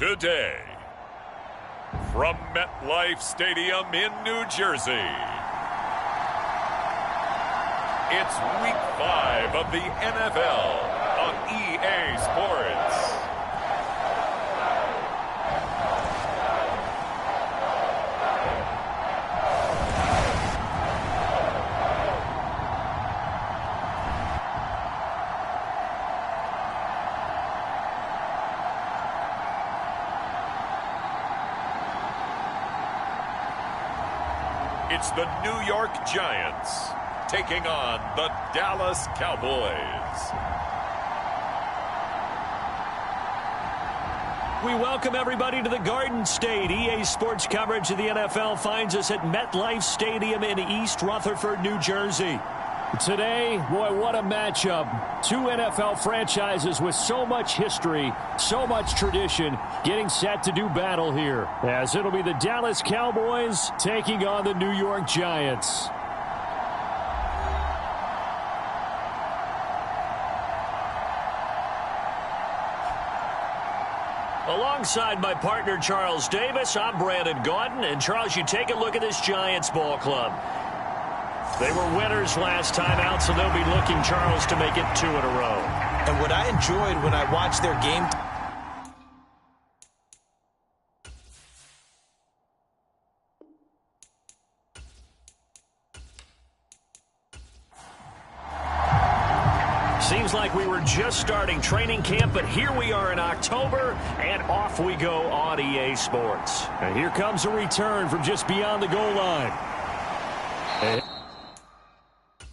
Today, from MetLife Stadium in New Jersey, it's Week 5 of the NFL on EA Sports. It's the New York Giants taking on the Dallas Cowboys. We welcome everybody to the Garden State. EA Sports coverage of the NFL finds us at MetLife Stadium in East Rutherford, New Jersey. Today, boy, what a matchup. Two NFL franchises with so much history, so much tradition, getting set to do battle here, as it'll be the Dallas Cowboys taking on the New York Giants. Alongside my partner, Charles Davis, I'm Brandon Gaudin. And, Charles, you take a look at this Giants ball club. They were winners last time out, so they'll be looking, Charles, to make it 2 in a row. And what I enjoyed when I watched their game... Seems like we were just starting training camp, but here we are in October, and off we go on EA Sports. And here comes a return from just beyond the goal line.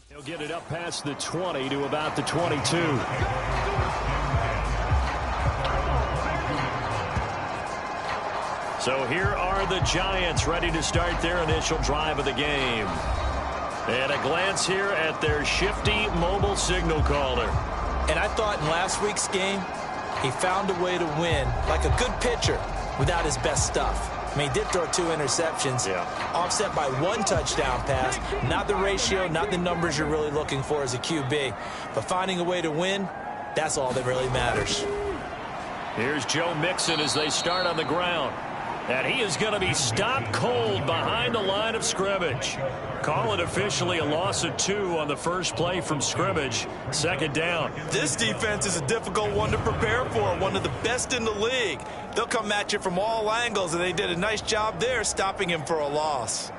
He'll get it up past the 20 to about the 22. So here are the Giants ready to start their initial drive of the game. And a glance here at their shifty mobile signal caller. And I thought in last week's game, he found a way to win like a good pitcher without his best stuff. I mean, he did throw 2 interceptions, offset by 1 touchdown pass. Not the ratio, not the numbers you're really looking for as a QB. But finding a way to win, that's all that really matters. Here's Joe Mixon as they start on the ground. And he is going to be stopped cold behind the line of scrimmage. Call it officially a loss of 2 on the first play from scrimmage. 2nd down. This defense is a difficult one to prepare for, one of the best in the league. They'll come at you from all angles, and they did a nice job there stopping him for a loss.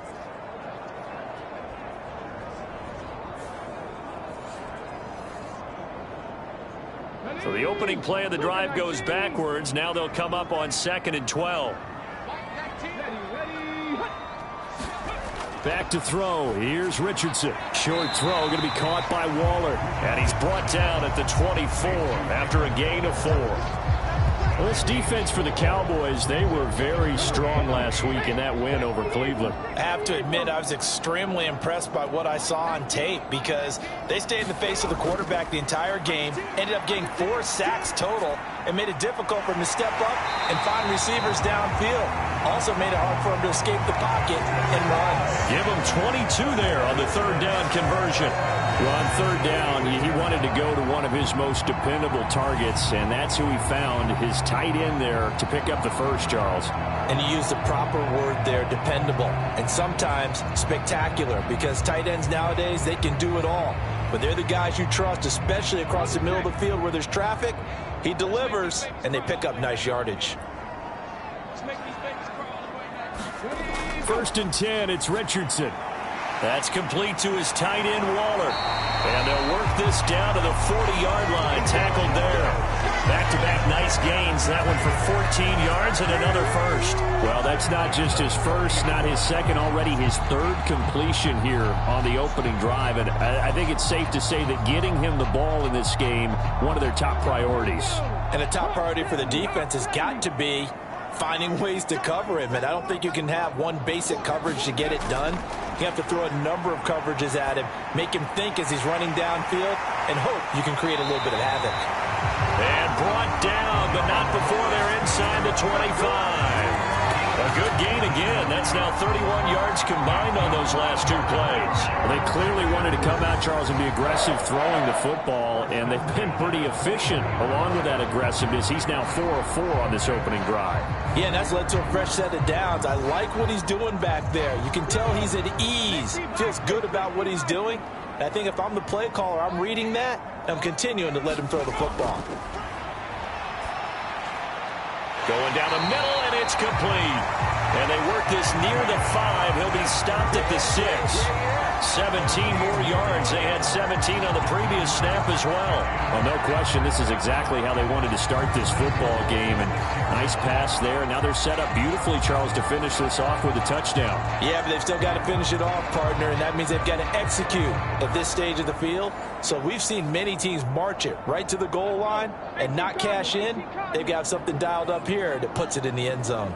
So the opening play of the drive goes backwards. Now they'll come up on 2nd and 12. Back to throw. Here's Richardson. Short throw going to be caught by Waller. And he's brought down at the 24 after a gain of 4. Well, this defense for the Cowboys, they were very strong last week in that win over Cleveland. I have to admit, I was extremely impressed by what I saw on tape because they stayed in the face of the quarterback the entire game, ended up getting 4 sacks total, and made it difficult for him to step up and find receivers downfield. Also made it hard for him to escape the pocket and run. Give him 22 there on the 3rd down conversion. Well, on 3rd down, he wanted to go to one of his most dependable targets, and that's who he found, his tight end there, to pick up the first, Charles. And he used the proper word there, dependable, and sometimes spectacular, because tight ends nowadays, they can do it all. But they're the guys you trust, especially across the middle of the field where there's traffic. He delivers, and they pick up nice yardage. 1st and 10, it's Richardson. That's complete to his tight end, Waller. And they'll work this down to the 40-yard line, tackled there. Back-to-back nice gains, that one for 14 yards and another first. Well, that's not just his first, not his second, already his 3rd completion here on the opening drive. And I think it's safe to say that getting him the ball in this game, one of their top priorities. And the top priority for the defense has got to be finding ways to cover him. And I don't think you can have one basic coverage to get it done. You have to throw a number of coverages at him, make him think as he's running downfield, and hope you can create a little bit of havoc. And brought down, but not before they're inside the 25. A A good gain again. That's now 31 yards combined on those last two plays. Well, they clearly wanted to come out, Charles, and be aggressive throwing the football, and they've been pretty efficient along with that aggressiveness. He's now 4 of 4 on this opening drive. Yeah, and that's led to a fresh set of downs. I like what he's doing back there. You can tell he's at ease. Feels good about what he's doing. And I think if I'm the play caller, I'm reading that, and I'm continuing to let him throw the football. Going down the middle, and it's complete. And they work this near the 5. He'll be stopped at the 6. 17 more yards. They had 17 on the previous snap as well. Well, no question, this is exactly how they wanted to start this football game. And nice pass there. Now they're set up beautifully, Charles, to finish this off with a touchdown. Yeah, but they've still got to finish it off, partner, and that means they've got to execute at this stage of the field. So we've seen many teams march it right to the goal line and not cash in. They've got something dialed up here that puts it in the end zone.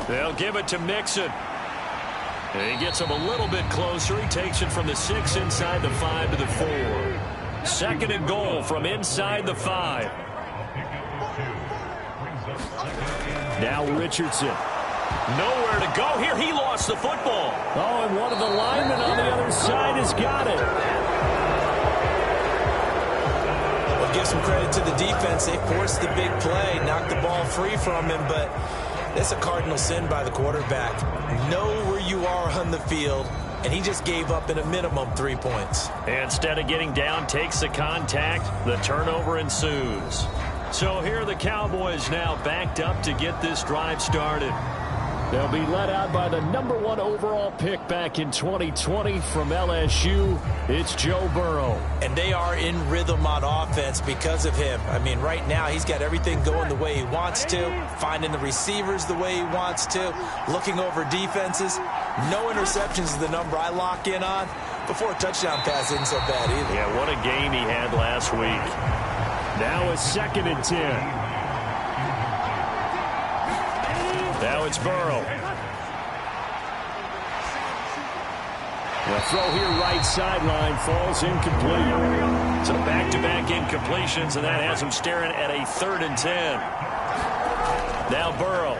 They'll give it to Mixon. And he gets him a little bit closer. He takes it from the 6 inside the 5 to the 4. 2nd and goal from inside the 5. Now Richardson. Nowhere to go here. He lost the football. Oh, and one of the linemen on the other side has got it. Well, give some credit to the defense. They forced the big play, knocked the ball free from him, but that's a cardinal sin by the quarterback. Know where you are on the field, and he just gave up at a minimum 3 points. Instead of getting down, takes the contact. The turnover ensues. So here are the Cowboys now backed up to get this drive started. They'll be led out by the #1 overall pick back in 2020 from LSU. It's Joe Burrow. And they are in rhythm on offense because of him. I mean, right now he's got everything going the way he wants to, finding the receivers the way he wants to, looking over defenses. No interceptions is the number I lock in on. Before a touchdown pass isn't so bad either. Yeah, what a game he had last week. Now a 2nd and 10. Now it's Burrow. The throw here right sideline falls incomplete. So back-to-back incompletions, and that has him staring at a 3rd and 10. Now Burrow.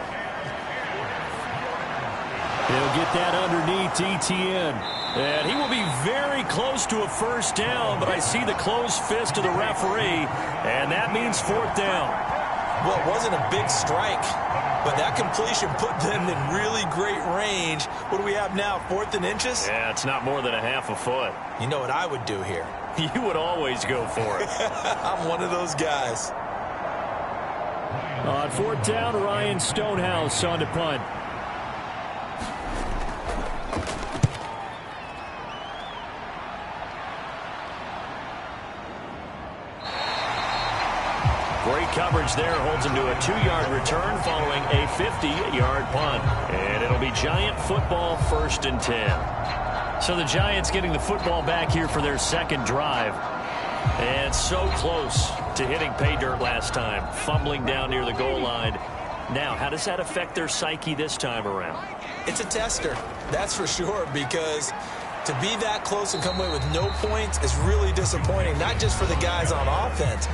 He'll get that underneath ETN. And he will be very close to a 1st down, but I see the closed fist of the referee, and that means 4th down. Well, it wasn't a big strike, but that completion put them in really great range. What do we have now, 4th and inches? Yeah, it's not more than a half a foot. You know what I would do here? You would always go for it. I'm one of those guys. On 4th down, Ryan Stonehouse on to punt. Great coverage there, holds him to a 2-yard return following a 50-yard punt. And it'll be Giant football, 1st and 10. So the Giants getting the football back here for their 2nd drive. And so close to hitting pay dirt last time, fumbling down near the goal line. Now, how does that affect their psyche this time around? It's a tester, that's for sure, because to be that close and come away with no points is really disappointing, not just for the guys on offense,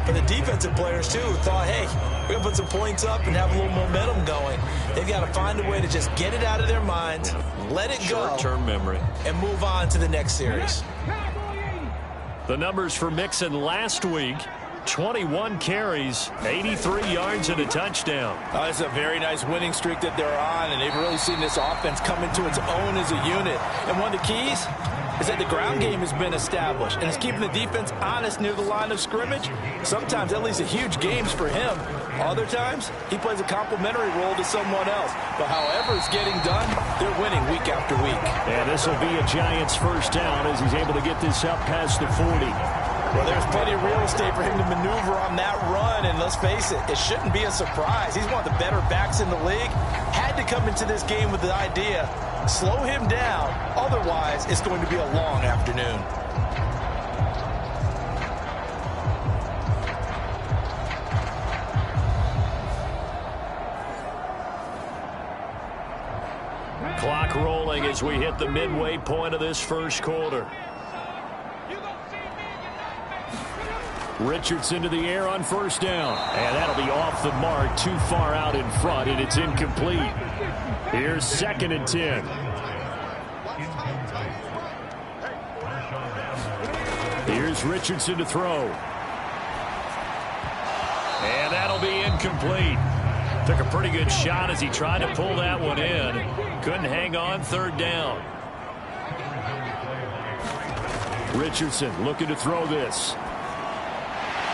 but the defensive players, too, who thought, hey, we're going to put some points up and have a little momentum going. They've got to find a way to just get it out of their minds, let it go, short-term memory, and move on to the next series. The numbers for Mixon last week: 21 carries, 83 yards, and a touchdown. Oh, it's a very nice winning streak that they're on, and they've really seen this offense come into its own as a unit. And one of the keys is that the ground game has been established, and it's keeping the defense honest near the line of scrimmage. Sometimes that leads to huge games for him. Other times, he plays a complementary role to someone else. But however it's getting done, they're winning week after week. And this will be a Giants 1st down as he's able to get this up past the 40. Well, there's plenty of real estate for him to maneuver on that run, and let's face it, it shouldn't be a surprise. He's one of the better backs in the league. Had to come into this game with the idea, slow him down, otherwise it's going to be a long afternoon. Clock rolling as we hit the midway point of this 1st quarter. Richardson to the air on first down. And that'll be off the mark, too far out in front, and it's incomplete. Here's 2nd and 10. Here's Richardson to throw. And that'll be incomplete. Took a pretty good shot as he tried to pull that one in. Couldn't hang on, 3rd down. Richardson looking to throw this.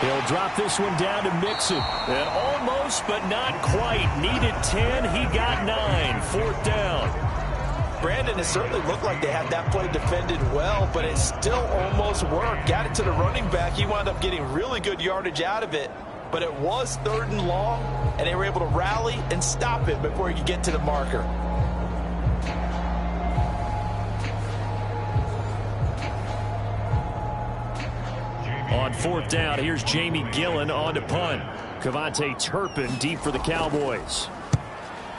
He'll drop this one down to Mixon. And almost, but not quite. Needed 10. He got 9. 4th down. Brandon, it certainly looked like they had that play defended well, but it still almost worked. Got it to the running back. He wound up getting really good yardage out of it. But it was 3rd and long, and they were able to rally and stop it before he could get to the marker. On 4th down, here's Jamie Gillen on to punt. Cavante Turpin deep for the Cowboys.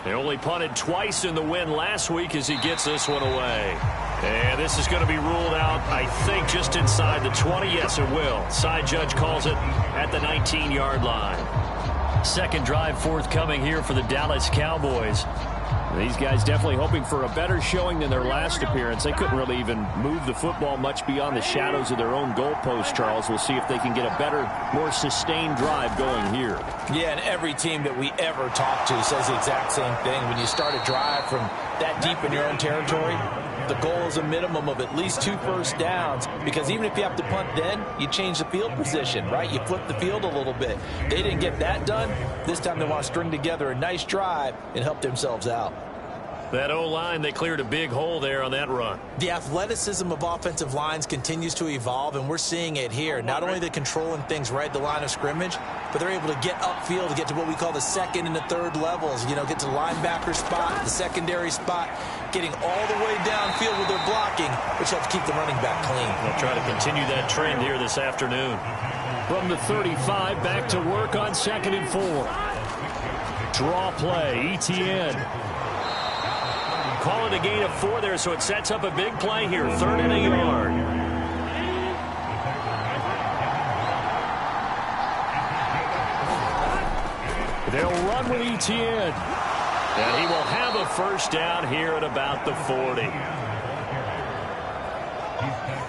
They only punted twice in the win last week as he gets this one away. And this is going to be ruled out, I think, just inside the 20. Yes, it will. Side judge calls it at the 19-yard line. Second drive forthcoming here for the Dallas Cowboys. These guys definitely hoping for a better showing than their last appearance. They couldn't really even move the football much beyond the shadows of their own goalpost, Charles. We'll see if they can get a better, more sustained drive going here. Yeah, and every team that we ever talk to says the exact same thing. When you start a drive from that deep in your own territory, the goal is a minimum of at least 2 first downs, because even if you have to punt then, you change the field position, right? You flip the field a little bit. They didn't get that done. This time they want to string together a nice drive and help themselves out. That O-line, they cleared a big hole there on that run. The athleticism of offensive lines continues to evolve, and we're seeing it here. Not only are they controlling things right at the line of scrimmage, but they're able to get upfield to get to what we call the 2nd and the 3rd levels. You know, get to the linebacker spot, the secondary spot, getting all the way downfield with their blocking, which helps keep the running back clean. They'll try to continue that trend here this afternoon. From the 35, back to work on 2nd and 4. Draw play, ETN. Call it a gain of 4 there, so it sets up a big play here. 3rd and a yard. They'll run with ETN. And he will have a first down here at about the 40.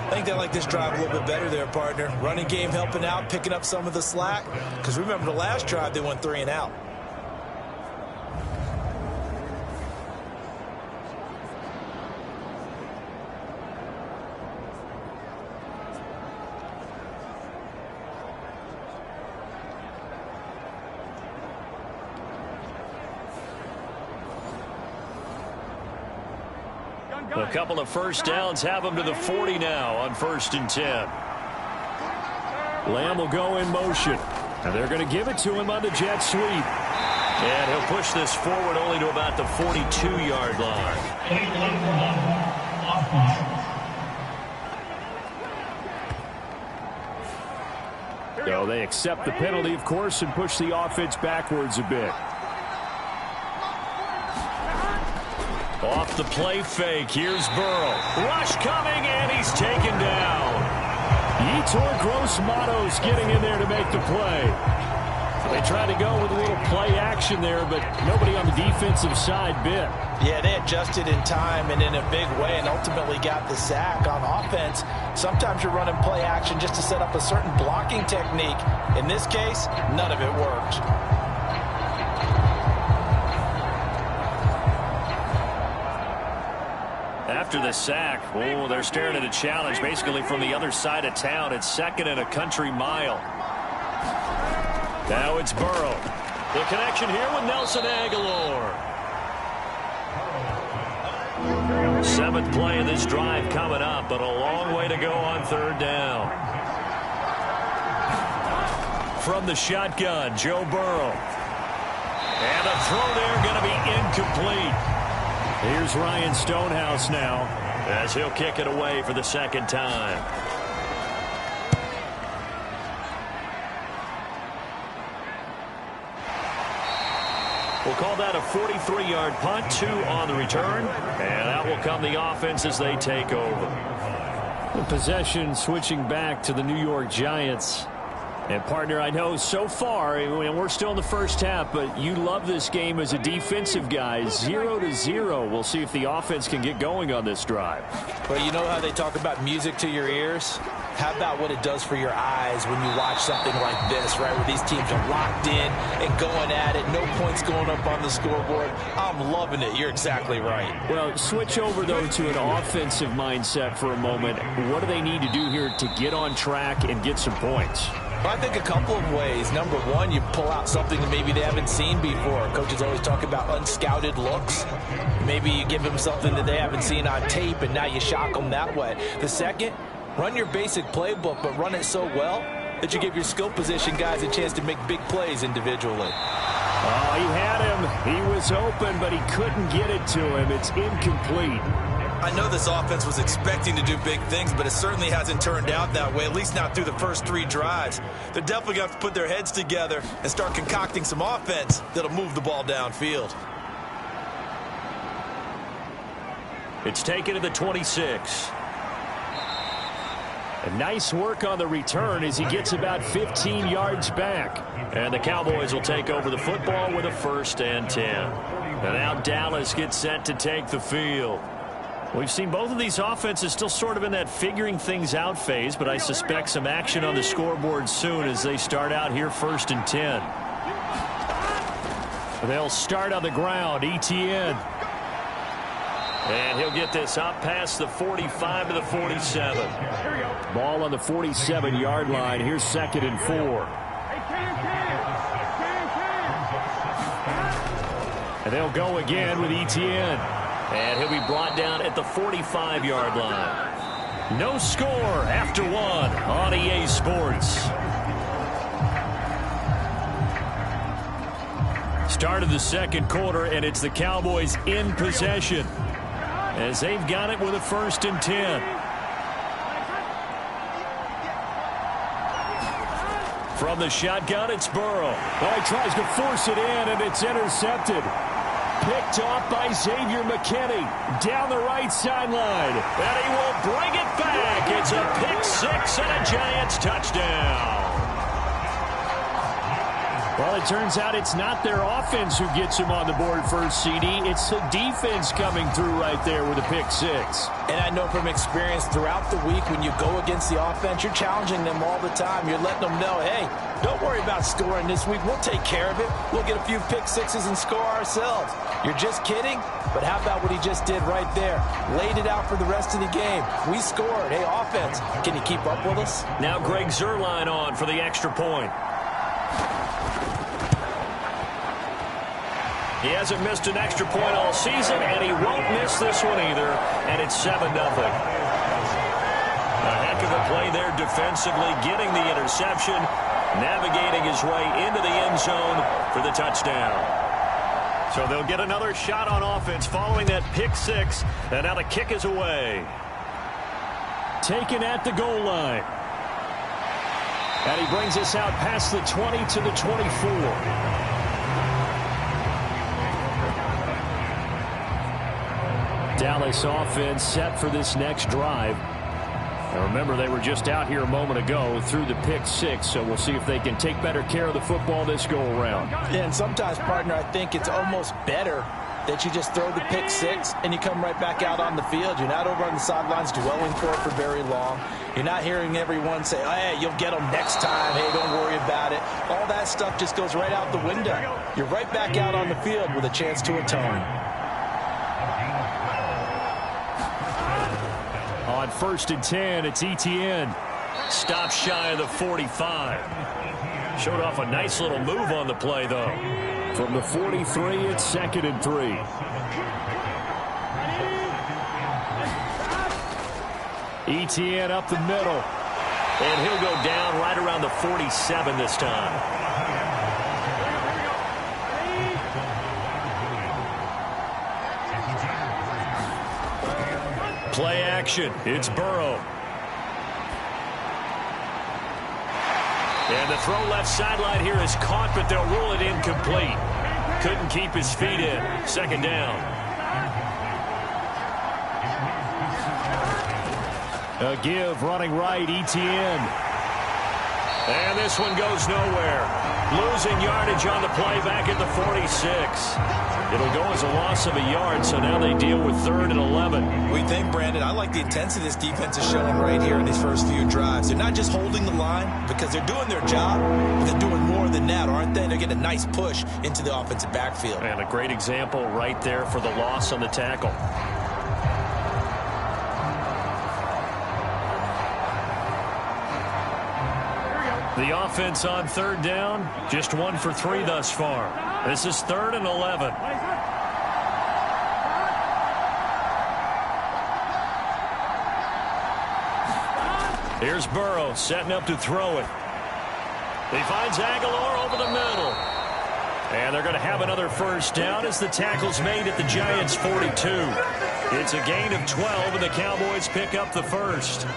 I think they like this drive a little bit better there, partner. Running game helping out, picking up some of the slack. Because remember the last drive, they went 3 and out. A couple of first downs have them to the 40 now on 1st and 10. Lamb will go in motion. And they're going to give it to him on the jet sweep. And he'll push this forward only to about the 42-yard line. So they accept the penalty, of course, and push the offense backwards a bit. Off the play fake, here's Burrow. Rush coming, and he's taken down. Yetur Gross-Matos getting in there to make the play. They tried to go with a little play action there, but nobody on the defensive side bit. Yeah, they adjusted in time and in a big way and ultimately got the sack. On offense, sometimes you're running play action just to set up a certain blocking technique. In this case, none of it worked. After the sack, oh, they're staring at a challenge basically from the other side of town. It's 2nd and a country mile. Now it's Burrow. The connection here with Nelson Aguilar. 7th play of this drive coming up, but a long way to go on 3rd down. From the shotgun, Joe Burrow. And a throw there going to be incomplete. Here's Ryan Stonehouse now as he'll kick it away for the 2nd time. We'll call that a 43-yard punt, 2 on the return, and out will come the offense as they take over. The possession switching back to the New York Giants. And, partner, I know so far, and we're still in the first half, but you love this game as a defensive guy. 0-0. We'll see if the offense can get going on this drive. Well, you know how they talk about music to your ears? How about what it does for your eyes when you watch something like this, right, where these teams are locked in and going at it, no points going up on the scoreboard? I'm loving it. You're exactly right. Well, switch over, though, to an offensive mindset for a moment. What do they need to do here to get on track and get some points? I think a couple of ways. Number one, you pull out something that maybe they haven't seen before. Coaches always talk about unscouted looks. Maybe you give them something that they haven't seen on tape, and now you shock them that way. The second, run your basic playbook, but run it so well that you give your skill position guys a chance to make big plays individually. Oh, he had him. He was open, but he couldn't get it to him. It's incomplete. I know this offense was expecting to do big things, but it certainly hasn't turned out that way, at least not through the first 3 drives. They're definitely going to have to put their heads together and start concocting some offense that'll move the ball downfield. It's taken to the 26. And nice work on the return as he gets about 15 yards back. And the Cowboys will take over the football with a 1st and 10. And now Dallas gets set to take the field. We've seen both of these offenses still sort of in that figuring things out phase, but I suspect some action on the scoreboard soon as they start out here 1st and 10. They'll start on the ground. Etienne. And he'll get this up past the 45 to the 47. Ball on the 47-yard line. Here's 2nd and 4. And they'll go again with Etienne. And he'll be brought down at the 45-yard line. No score after 1 on EA Sports. Start of the 2nd quarter, and it's the Cowboys in possession as they've got it with a 1st and 10. From the shotgun, it's Burrow. Oh, he tries to force it in, and it's intercepted. Picked off by Xavier McKinney down the right sideline. And he will bring it back. It's a pick-6 and a Giants touchdown. Well, it turns out it's not their offense who gets him on the board first, CD. It's the defense coming through right there with a pick-6. And I know from experience throughout the week when you go against the offense, you're challenging them all the time. You're letting them know, hey, don't worry about scoring this week. We'll take care of it. We'll get a few pick-6s and score ourselves. You're just kidding? But how about what he just did right there? Laid it out for the rest of the game. We scored. Hey, offense, can you keep up with us? Now Greg Zuerlein on for the extra point. He hasn't missed an extra point all season, and he won't miss this one either, and it's 7-0. A heck of a play there defensively, getting the interception, navigating his way into the end zone for the touchdown. So they'll get another shot on offense following that pick-6, and now the kick is away. Taken at the goal line. And he brings us out past the 20 to the 24. Dallas offense set for this next drive. Now remember, they were just out here a moment ago through the pick-6, so we'll see if they can take better care of the football this go-around. Yeah, and sometimes, partner, I think it's almost better that you just throw the pick-6 and you come right back out on the field. You're not over on the sidelines dwelling for it for very long. You're not hearing everyone say, oh, hey, you'll get them next time. Hey, don't worry about it. All that stuff just goes right out the window. You're right back out on the field with a chance to atone. On 1st and 10, it's Etienne. Stop shy of the 45. Showed off a nice little move on the play, though. From the 43, it's 2nd and 3. Etienne up the middle. And he'll go down right around the 47 this time. Play action. It's Burrow. And the throw left sideline here is caught, but they'll rule it incomplete. Couldn't keep his feet in. 2nd down. A give running right, Etienne. And this one goes nowhere. Losing yardage on the play back at the 46. It'll go as a loss of a yard, so now they deal with 3rd and 11. We think, Brandon, I like the intensity this defense is showing right here in these first few drives. They're not just holding the line because they're doing their job, but they're doing more than that, aren't they? They're getting a nice push into the offensive backfield. And a great example right there for the loss on the tackle. The offense on 3rd down, just 1 for 3 thus far. This is 3rd and 11. Here's Burrow setting up to throw it. He finds Aguilar over the middle. And they're going to have another first down as the tackle's made at the Giants' 42. It's a gain of 12, and the Cowboys pick up the first.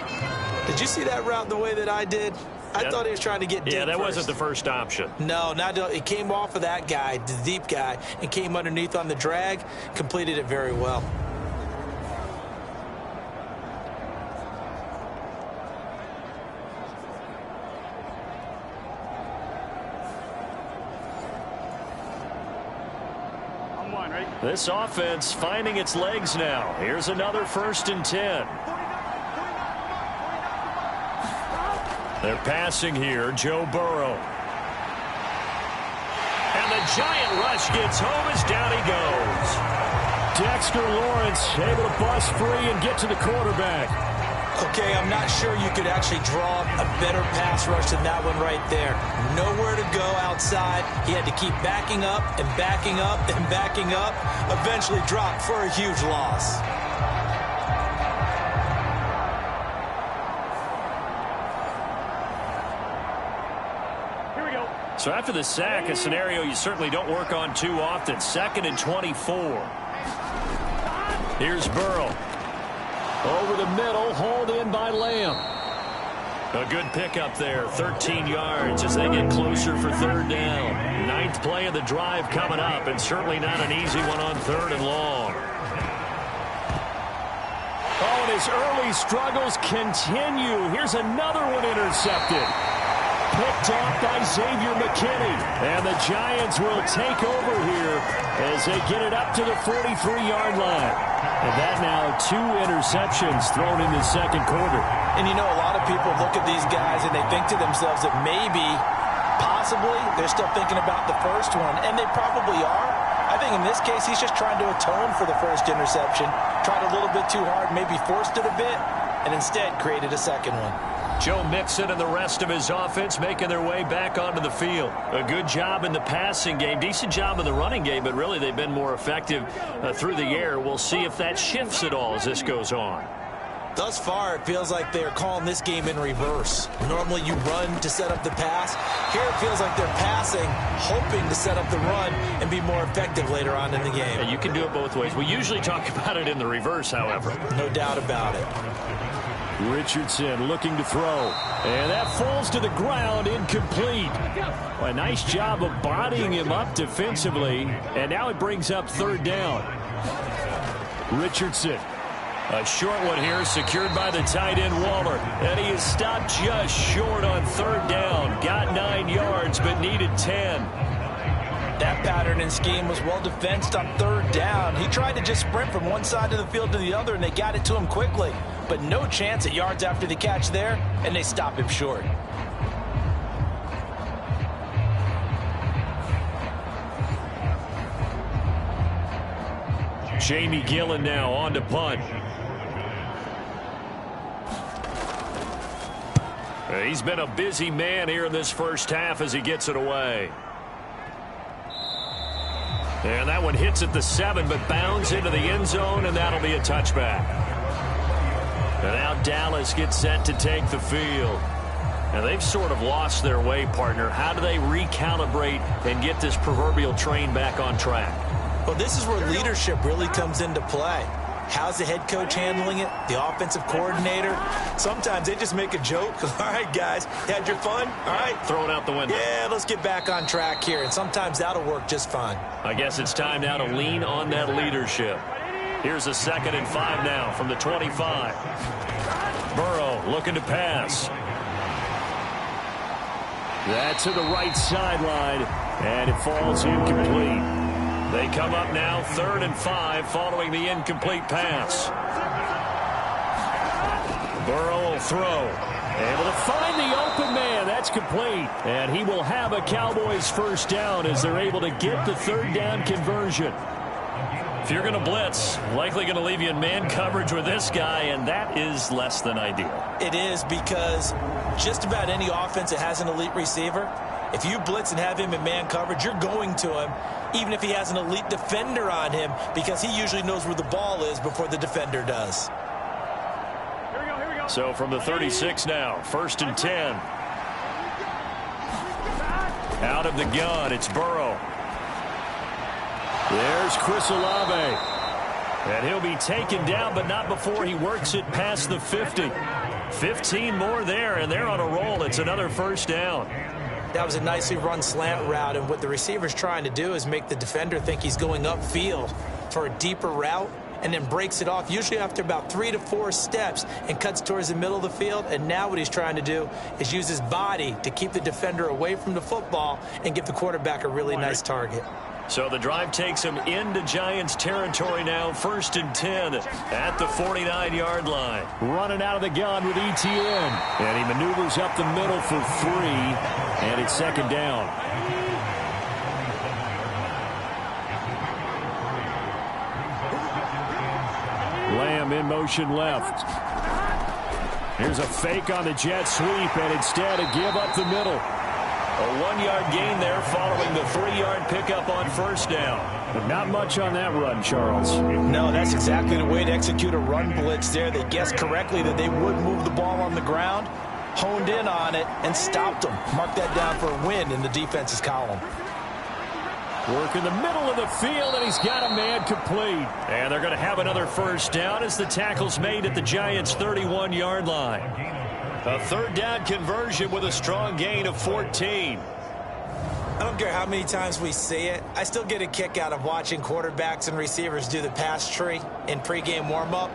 Did you see that route the way that I did? I thought he was trying to get deep. Yeah, that first. wasn't the first option. No, it came off of that guy, the deep guy, and came underneath on the drag, completed it very well. This offense finding its legs now. Here's another 1st and 10. They're passing here, Joe Burrow. And the giant rush gets home as down he goes. Dexter Lawrence able to bust free and get to the quarterback. Okay, I'm not sure you could actually draw a better pass rush than that one right there. Nowhere to go outside. He had to keep backing up and backing up and backing up. Eventually dropped for a huge loss. So after the sack, a scenario you certainly don't work on too often. 2nd and 24. Here's Burrow. Over the middle, hauled in by Lamb. A good pickup there, 13 yards as they get closer for 3rd down. 9th play of the drive coming up, and certainly not an easy one on 3rd and long. Oh, and his early struggles continue. Here's another one intercepted. Picked off by Xavier McKinney. And the Giants will take over here as they get it up to the 43-yard line. And that now 2 interceptions thrown in the 2nd quarter. And you know, a lot of people look at these guys and they think to themselves that maybe, possibly, they're still thinking about the first one. And they probably are. I think in this case, he's just trying to atone for the first interception. Tried a little bit too hard, maybe forced it a bit, and instead created a second one. Joe Mixon and the rest of his offense making their way back onto the field. A good job in the passing game, decent job in the running game, but really they've been more effective through the air. We'll see if that shifts at all as this goes on. Thus far, it feels like they're calling this game in reverse. Normally you run to set up the pass. Here it feels like they're passing, hoping to set up the run and be more effective later on in the game. Yeah, you can do it both ways. We usually talk about it in the reverse, however. No doubt about it. Richardson looking to throw. And that falls to the ground, incomplete. A nice job of bodying him up defensively. And now it brings up 3rd down. Richardson. A short one here, secured by the tight end Waller. And he is stopped just short on 3rd down. Got 9 yards, but needed 10. That pattern and scheme was well defensed on 3rd down. He tried to just sprint from one side of the field to the other, and they got it to him quickly. But no chance at yards after the catch there, and they stop him short. Jamie Gillen now on to punt. He's been a busy man here in this first half as he gets it away. And that one hits at the 7, but bounds into the end zone, and that'll be a touchback. And now Dallas gets set to take the field. And they've sort of lost their way, partner. How do they recalibrate and get this proverbial train back on track? Well, this is where leadership really comes into play. How's the head coach handling it? The offensive coordinator? Sometimes they just make a joke. All right, guys, you had your fun? All right. Throw it out the window. Yeah, let's get back on track here. And sometimes that'll work just fine. I guess it's time now to lean on that leadership. Here's a 2nd and 5 now from the 25. Burrow looking to pass. That to the right sideline, and it falls incomplete. They come up now 3rd and 5 following the incomplete pass. Burrow will throw. Able to find the open man. That's complete. And he will have a Cowboys first down as they're able to get the 3rd down conversion. If you're going to blitz, likely going to leave you in man coverage with this guy, and that is less than ideal. It is, because just about any offense that has an elite receiver, if you blitz and have him in man coverage, you're going to him, even if he has an elite defender on him, because he usually knows where the ball is before the defender does. So from the 36 now, 1st and 10. Out of the gun, it's Burrow. There's Chris Olave. And he'll be taken down, but not before he works it past the 50. 15 more there, and they're on a roll. It's another first down. That was a nicely run slant route, and what the receiver's trying to do is make the defender think he's going upfield for a deeper route, and then breaks it off, usually after about 3 to 4 steps, and cuts towards the middle of the field. And now what he's trying to do is use his body to keep the defender away from the football and give the quarterback a really nice target. So the drive takes him into Giants territory now, 1st and 10 at the 49-yard line. Running out of the gun with Etienne. And he maneuvers up the middle for 3, and it's 2nd down. Lamb in motion left. Here's a fake on the jet sweep, and instead a give up the middle. A 1-yard gain there following the 3-yard pickup on 1st down. But not much on that run, Charles. No, that's exactly the way to execute a run blitz there. They guessed correctly that they would move the ball on the ground, honed in on it, and stopped them. Mark that down for a win in the defense's column. Work in the middle of the field, and he's got a man complete. And they're going to have another first down as the tackle's made at the Giants' 31-yard line. A 3rd down conversion with a strong gain of 14. I don't care how many times we see it. I still get a kick out of watching quarterbacks and receivers do the pass tree in pregame warm-up.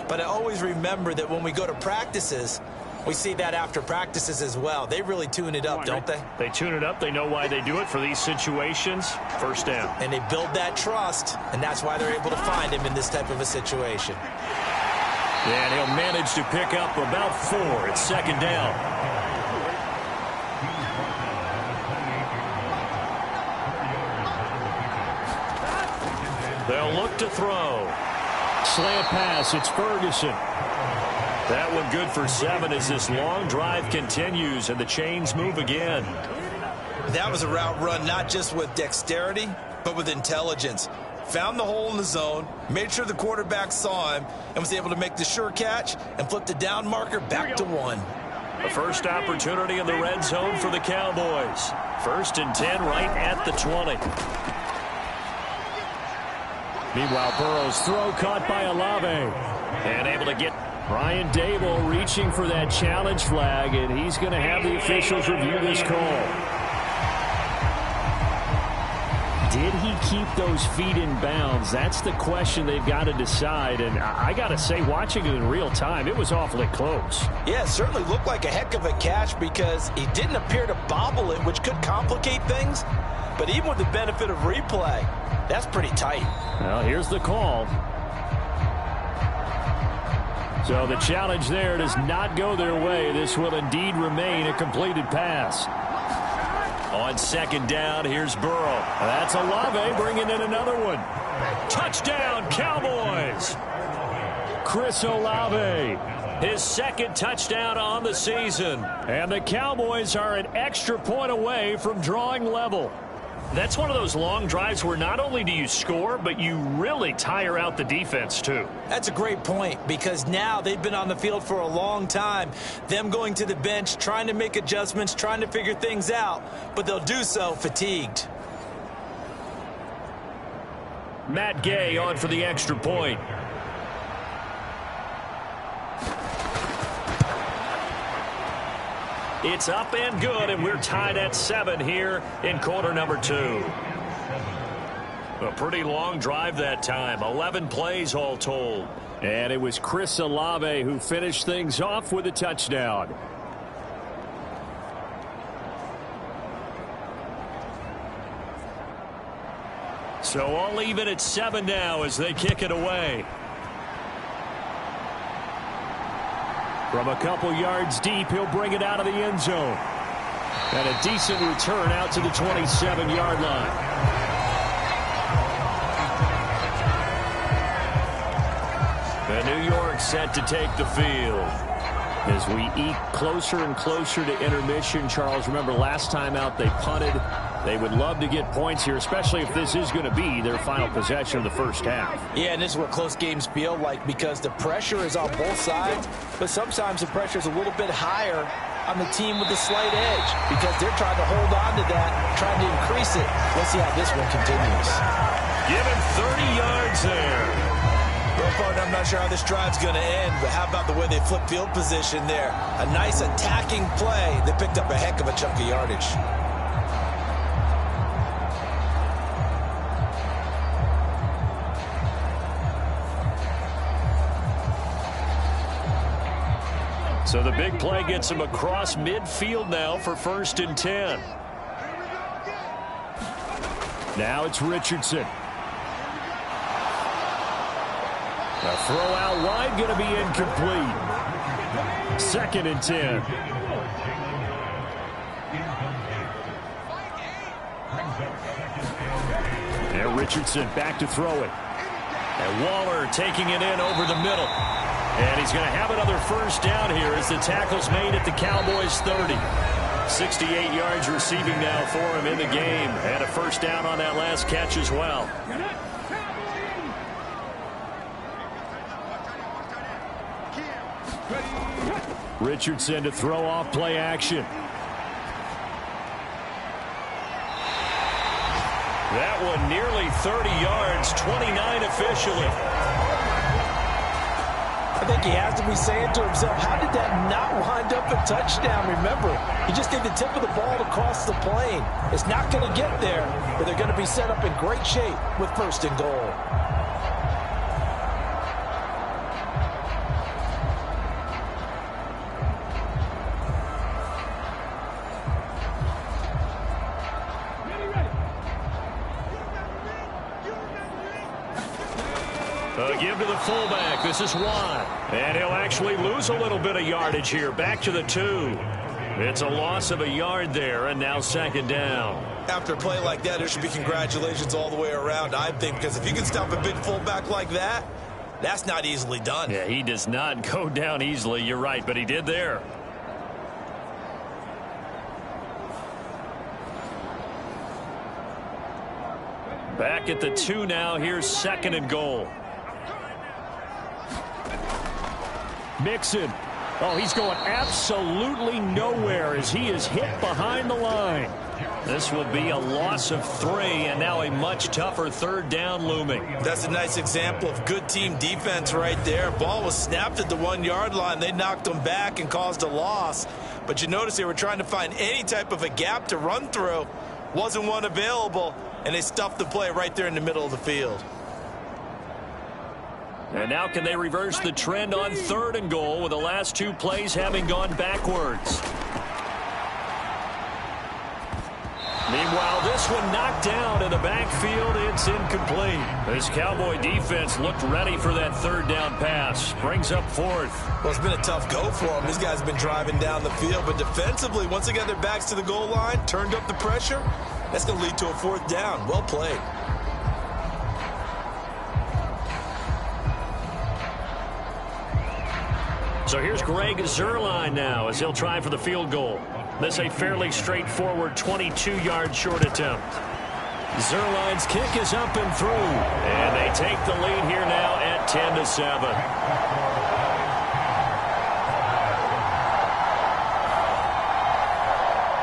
But I always remember that when we go to practices, we see that after practices as well. They really tune it up, don't they? They tune it up. They know why they do it for these situations. First down. And they build that trust, and that's why they're able to find him in this type of a situation. And he'll manage to pick up about 4. It's 2nd down. They'll look to throw. Slant pass. It's Ferguson. That one good for 7 as this long drive continues and the chains move again. That was a route run not just with dexterity, but with intelligence. Found the hole in the zone, made sure the quarterback saw him, and was able to make the sure catch and flip the down marker back to 1. The first opportunity in the red zone for the Cowboys. 1st and 10 right at the 20. Meanwhile, Burrow's throw caught by Olave. And able to get Brian Dable reaching for that challenge flag, and he's going to have the officials review this call. Did he keep those feet in bounds? That's the question they've got to decide. And I got to say, watching it in real time, it was awfully close. Yeah, it certainly looked like a heck of a catch because he didn't appear to bobble it, which could complicate things. But even with the benefit of replay, that's pretty tight. Well, here's the call. So the challenge there does not go their way. This will indeed remain a completed pass. On 2nd down, here's Burrow. That's Olave bringing in another one. Touchdown, Cowboys! Chris Olave, his 2nd touchdown on the season. And the Cowboys are an extra point away from drawing level. That's one of those long drives where not only do you score, but you really tire out the defense, too. That's a great point because now they've been on the field for a long time. Them going to the bench, trying to make adjustments, trying to figure things out, but they'll do so fatigued. Matt Gay on for the extra point. It's up and good, and we're tied at 7 here in quarter number 2. A pretty long drive that time, 11 plays all told. And it was Chris Olave who finished things off with a touchdown. So all even at 7 now as they kick it away. From a couple yards deep, he'll bring it out of the end zone. And a decent return out to the 27-yard line. And New York set to take the field. As we eke closer and closer to intermission, Charles, remember last time out they punted. They would love to get points here, especially if this is going to be their final possession of the first half. Yeah, and this is what close games feel like because the pressure is on both sides, but sometimes the pressure is a little bit higher on the team with the slight edge because they're trying to hold on to that, trying to increase it. Let's see how this one continues. Give him 30 yards there. Well, partner, I'm not sure how this drive's going to end, but how about the way they flip field position there? A nice attacking play. They picked up a heck of a chunk of yardage. So the big play gets him across midfield now for 1st and 10. Now it's Richardson. A throw out wide going to be incomplete. 2nd and 10. And Richardson back to throw it. And Waller taking it in over the middle. And he's going to have another first down here as the tackle's made at the Cowboys' 30. 68 yards receiving now for him in the game. And a first down on that last catch as well. Richardson to throw off play action. That one nearly 30 yards, 29 officially. I think he has to be saying to himself, how did that not wind up a touchdown? Remember, he just did the tip of the ball to cross the plane. It's not going to get there, but they're going to be set up in great shape with 1st and goal. Give to the fullback. This is Watt. And he'll actually lose a little bit of yardage here. Back to the 2. It's a loss of a yard there, and now 2nd down. After a play like that, there should be congratulations all the way around, I think, because if you can stop a big fullback like that, that's not easily done. Yeah, he does not go down easily. You're right, but he did there. Back at the 2 now. Here's 2nd and goal. Mixon. Oh, he's going absolutely nowhere as he is hit behind the line. This will be a loss of 3, and now a much tougher 3rd down looming. That's a nice example of good team defense right there. Ball was snapped at the 1-yard line. They knocked him back and caused a loss. But you notice they were trying to find any type of a gap to run through. Wasn't one available, and they stuffed the play right there in the middle of the field. And now can they reverse the trend on 3rd and goal with the last 2 plays having gone backwards? Meanwhile, this one knocked down in the backfield. It's incomplete. This Cowboy defense looked ready for that 3rd down pass. Brings up 4th. Well, it's been a tough go for them. These guys have been driving down the field. But defensively, once they got their backs to the goal line, turned up the pressure, that's going to lead to a 4th down. Well played. So here's Greg Zuerlein now as he'll try for the field goal. This a fairly straightforward 22-yard short attempt. Zuerlein's kick is up and through. And they take the lead here now at 10-7.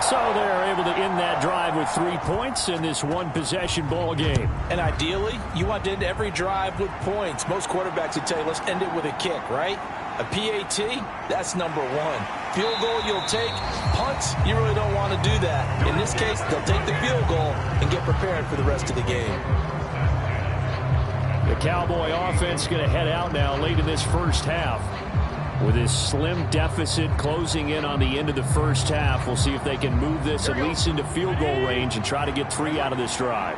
So they're able to end that drive with 3 points in this one-possession ball game. And ideally, you want to end every drive with points. Most quarterbacks would tell you, let's end it with a kick, right? A PAT, that's number 1. Field goal you'll take. Punts, you really don't want to do that. In this case, they'll take the field goal and get prepared for the rest of the game. The Cowboy offense going to head out now late in this first half. With this slim deficit closing in on the end of the first half, we'll see if they can move this at least into field goal range and try to get 3 out of this drive.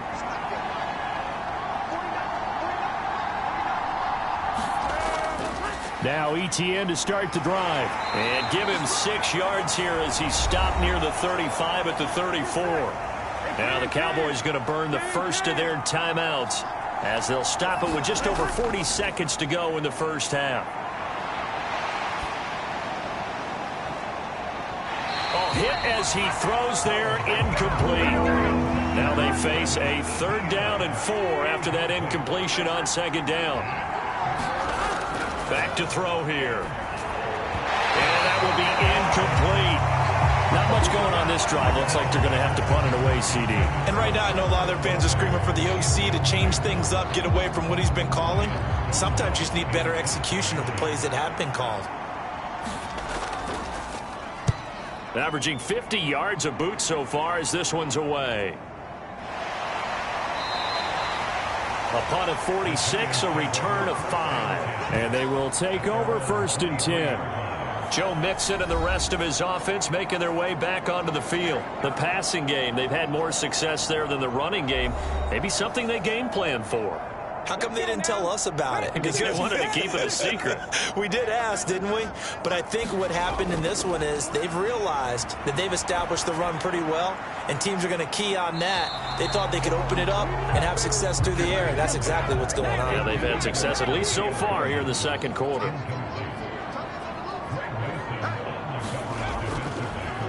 Now ETN to start the drive. And give him 6 yards here as he stopped near the 35 at the 34. Now the Cowboys going to burn the first of their timeouts as they'll stop it with just over 40 seconds to go in the first half. Hit as he throws there, incomplete. Now they face a 3rd down and 4 after that incompletion on 2nd down. Back to throw here. And that will be incomplete. Not much going on this drive. Looks like they're going to have to punt it away, CD. And right now I know a lot of their fans are screaming for the OC to change things up, get away from what he's been calling. Sometimes you just need better execution of the plays that have been called. Averaging 50 yards a boot so far as this one's away. A punt of 46, a return of 5. And they will take over 1st and 10. Joe Mixon and the rest of his offense making their way back onto the field. The passing game, they've had more success there than the running game. Maybe something they game plan for. How come they didn't tell us about it? Because they wanted to keep it a secret. We did ask, didn't we? But I think what happened in this one is they've realized that they've established the run pretty well, and teams are going to key on that. They thought they could open it up and have success through the air, and that's exactly what's going on. Yeah, they've had success, at least so far here in the 2nd quarter.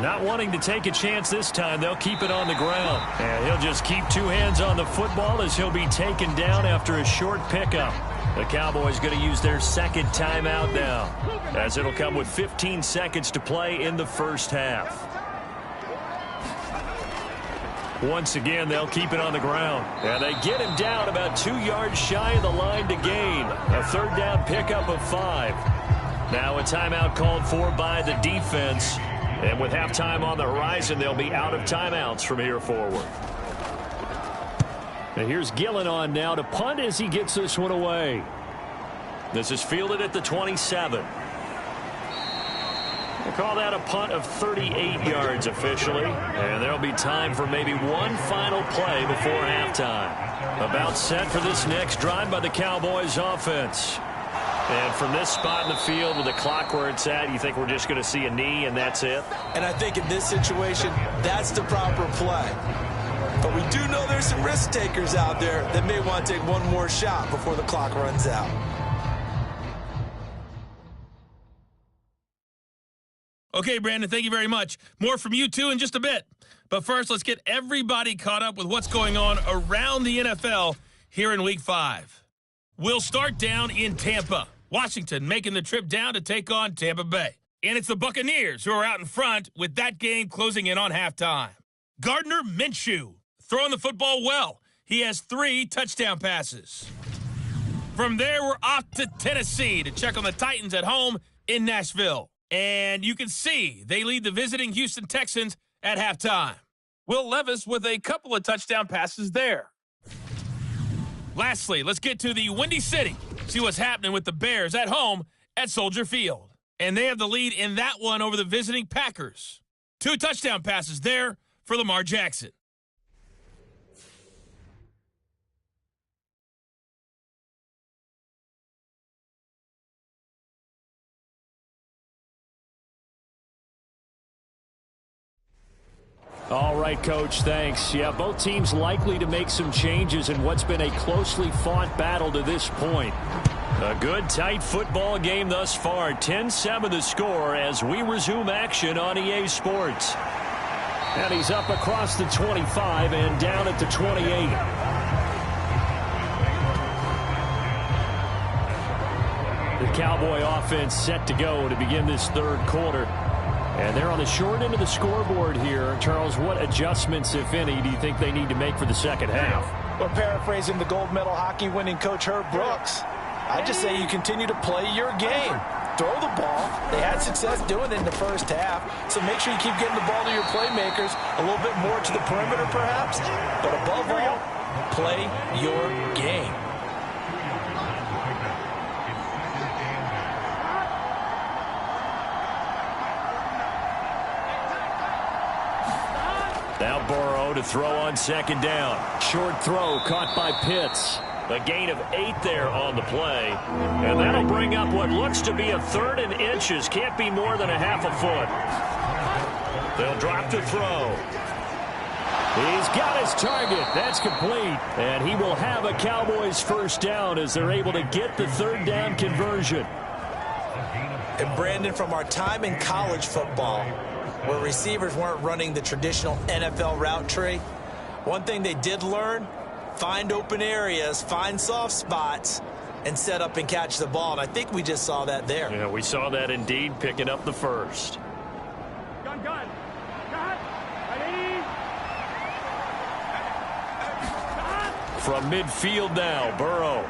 Not wanting to take a chance this time, they'll keep it on the ground. And he'll just keep 2 hands on the football as he'll be taken down after a short pickup. The Cowboys going to use their 2nd timeout now, as it'll come with 15 seconds to play in the first half. Once again, they'll keep it on the ground. And they get him down about 2 yards shy of the line to gain. A 3rd down pickup of 5. Now a timeout called for by the defense. And with halftime on the horizon, they'll be out of timeouts from here forward. And here's Gillen on now to punt as he gets this one away. This is fielded at the 27. We'll call that a punt of 38 yards officially. And there'll be time for maybe one final play before halftime. About set for this next drive by the Cowboys offense. And from this spot in the field with the clock where it's at, you think we're just going to see a knee and that's it? And I think in this situation, that's the proper play. But we do know there's some risk takers out there that may want to take one more shot before the clock runs out. Okay, Brandon, thank you very much. More from you, too, in just a bit. But first, let's get everybody caught up with what's going on around the NFL here in Week 5. We'll start down in Tampa. Washington making the trip down to take on Tampa Bay. And it's the Buccaneers who are out in front with that game closing in on halftime. Gardner Minshew throwing the football well. He has 3 touchdown passes. From there, we're off to Tennessee to check on the Titans at home in Nashville. And you can see they lead the visiting Houston Texans at halftime. Will Levis with a couple of touchdown passes there. Lastly, let's get to the Windy City. See what's happening with the Bears at home at Soldier Field. And they have the lead in that one over the visiting Packers. 2 touchdown passes there for Lamar Jackson. All right, Coach, thanks. Yeah, both teams likely to make some changes in what's been a closely fought battle to this point. A good, tight football game thus far. 10-7 the score as we resume action on EA Sports. And he's up across the 25 and down at the 28. The Cowboy offense set to go to begin this 3rd quarter. And they're on the short end of the scoreboard here. Charles, what adjustments, if any, do you think they need to make for the 2nd half? Well, paraphrasing the gold medal hockey winning coach Herb Brooks, I just say you continue to play your game. Throw the ball. They had success doing it in the first half, so make sure you keep getting the ball to your playmakers, a little bit more to the perimeter perhaps, but above all, play your game. Now Burrow to throw on 2nd down. Short throw caught by Pitts. A gain of 8 there on the play. And that'll bring up what looks to be a 3rd and inches. Can't be more than a half a foot. They'll drop to throw. He's got his target. That's complete. And he will have a Cowboys first down as they're able to get the 3rd down conversion. And Brandon, from our time in college football, where receivers weren't running the traditional NFL route tree, one thing they did learn, find open areas, find soft spots, and set up and catch the ball. And I think we just saw that there. Yeah, we saw that indeed, picking up the first. Gun. From midfield now, Burrow.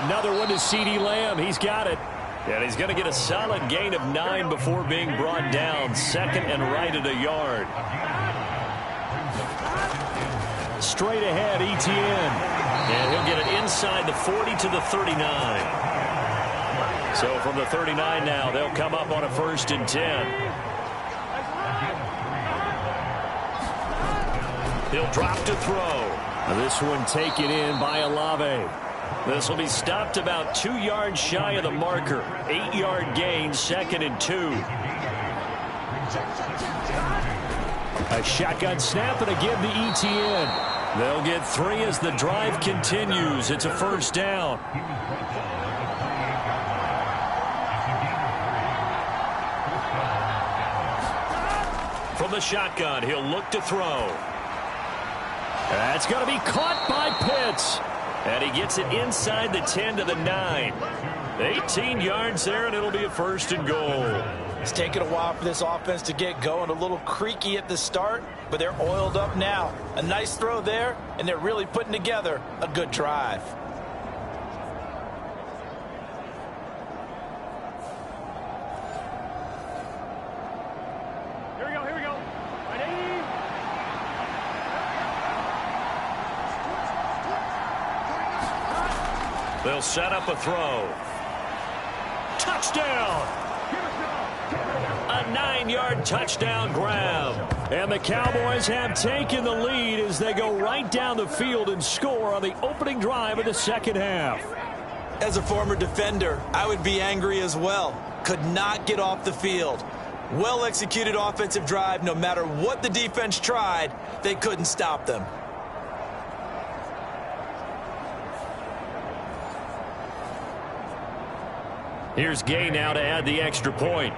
Another one to CeeDee Lamb. He's got it. And he's going to get a solid gain of 9 before being brought down. 2nd and right at a yard. Straight ahead, Etienne. And he'll get it inside the 40 to the 39. So from the 39 now, they'll come up on a 1st and 10. He'll drop to throw. This one taken in by Olave. This will be stopped about 2 yards shy of the marker. 8-yard gain, 2nd and 2. A shotgun snap and again to Etienne. They'll get 3 as the drive continues. It's a 1st down. From the shotgun, he'll look to throw. That's going to be caught by Pitts. And he gets it inside the 10 to the 9. 18 yards there, and it'll be a 1st and goal. It's taken a while for this offense to get going. A little creaky at the start, but they're oiled up now. A nice throw there, and they're really putting together a good drive. Here we go. They'll set up a throw. Touchdown! A 9-yard touchdown grab. And the Cowboys have taken the lead as they go right down the field and score on the opening drive of the 2nd half. As a former defender, I would be angry as well. Could not get off the field. Well-executed offensive drive. No matter what the defense tried, they couldn't stop them. Here's Gay now to add the extra point.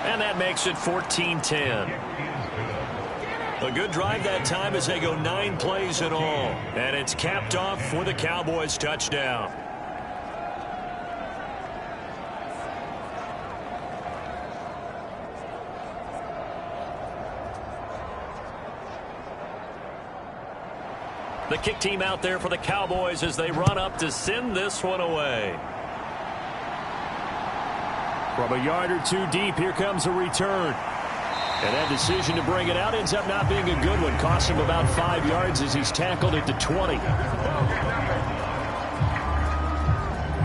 And that makes it 14-10. A good drive that time as they go 9 plays in all. And it's capped off with a Cowboys touchdown. The kick team out there for the Cowboys as they run up to send this one away. From a yard or 2 deep, here comes a return. And that decision to bring it out ends up not being a good one. Costs him about 5 yards as he's tackled at the 20.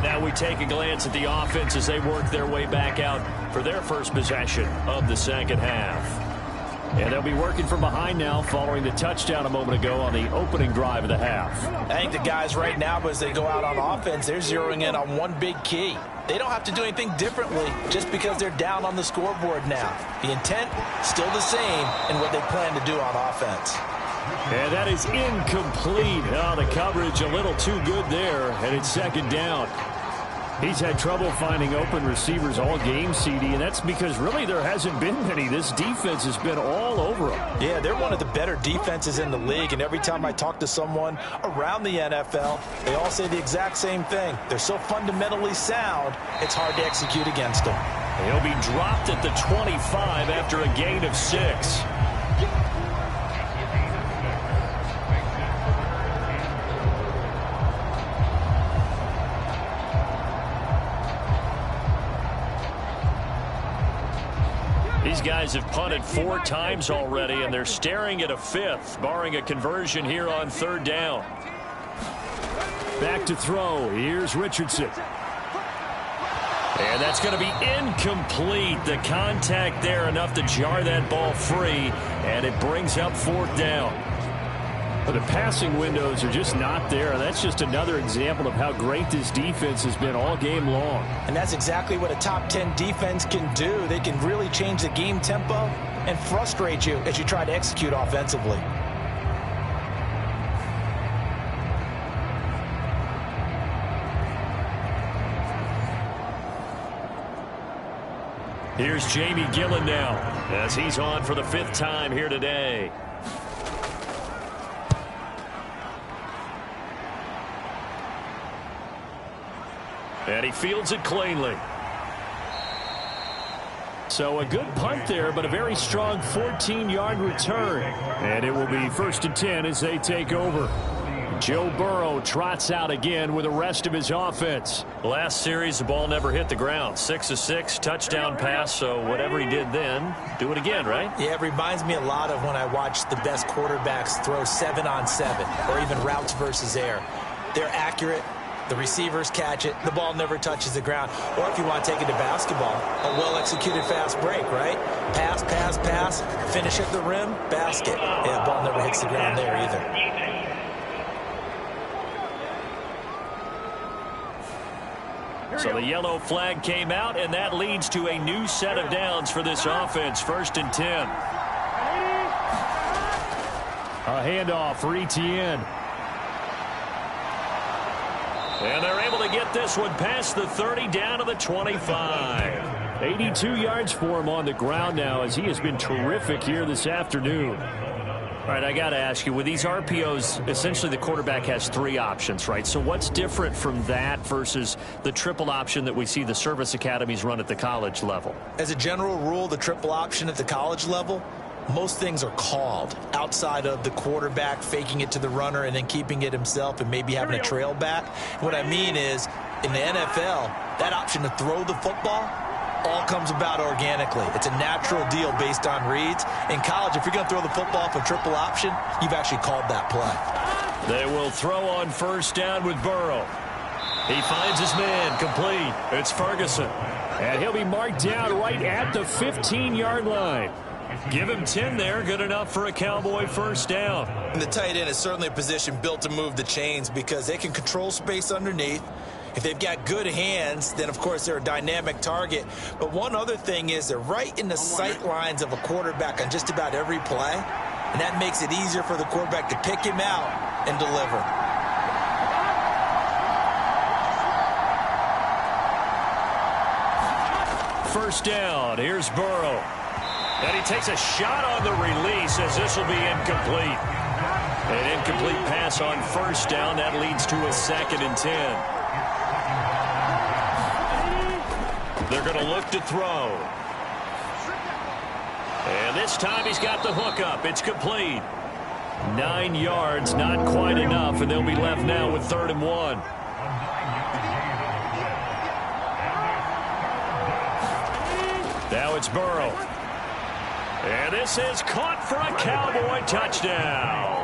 Now we take a glance at the offense as they work their way back out for their first possession of the 2nd half. And they'll be working from behind now following the touchdown a moment ago on the opening drive of the half. I think the guys right now, as they go out on offense, they're zeroing in on one big key. They don't have to do anything differently just because they're down on the scoreboard now. The intent, still the same in what they plan to do on offense. And that is incomplete. Oh, the coverage a little too good there, and it's 2nd down. He's had trouble finding open receivers all game, CD, and that's because really there hasn't been many. This defense has been all over them. Yeah, they're one of the better defenses in the league, and every time I talk to someone around the NFL, they all say the exact same thing. They're so fundamentally sound, it's hard to execute against them. He'll be dropped at the 25 after a gain of 6. These guys have punted 4 times already, and they're staring at a 5th, barring a conversion here on 3rd down. Back to throw. Here's Richardson. And that's going to be incomplete. The contact there enough to jar that ball free, and it brings up 4th down. But the passing windows are just not there. That's just another example of how great this defense has been all game long. And that's exactly what a top 10 defense can do. They can really change the game tempo and frustrate you as you try to execute offensively. Here's Jamie Gillen now as he's on for the 5th time here today. And he fields it cleanly. So a good punt there, but a very strong 14-yard return. And it will be 1st and 10 as they take over. Joe Burrow trots out again with the rest of his offense. Last series, the ball never hit the ground. 6 of 6, touchdown pass, so whatever he did then, do it again, right? Yeah, it reminds me a lot of when I watch the best quarterbacks throw 7-on-7 or even routes versus air. They're accurate. The receivers catch it. The ball never touches the ground. Or if you want to take it to basketball, a well-executed fast break, right? Pass, pass, pass, finish at the rim, basket. Yeah, the ball never hits the ground there either. So the yellow flag came out, and that leads to a new set of downs for this offense. 1st and 10. A handoff for Etienne. And they're able to get this one past the 30 down to the 25. 82 yards for him on the ground now as he has been terrific here this afternoon. All right, I got to ask you, with these RPOs, essentially the quarterback has 3 options, right? So what's different from that versus the triple option that we see the service academies run at the college level? As a general rule, the triple option at the college level, most things are called outside of the quarterback faking it to the runner and then keeping it himself and maybe having a trail back. What I mean is, in the NFL, that option to throw the football all comes about organically. It's a natural deal based on reads. In college, if you're going to throw the football for triple option, you've actually called that play. They will throw on 1st down with Burrow. He finds his man complete. It's Ferguson. And he'll be marked down right at the 15-yard line. Give him 10 there. Good enough for a Cowboy 1st down. And the tight end is certainly a position built to move the chains because they can control space underneath. If they've got good hands, then, of course, they're a dynamic target. But one other thing is they're right in the sight lines of a quarterback on just about every play, and that makes it easier for the quarterback to pick him out and deliver. First down. Here's Burrow. And he takes a shot on the release as this will be incomplete. An incomplete pass on 1st down. That leads to a 2nd and 10. They're going to look to throw. And this time he's got the hook up. It's complete. 9 yards, not quite enough, and they'll be left now with 3rd and 1. Now it's Burrow. And this is caught for a Cowboy touchdown.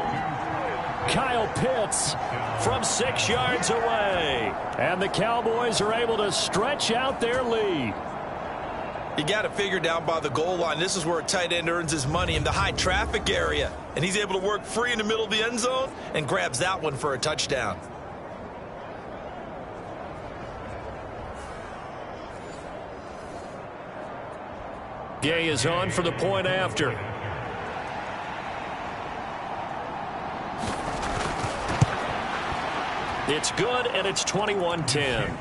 Kyle Pitts from 6 yards away. And the Cowboys are able to stretch out their lead. You got to figure down by the goal line. This is where a tight end earns his money, in the high traffic area. And he's able to work free in the middle of the end zone and grabs that one for a touchdown. Gay is on for the point after. It's good, and it's 21-10.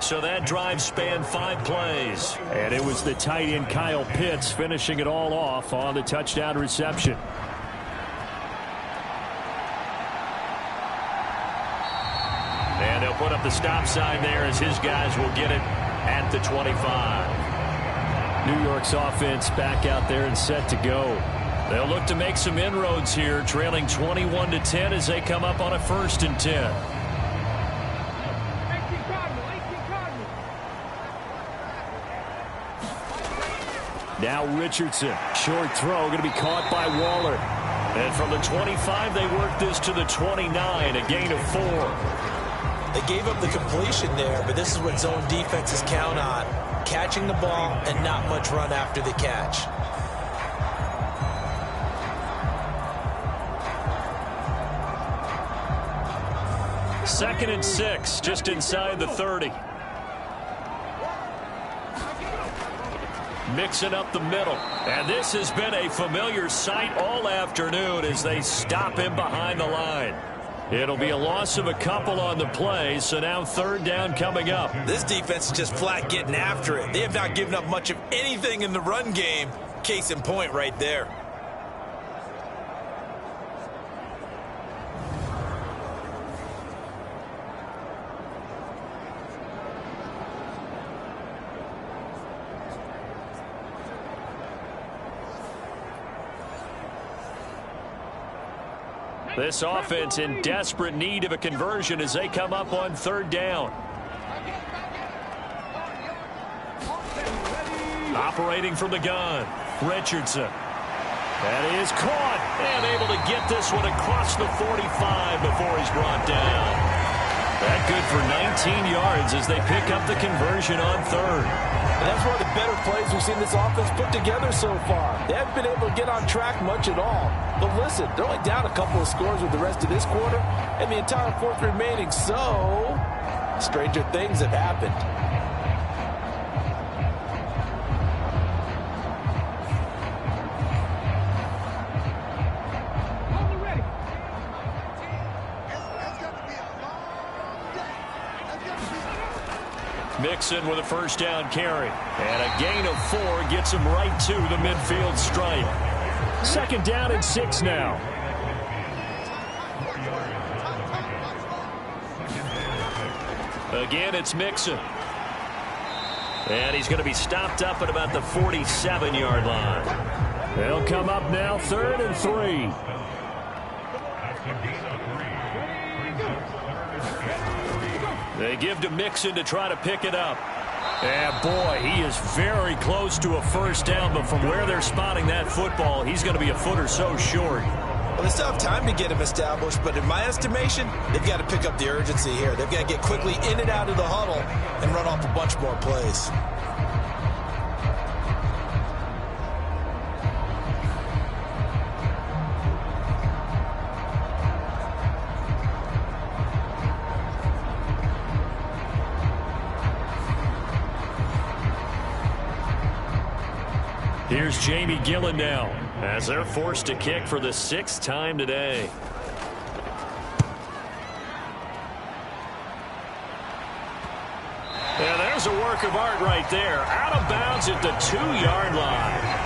So that drive spanned 5 plays. And it was the tight end Kyle Pitts finishing it all off on the touchdown reception. And they'll put up the stop sign there as his guys will get it at the 25. New York's offense back out there and set to go. They'll look to make some inroads here, trailing 21-10 as they come up on a 1st and 10. Now Richardson, short throw, going to be caught by Waller. And from the 25, they work this to the 29, a gain of 4. They gave up the completion there, but this is what zone defenses count on. Catching the ball and not much run after the catch. Second and 6, just inside the 30. Mixing up the middle. And this has been a familiar sight all afternoon as they stop him behind the line. It'll be a loss of a couple on the play, so now third down coming up. This defense is just flat getting after it. They have not given up much of anything in the run game. Case in point right there. This offense in desperate need of a conversion as they come up on third down. Operating from the gun, Richardson. That is caught and able to get this one across the 45 before he's brought down. That good for 19 yards as they pick up the conversion on third. And that's one of the better plays we've seen this offense put together so far. They haven't been able to get on track much at all. But listen, they're only down a couple of scores with the rest of this quarter and the entire fourth remaining. So, stranger things have happened. Mixon with a first down carry. And a gain of 4 gets him right to the midfield stripe. Second down and 6 now. Again, it's Mixon. And he's going to be stopped up at about the 47-yard line. They'll come up now, third and 3. They give to Mixon to try to pick it up. And boy, he is very close to a first down, but from where they're spotting that football, he's going to be a foot or so short. Well, they still have time to get him established, but in my estimation, they've got to pick up the urgency here. They've got to get quickly in and out of the huddle and run off a bunch more plays. Here's Jamie Gillen now as they're forced to kick for the 6th time today. And there's a work of art right there. Out of bounds at the 2-yard line.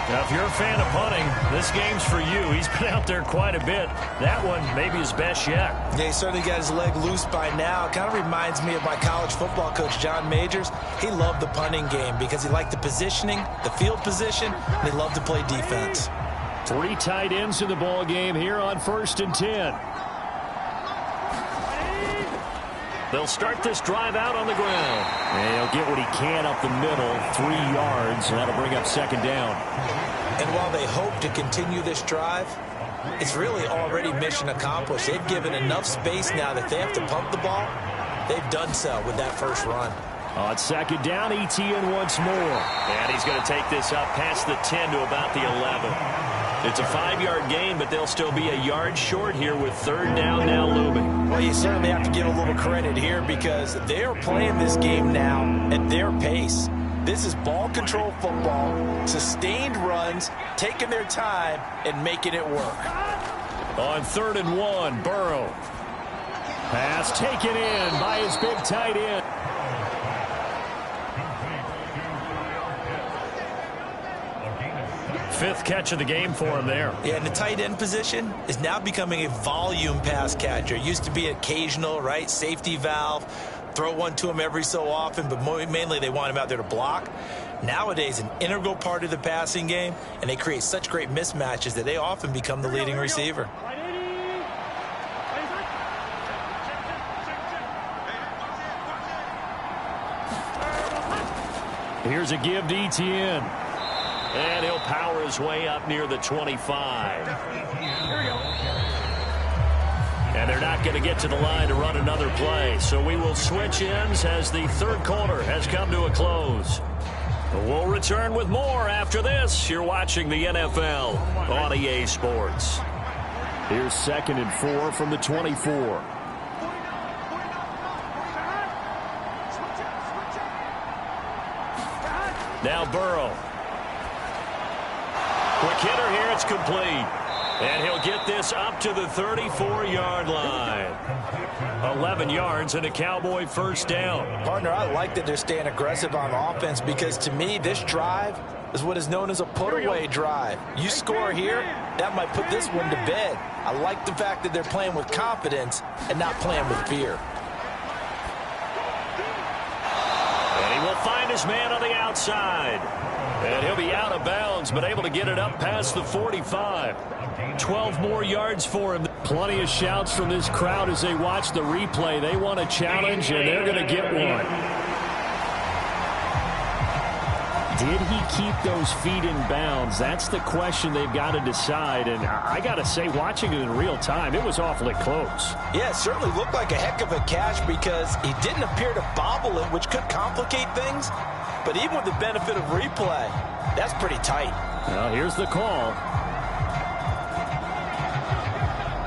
Now, if you're a fan of punting, this game's for you. He's been out there quite a bit. That one maybe his best yet. Yeah, he certainly got his leg loose by now. It kind of reminds me of my college football coach, John Majors. He loved the punting game because he liked the positioning, the field position, and he loved to play defense. 3 tight ends in the ball game here on 1st and 10. They'll start this drive out on the ground. And he'll get what he can up the middle, 3 yards, and that'll bring up second down. And while they hope to continue this drive, it's really already mission accomplished. They've given enough space now that they have to pump the ball. They've done so with that first run. On second down, ETN once more. And he's going to take this up past the 10 to about the 11. It's a 5-yard gain, but they'll still be a yard short here with third down now looming. Well, you certainly have to give a little credit here because they are playing this game now at their pace. This is ball control football, sustained runs, taking their time and making it work. On 3rd and 1, Burrow. Pass taken in by his big tight end. Fifth catch of the game for him there. Yeah, and the tight end position is now becoming a volume pass catcher. It used to be occasional, right? Safety valve. Throw one to him every so often, but mainly they want him out there to block. Nowadays, an integral part of the passing game, and they create such great mismatches that they often become the leading receiver. Here's a give to ETN. And he'll power his way up near the 25. And And they're not going to get to the line to run another play. So we will switch ends as the third quarter has come to a close. We'll return with more after this. You're watching the NFL on EA Sports. Here's 2nd and 4 from the 24. Now Burrow. Quick hitter here. It's complete. And he'll get this up to the 34-yard line. 11 yards and a Cowboy first down. Partner, I like that they're staying aggressive on offense because, to me, this drive is what is known as a put-away drive. You score here, that might put this one to bed. I like the fact that they're playing with confidence and not playing with fear. And he will find his man on the outside. And he'll be out of bounds, but able to get it up past the 45. 12 more yards for him. Plenty of shouts from this crowd as they watch the replay. They want a challenge, and they're going to get one. Did he keep those feet in bounds? That's the question they've got to decide. And I got to say, watching it in real time, it was awfully close. Yeah, it certainly looked like a heck of a catch because he didn't appear to bobble it, which could complicate things. But even with the benefit of replay, that's pretty tight. Well, here's the call.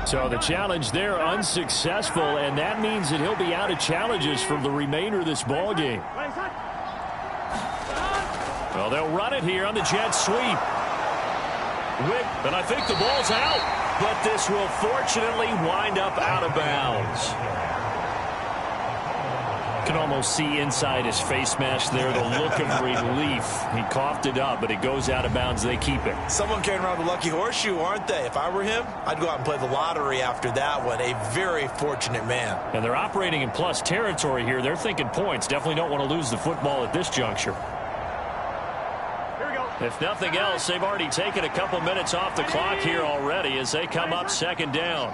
So the challenge there unsuccessful, and that means that he'll be out of challenges from the remainder of this ball game. Well, they'll run it here on the jet sweep. And I think the ball's out, but this will fortunately wind up out of bounds. You can almost see inside his face mask there the look of relief. He coughed it up, but it goes out of bounds. They keep it. Someone carrying around the lucky horseshoe, aren't they? If I were him, I'd go out and play the lottery after that one. A very fortunate man. And they're operating in plus territory here. They're thinking points. Definitely don't want to lose the football at this juncture. If nothing else, they've already taken a couple minutes off the clock here already as they come up 2nd down.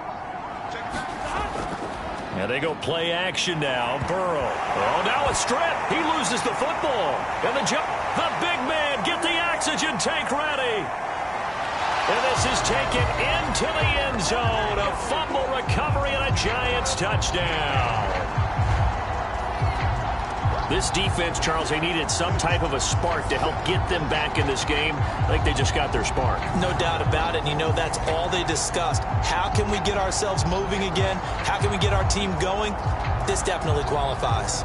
And they go play action now. Burrow. Oh, now a strip. He loses the football. And the jump. The big man. Get the oxygen tank ready. And this is taken into the end zone. A fumble recovery and a Giants touchdown. This defense, Charles, they needed some type of a spark to help get them back in this game. I think they just got their spark. No doubt about it. And you know, that's all they discussed. How can we get ourselves moving again? How can we get our team going? This definitely qualifies.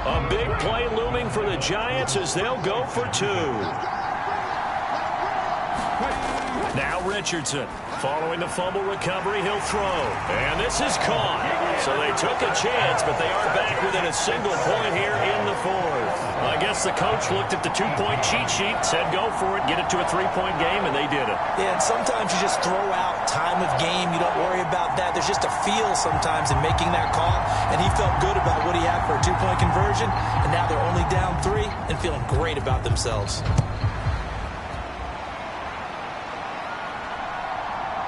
A big play looming for the Giants as they'll go for 2. Now Richardson, following the fumble recovery, he'll throw. And this is caught. So they took a chance, but they are back within a single point here in the 4th. I guess the coach looked at the 2-point cheat sheet, said go for it, get it to a 3-point game, and they did it. Yeah, and sometimes you just throw out time of game. You don't worry about that. There's just a feel sometimes in making that call, and he felt good about what he had for a 2-point conversion, and now they're only down 3 and feeling great about themselves.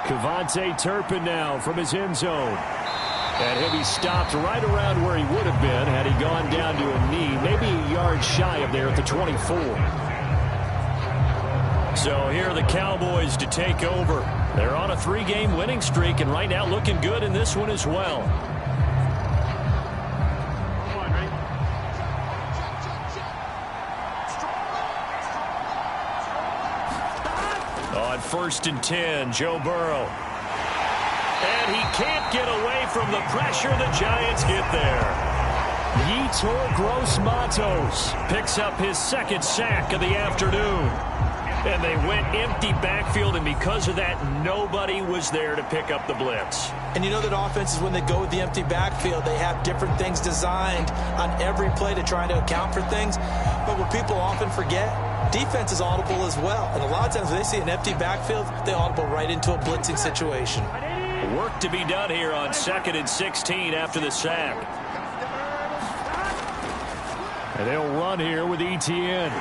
Kevontae Turpin now from his end zone. And he'll be stopped right around where he would have been had he gone down to a knee, maybe a yard shy of there at the 24. So here are the Cowboys to take over. They're on a 3-game winning streak, and right now looking good in this one as well. On 1st and 10, Joe Burrow. And he can't get away from the pressure. The Giants get there. Yetur Gross-Matos picks up his 2nd sack of the afternoon. And they went empty backfield, and because of that, nobody was there to pick up the blitz. And you know that offenses, when they go with the empty backfield, they have different things designed on every play to try to account for things. But what people often forget, defense is audible as well. And a lot of times when they see an empty backfield, they audible right into a blitzing situation. Work to be done here on 2nd and 16 after the sack. And they'll run here with Etienne.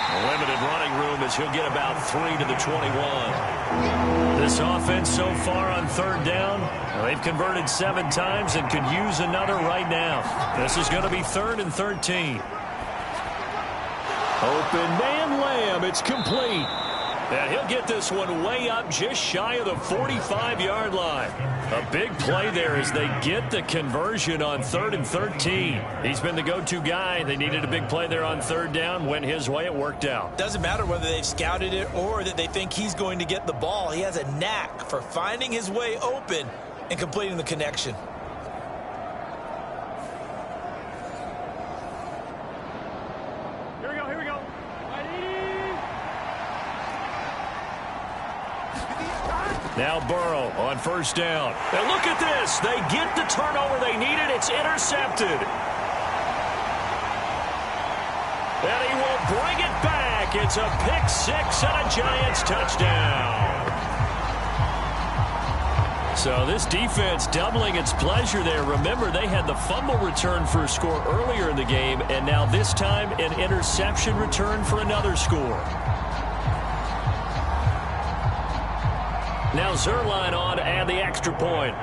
A limited running room as he'll get about 3 to the 21. This offense so far on 3rd down, they've converted 7 times and could use another right now. This is going to be 3rd and 13. Open man Lamb. It's complete. And he'll get this one way up just shy of the 45-yard line. A big play there as they get the conversion on 3rd and 13. He's been the go-to guy. They needed a big play there on 3rd down. Went his way. It worked out. Doesn't matter whether they've scouted it or that they think he's going to get the ball. He has a knack for finding his way open and completing the connection. Here we go. Now Burrow on 1st down. And look at this. They get the turnover they needed. It's intercepted. And he will bring it back. It's a pick 6 and a Giants touchdown. So this defense doubling its pleasure there. Remember, they had the fumble return for a score earlier in the game, and now this time an interception return for another score. Now Zerline on to add the extra point.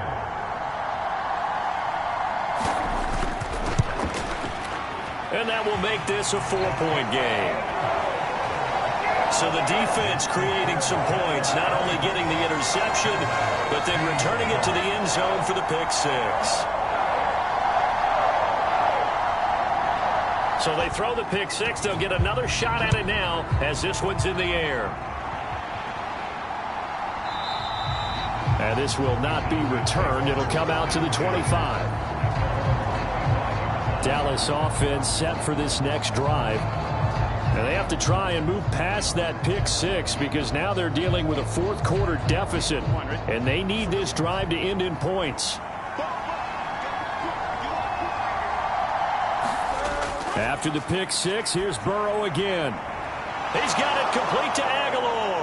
And that will make this a 4-point game. So the defense creating some points, not only getting the interception, but then returning it to the end zone for the pick 6. So they throw the pick 6. They'll get another shot at it now as this one's in the air. And this will not be returned. It'll come out to the 25. Dallas offense set for this next drive. And they have to try and move past that pick 6 because now they're dealing with a 4th quarter deficit. And they need this drive to end in points. After the pick 6, here's Burrow again. He's got it complete to Aguilar.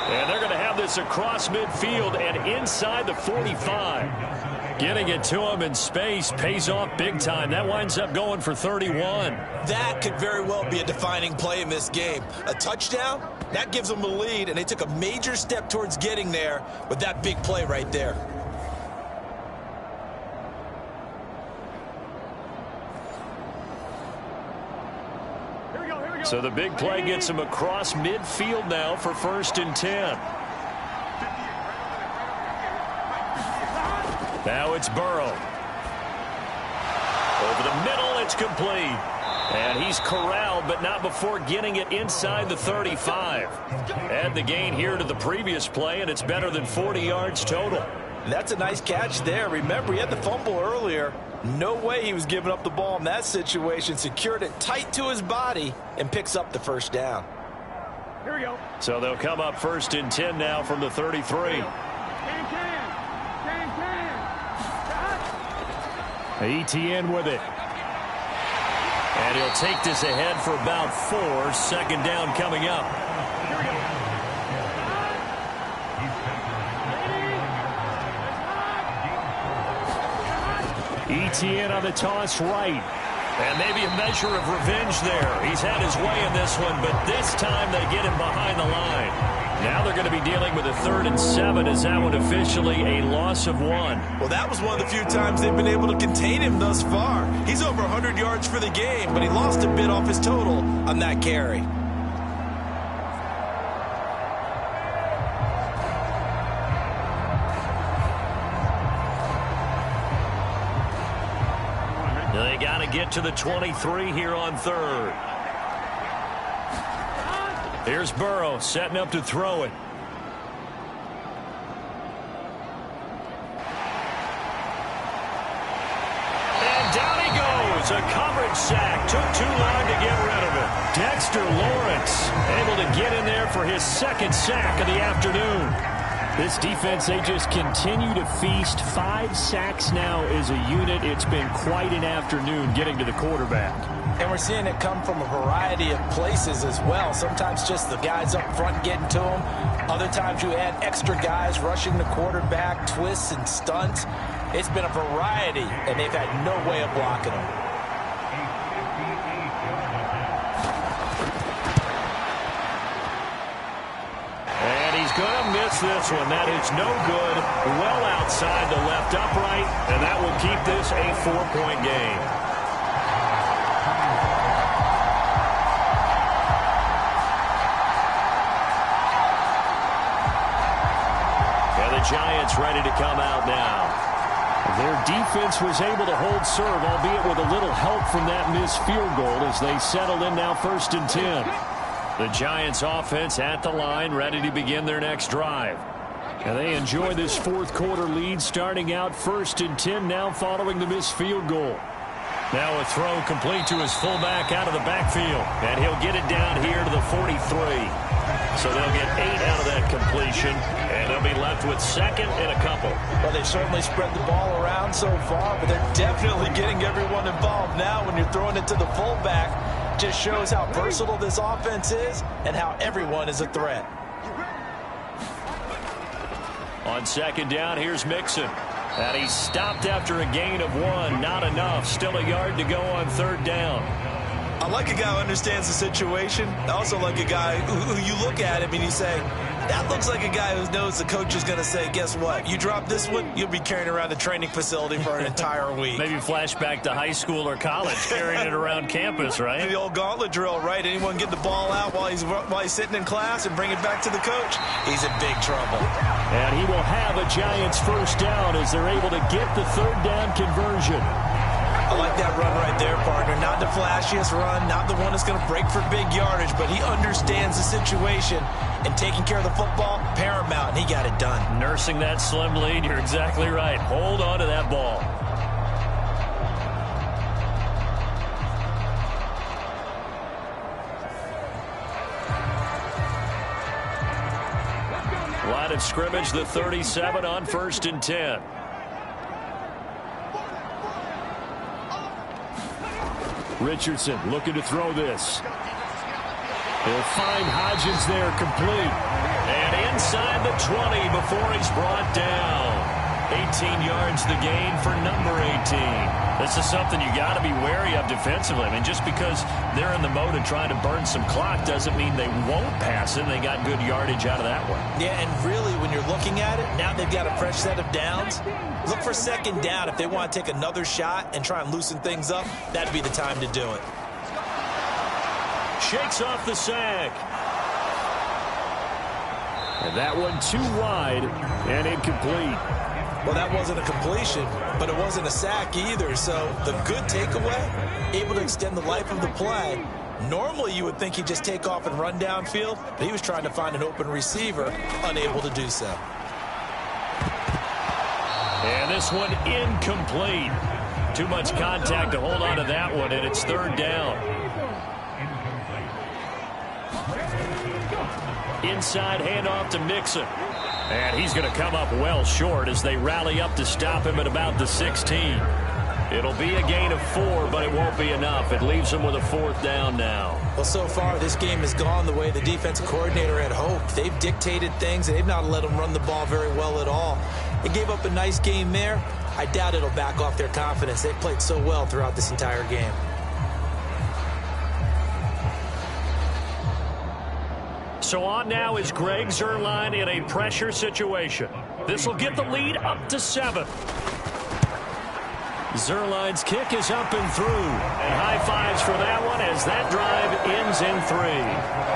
And they're going to have this across midfield and inside the 45. Getting it to him in space pays off big time. That winds up going for 31. That could very well be a defining play in this game. A touchdown, that gives them the lead, and they took a major step towards getting there with that big play right there. So the big play gets him across midfield now for 1st and 10. Now it's Burrow. Over the middle, it's complete. And he's corralled, but not before getting it inside the 35. Add the gain here to the previous play, and it's better than 40 yards total. That's a nice catch there. Remember, he had the fumble earlier. No way he was giving up the ball in that situation. Secured it tight to his body and picks up the 1st down. Here we go. So they'll come up 1st and 10 now from the 33. Etienne with it. And he'll take this ahead for about 4. 2nd down coming up. Etienne on the toss right. And maybe a measure of revenge there. He's had his way in this one, but this time they get him behind the line. Now they're going to be dealing with a 3rd and 7 as that one officially a loss of 1. Well, that was one of the few times they've been able to contain him thus far. He's over 100 yards for the game, but he lost a bit off his total on that carry. They got to get to the 23 here on 3rd. Here's Burrow setting up to throw it. And down he goes. A coverage sack. Took too long to get rid of it. Dexter Lawrence able to get in there for his 2nd sack of the afternoon. This defense, they just continue to feast. 5 sacks now as a unit. It's been quite an afternoon getting to the quarterback. And we're seeing it come from a variety of places as well. Sometimes just the guys up front getting to him. Other times you add extra guys rushing the quarterback, twists and stunts. It's been a variety, and they've had no way of blocking him. Going to miss this one. That is no good. Well outside the left upright, and that will keep this a 4-point game. Giants ready to come out now. Their defense was able to hold serve, albeit with a little help from that missed field goal as they settled in now 1st and 10. The Giants offense at the line, ready to begin their next drive. And they enjoy this fourth quarter lead, starting out 1st and 10 now following the missed field goal. Now a throw complete to his fullback out of the backfield. And he'll get it down here to the 43. So they'll get 8 out of that completion. And they'll be left with 2nd and a couple. Well, they've certainly spread the ball around so far, but they're definitely getting everyone involved now when you're throwing it to the fullback. Just shows how versatile this offense is and how everyone is a threat. On 2nd down, here's Mixon. And he's stopped after a gain of 1. Not enough. Still a yard to go on 3rd down. I like a guy who understands the situation. I also like a guy who you look at him and you say, that looks like a guy who knows the coach is going to say, guess what? You drop this one, you'll be carrying around the training facility for an entire week. Maybe flashback to high school or college, carrying it around campus, right? The old gauntlet drill, right? Anyone get the ball out while he's sitting in class and bring it back to the coach? He's in big trouble. And he will have a Giants 1st down as they're able to get the 3rd down conversion. I like that run right there, partner. Not the flashiest run, not the one that's going to break for big yardage, but he understands the situation, and taking care of the football, paramount, and he got it done. Nursing that slim lead, you're exactly right. Hold on to that ball. Line of scrimmage, the 37 on 1st and 10. Richardson looking to throw this. He'll find Hodgins there complete. And inside the 20 before he's brought down. 18 yards the gain for number 18. This is something you got to be wary of defensively. I mean, just because they're in the mode of trying to burn some clock doesn't mean they won't pass it. They got good yardage out of that one. Yeah, and really, when you're looking at it, now they've got a fresh set of downs. Look for 2nd down. If they want to take another shot and try and loosen things up, that'd be the time to do it. Shakes off the sack. And that one too wide and incomplete. Well, that wasn't a completion, but it wasn't a sack either. So the good takeaway, able to extend the life of the play. Normally, you would think he'd just take off and run downfield, but he was trying to find an open receiver, unable to do so. And this one incomplete. Too much contact to hold on to that one, and it's 3rd down. Inside handoff to Mixon. And he's going to come up well short as they rally up to stop him at about the 16. It'll be a gain of 4, but it won't be enough. It leaves him with a 4th down now. Well, so far, this game has gone the way the defensive coordinator had hoped. They've dictated things, and they've not let them run the ball very well at all. They gave up a nice game there. I doubt it'll back off their confidence. They played so well throughout this entire game. So on now is Greg Zuerlein in a pressure situation. This will get the lead up to 7. Zuerlein's kick is up and through. And high fives for that one as that drive ends in 3.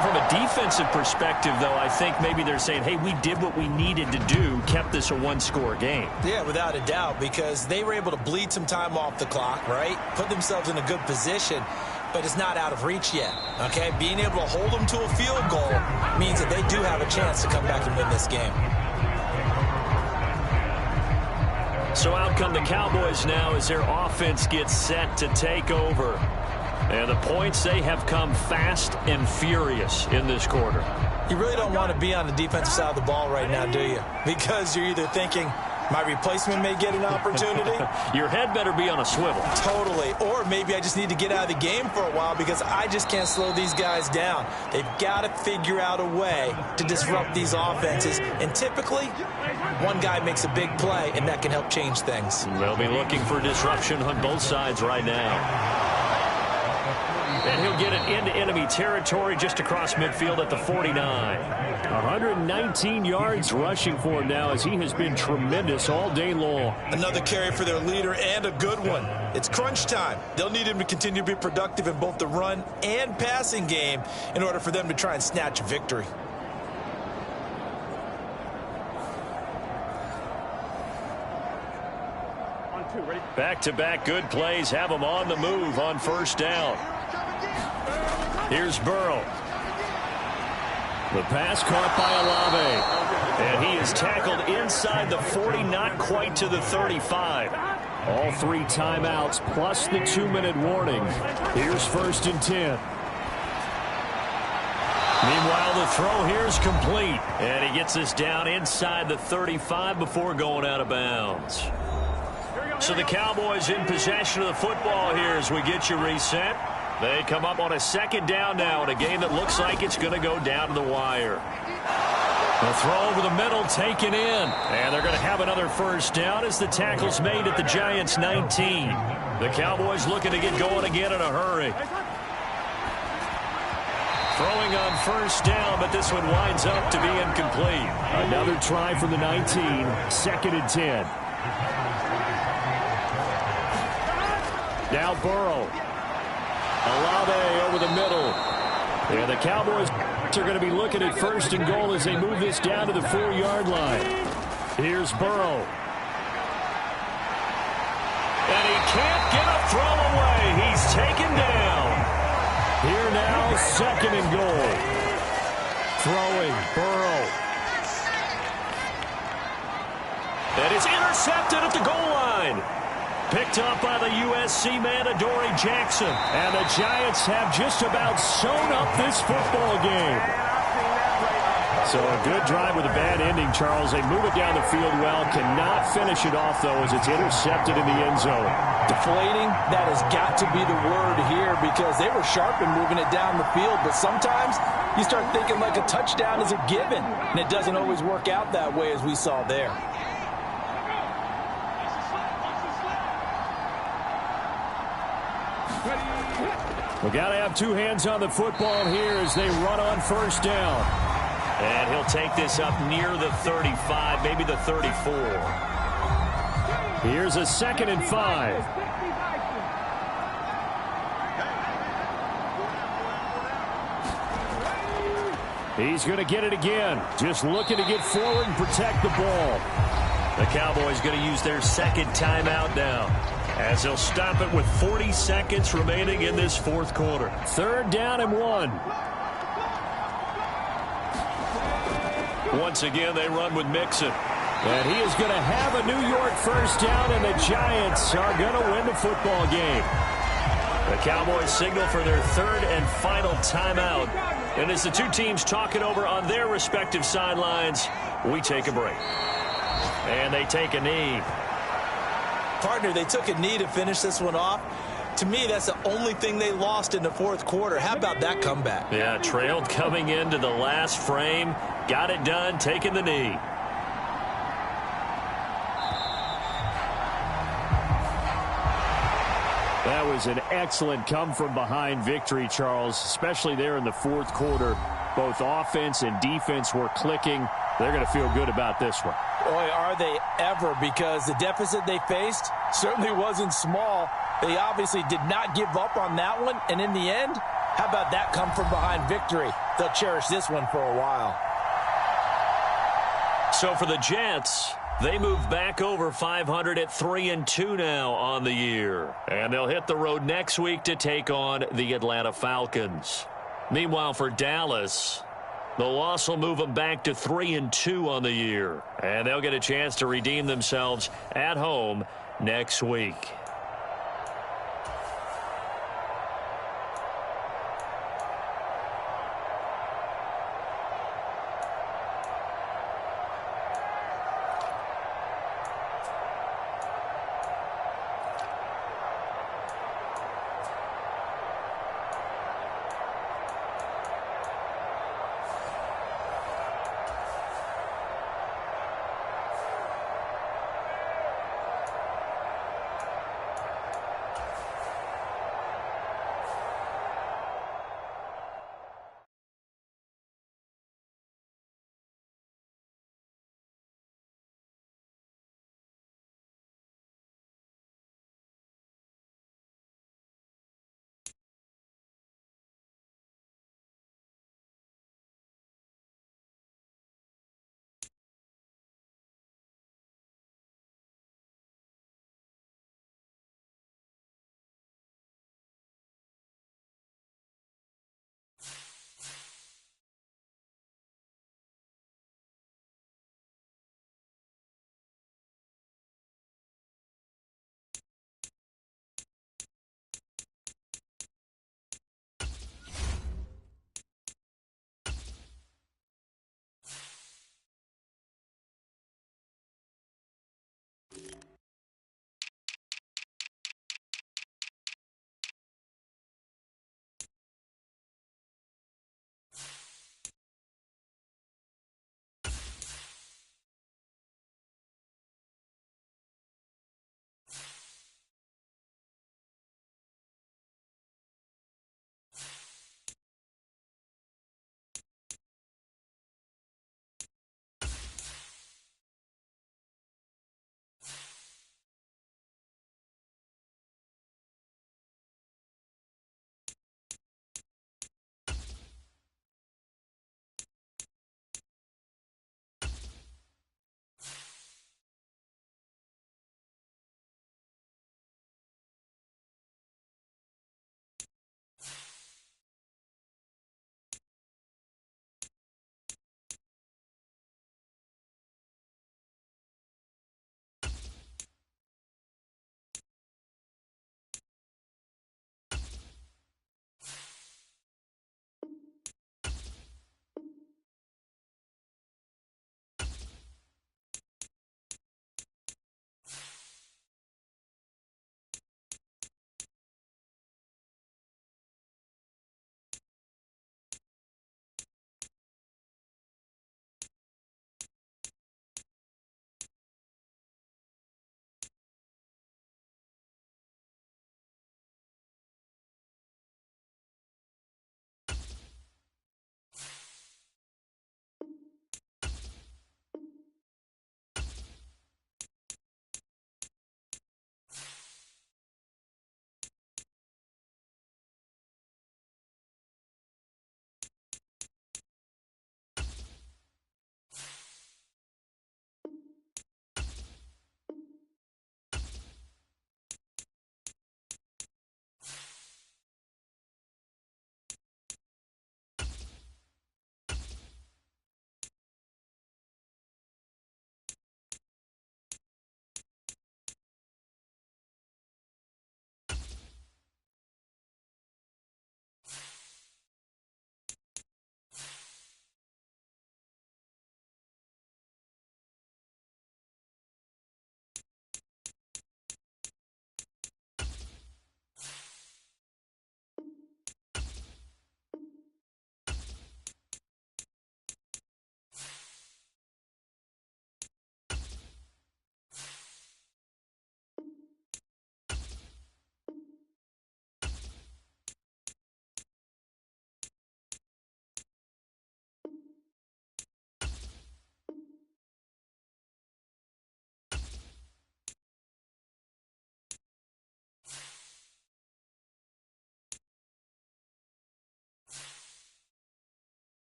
From a defensive perspective, though, I think maybe they're saying, hey, we did what we needed to do, kept this a 1-score game. Yeah, without a doubt, because they were able to bleed some time off the clock, right? Put themselves in a good position, but it's not out of reach yet, okay? Being able to hold them to a field goal means that they do have a chance to come back and win this game. So out come the Cowboys now as their offense gets set to take over. And the points, they have come fast and furious in this quarter. You really don't want to be on the defensive side of the ball right now, do you? Because you're either thinking, my replacement may get an opportunity. Your head better be on a swivel. Totally. Or maybe I just need to get out of the game for a while because I just can't slow these guys down. They've got to figure out a way to disrupt these offenses. And typically, one guy makes a big play, and that can help change things. They'll be looking for disruption on both sides right now. And he'll get it into enemy territory just across midfield at the 49. 119 yards rushing for him now as he has been tremendous all day long. Another carry for their leader and a good one. It's crunch time. They'll need him to continue to be productive in both the run and passing game in order for them to try and snatch a victory. Back-to-back good plays have him on the move on first down. Here's Burrow. The pass caught by Olave. And he is tackled inside the 40, not quite to the 35. All 3 timeouts plus the 2-minute warning. Here's 1st and 10. Meanwhile, the throw here is complete. And he gets us down inside the 35 before going out of bounds. So the Cowboys in possession of the football here as we get you reset. They come up on a 2nd down now in a game that looks like it's going to go down to the wire. The throw over the middle taken in. And they're going to have another first down as the tackle's made at the Giants' 19. The Cowboys looking to get going again in a hurry. Throwing on first down, but this one winds up to be incomplete. Another try from the 19, 2nd and 10. Now Burrow. Olave over the middle. And the Cowboys are going to be looking at 1st and goal as they move this down to the 4-yard line. Here's Burrow. And he can't get a throw away. He's taken down. Here now, 2nd and goal. Throwing, Burrow. And it's intercepted at the goal line. Picked up by the USC man, Adoree Jackson. And the Giants have just about sewn up this football game. So a good drive with a bad ending, Charles. They move it down the field well. Cannot finish it off, though, as it's intercepted in the end zone. Deflating, that has got to be the word here because they were sharp in moving it down the field. But sometimes you start thinking like a touchdown is a given. And it doesn't always work out that way as we saw there. We got to have 2 hands on the football here as they run on first down. And he'll take this up near the 35, maybe the 34. Here's a 2nd and 5. He's going to get it again. Just looking to get forward and protect the ball. The Cowboys going to use their 2nd timeout now, as they'll stop it with 40 seconds remaining in this 4th quarter. 3rd down and 1. Once again, they run with Mixon. And he is going to have a New York first down, and the Giants are going to win the football game. The Cowboys signal for their 3rd and final timeout. And as the 2 teams talk it over on their respective sidelines, we take a break. And they take a knee. Partner, they took a knee to finish this one off. To me, that's the only thing they lost in the 4th quarter. How about that comeback? Yeah, trailed coming into the last frame. Got it done, taking the knee. That was an excellent come-from-behind victory, Charles, especially there in the 4th quarter. Both offense and defense were clicking. They're going to feel good about this one. Boy, are they ever, because the deficit they faced certainly wasn't small. They obviously did not give up on that one, and in the end, how about that come-from-behind victory? They'll cherish this one for a while. So for the Jets, they move back over 500 at 3-2 now on the year. And they'll hit the road next week to take on the Atlanta Falcons. Meanwhile, for Dallas, the loss will move them back to 3-2 on the year. And they'll get a chance to redeem themselves at home next week.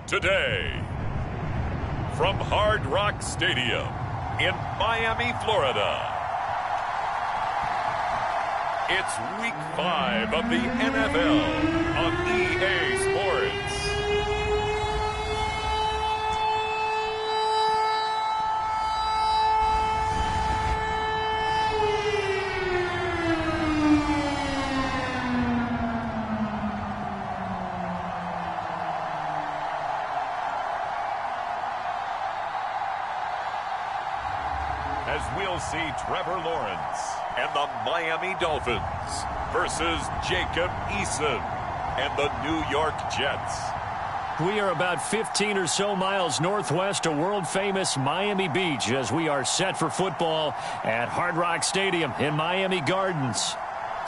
today. From Hard Rock Stadium in Miami, Florida, it's Week 5 of the NFL on EA Sports. As we'll see Trevor Lawrence and the Miami Dolphins versus Jacob Eason and the New York Jets. We are about 15 or so miles northwest of world-famous Miami Beach as we are set for football at Hard Rock Stadium in Miami Gardens.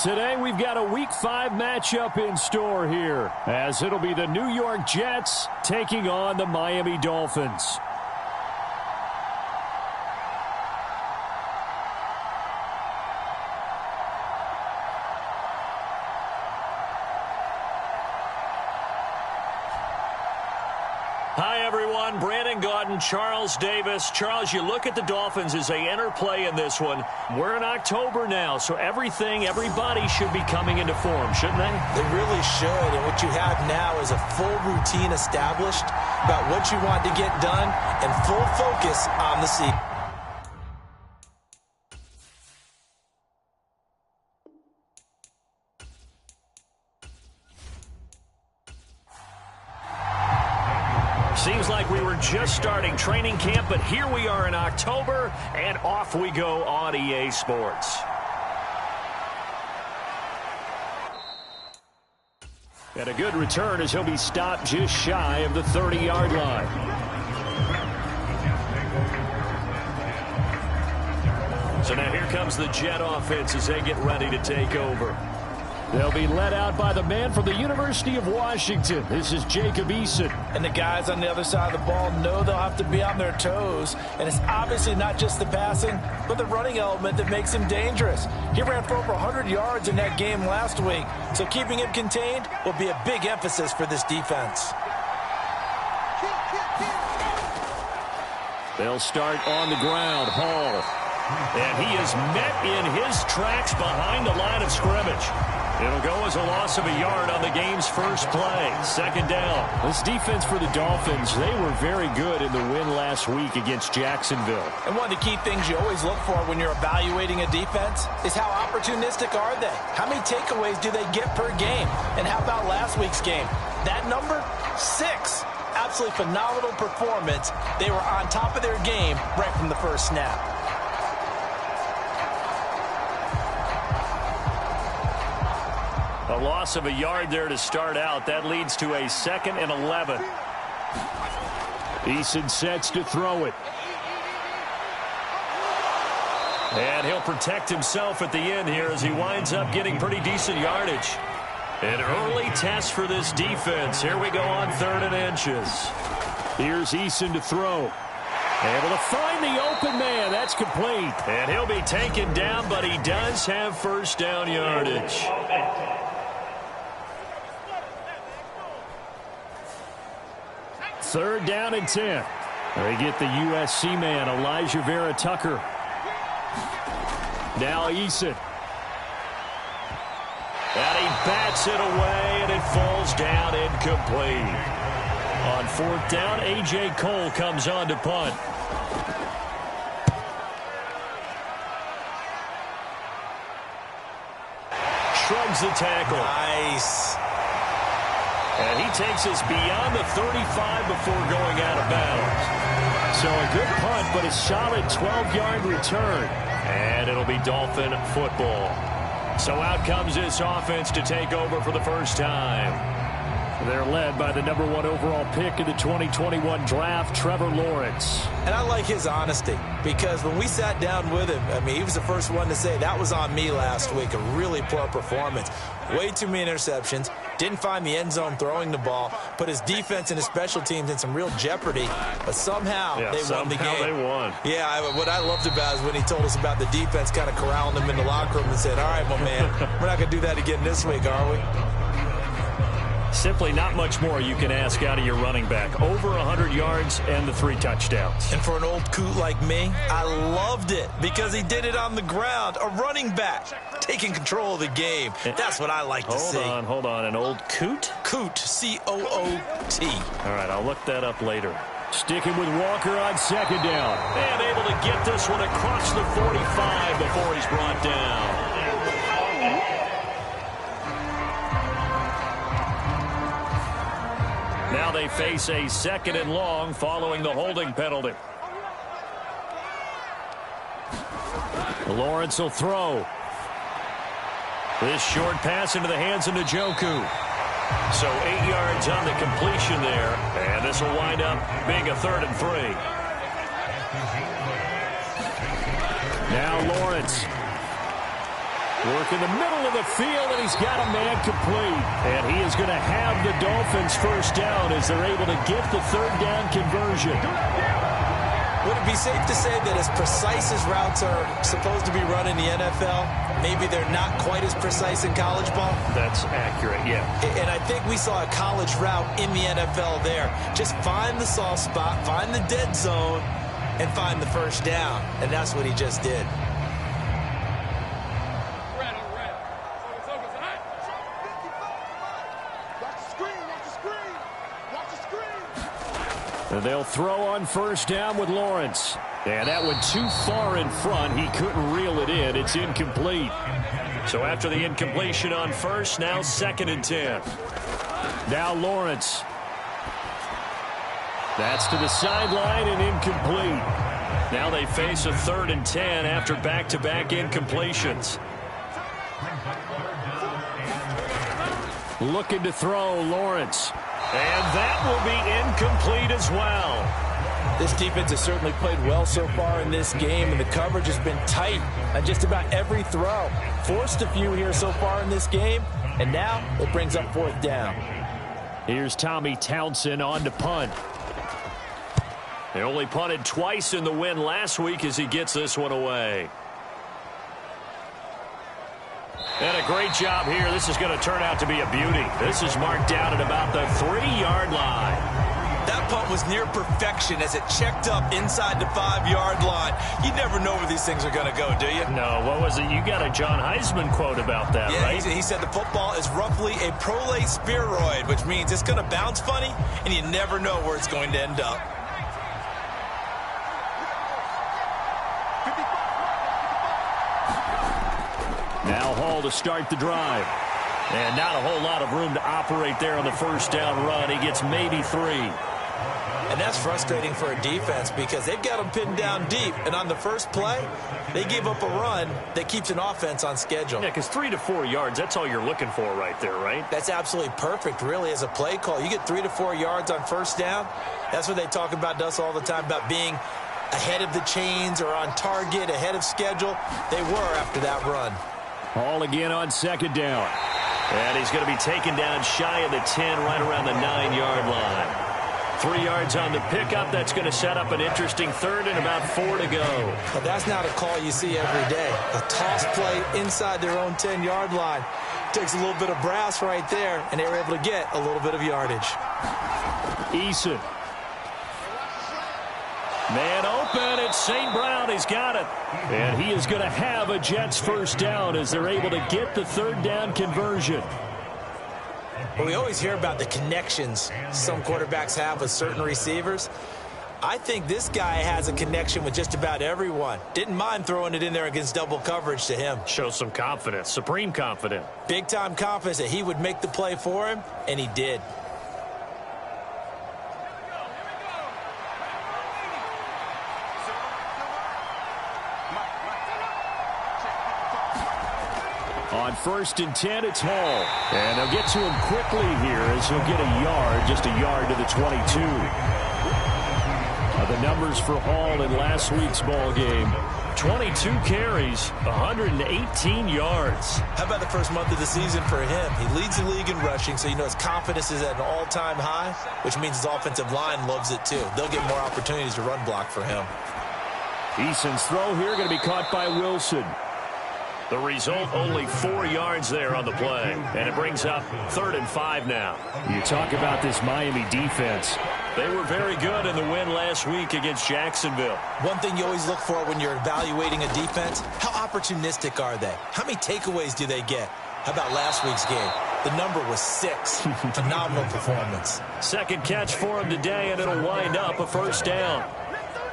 Today we've got a Week 5 matchup in store here, as it'll be the New York Jets taking on the Miami Dolphins. Hi, everyone. Brandon Gaudin, Charles Davis. Charles, you look at the Dolphins as they enter play in this one. We're in October now, so everybody should be coming into form, shouldn't they? They really should, and what you have now is a full routine established about what you want to get done and full focus on the season. Seems like we were just starting training camp, but here we are in October, and off we go on EA Sports. And a good return as he'll be stopped just shy of the 30-yard line. So now here comes the Jet offense as they get ready to take over. They'll be led out by the man from the University of Washington. This is Jacob Eason. And the guys on the other side of the ball know they'll have to be on their toes. And it's obviously not just the passing, but the running element that makes him dangerous. He ran for over 100 yards in that game last week. So keeping him contained will be a big emphasis for this defense. They'll start on the ground. Hall. And he is met in his tracks behind the line of scrimmage. It'll go as a loss of a yard on the game's first play. Second down. This defense for the Dolphins, they were very good in the win last week against Jacksonville. And one of the key things you always look for when you're evaluating a defense is how opportunistic are they? How many takeaways do they get per game? And how about last week's game? That number? 6. Absolutely phenomenal performance. They were on top of their game right from the first snap. A loss of a yard there to start out. That leads to a 2nd and 11. Eason sets to throw it. And he'll protect himself at the end here as he winds up getting pretty decent yardage. An early test for this defense. Here we go on 3rd and inches. Here's Eason to throw. Able to find the open man. That's complete. And he'll be taken down, but he does have first down yardage. 3rd down and 10. They get the USC man, Elijah Vera Tucker. Now Eason. And he bats it away, and it falls down incomplete. On 4th down, A.J. Cole comes on to punt. Shrugs the tackle. Nice. And he takes us beyond the 35 before going out of bounds. So a good punt, but a solid 12-yard return. And it'll be Dolphin football. So out comes this offense to take over for the first time. They're led by the #1 overall pick in the 2021 draft, Trevor Lawrence. And I like his honesty, because when we sat down with him, I mean, he was the first one to say, that was on me last week, a really poor performance. Way too many interceptions, didn't find the end zone throwing the ball, put his defense and his special teams in some real jeopardy, but somehow they won the game. They won. Yeah, what I loved about is when he told us about the defense kind of corralling him in the locker room and said, all right, my man, we're not going to do that again this week, are we? Simply not much more you can ask out of your running back. Over 100 yards and the 3 touchdowns. And for an old coot like me, I loved it because he did it on the ground. A running back taking control of the game. That's what I like to see. Hold on. An old coot? Coot, C-O-O-T. All right, I'll look that up later. Sticking with Walker on second down. And able to get this one across the 45 before he's brought down. Now they face a 2nd and long following the holding penalty. Lawrence will throw. This short pass into the hands of Njoku. So 8 yards on the completion there. And this will wind up being a 3rd and 3. Now Lawrence. Work in the middle of the field, and he's got a man complete. And he is going to have the Dolphins first down as they're able to get the 3rd down conversion. Would it be safe to say that as precise as routes are supposed to be run in the NFL, maybe they're not quite as precise in college ball? That's accurate, yeah. And I think we saw a college route in the NFL there. Just find the soft spot, find the dead zone, and find the first down. And that's what he just did. And they'll throw on first down with Lawrence. And that went too far in front. He couldn't reel it in. It's incomplete. So after the incompletion on first, now 2nd and 10. Now Lawrence. That's to the sideline and incomplete. Now they face a 3rd and 10 after back-to-back incompletions. Looking to throw, Lawrence. And that will be incomplete as well. This defense has certainly played well so far in this game, and the coverage has been tight on just about every throw. Forced a few here so far in this game, and now it brings up 4th down. Here's Tommy Townsend on to punt. They only punted twice in the win last week as he gets this one away. And a great job here. This is going to turn out to be a beauty. This is marked down at about the 3-yard line. That punt was near perfection as it checked up inside the 5-yard line. You never know where these things are going to go, do you? No, what was it? You got a John Heisman quote about that, right? He said the football is roughly a prolate spheroid, which means it's going to bounce funny, and you never know where it's going to end up. Now Hall to start the drive. And not a whole lot of room to operate there on the first down run. He gets maybe 3. And that's frustrating for a defense because they've got them pinned down deep. And on the first play, they give up a run that keeps an offense on schedule. Yeah, because 3 to 4 yards, that's all you're looking for right there, right? That's absolutely perfect, really, as a play call. You get 3 to 4 yards on first down. That's what they talk about us all the time, about being ahead of the chains or on target, ahead of schedule. They were after that run. Hall again on second down. And he's going to be taken down shy of the 10, right around the 9-yard line. 3 yards on the pickup. That's going to set up an interesting 3rd and about 4 to go. But that's not a call you see every day. A toss play inside their own 10-yard line. Takes a little bit of brass right there, and they were able to get a little bit of yardage. Eason. Man open, it's St. Brown. He's got it. And he is going to have a Jets first down as they're able to get the 3rd down conversion. Well, we always hear about the connections some quarterbacks have with certain receivers. I think this guy has a connection with just about everyone. Didn't mind throwing it in there against double coverage to him. Shows some confidence, supreme confidence. Big-time confidence that he would make the play for him, and he did. On 1st and 10, it's Hall. And they'll get to him quickly here as he'll get a yard, just a yard to the 22. The numbers for Hall in last week's ball game: 22 carries, 118 yards. How about the first month of the season for him? He leads the league in rushing, so you know his confidence is at an all-time high, which means his offensive line loves it too. They'll get more opportunities to run block for him. Eason's throw here going to be caught by Wilson. The result, only 4 yards there on the play. And it brings up 3rd and 5 now. You talk about this Miami defense. They were very good in the win last week against Jacksonville. One thing you always look for when you're evaluating a defense, how opportunistic are they? How many takeaways do they get? How about last week's game? The number was 6. Phenomenal performance. Second catch for him today, and it'll wind up a 1st down.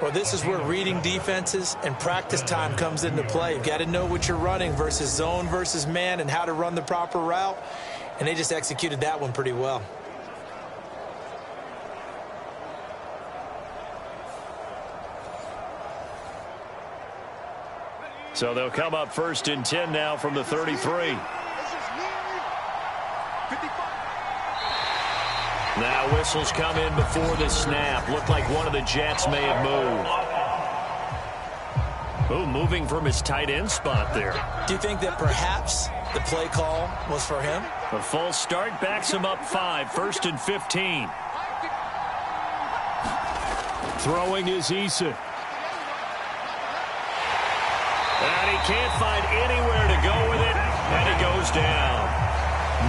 Well, this is where reading defenses and practice time comes into play. You've got to know what you're running versus zone versus man and how to run the proper route. And they just executed that one pretty well. So they'll come up 1st and 10 now from the 33. Now whistles come in before the snap. Looked like one of the Jets may have moved. Oh, moving from his tight end spot there. Do you think that perhaps the play call was for him? A false start backs him up 5. 1st and 15. Throwing is Eason. And he can't find anywhere to go with it, and he goes down.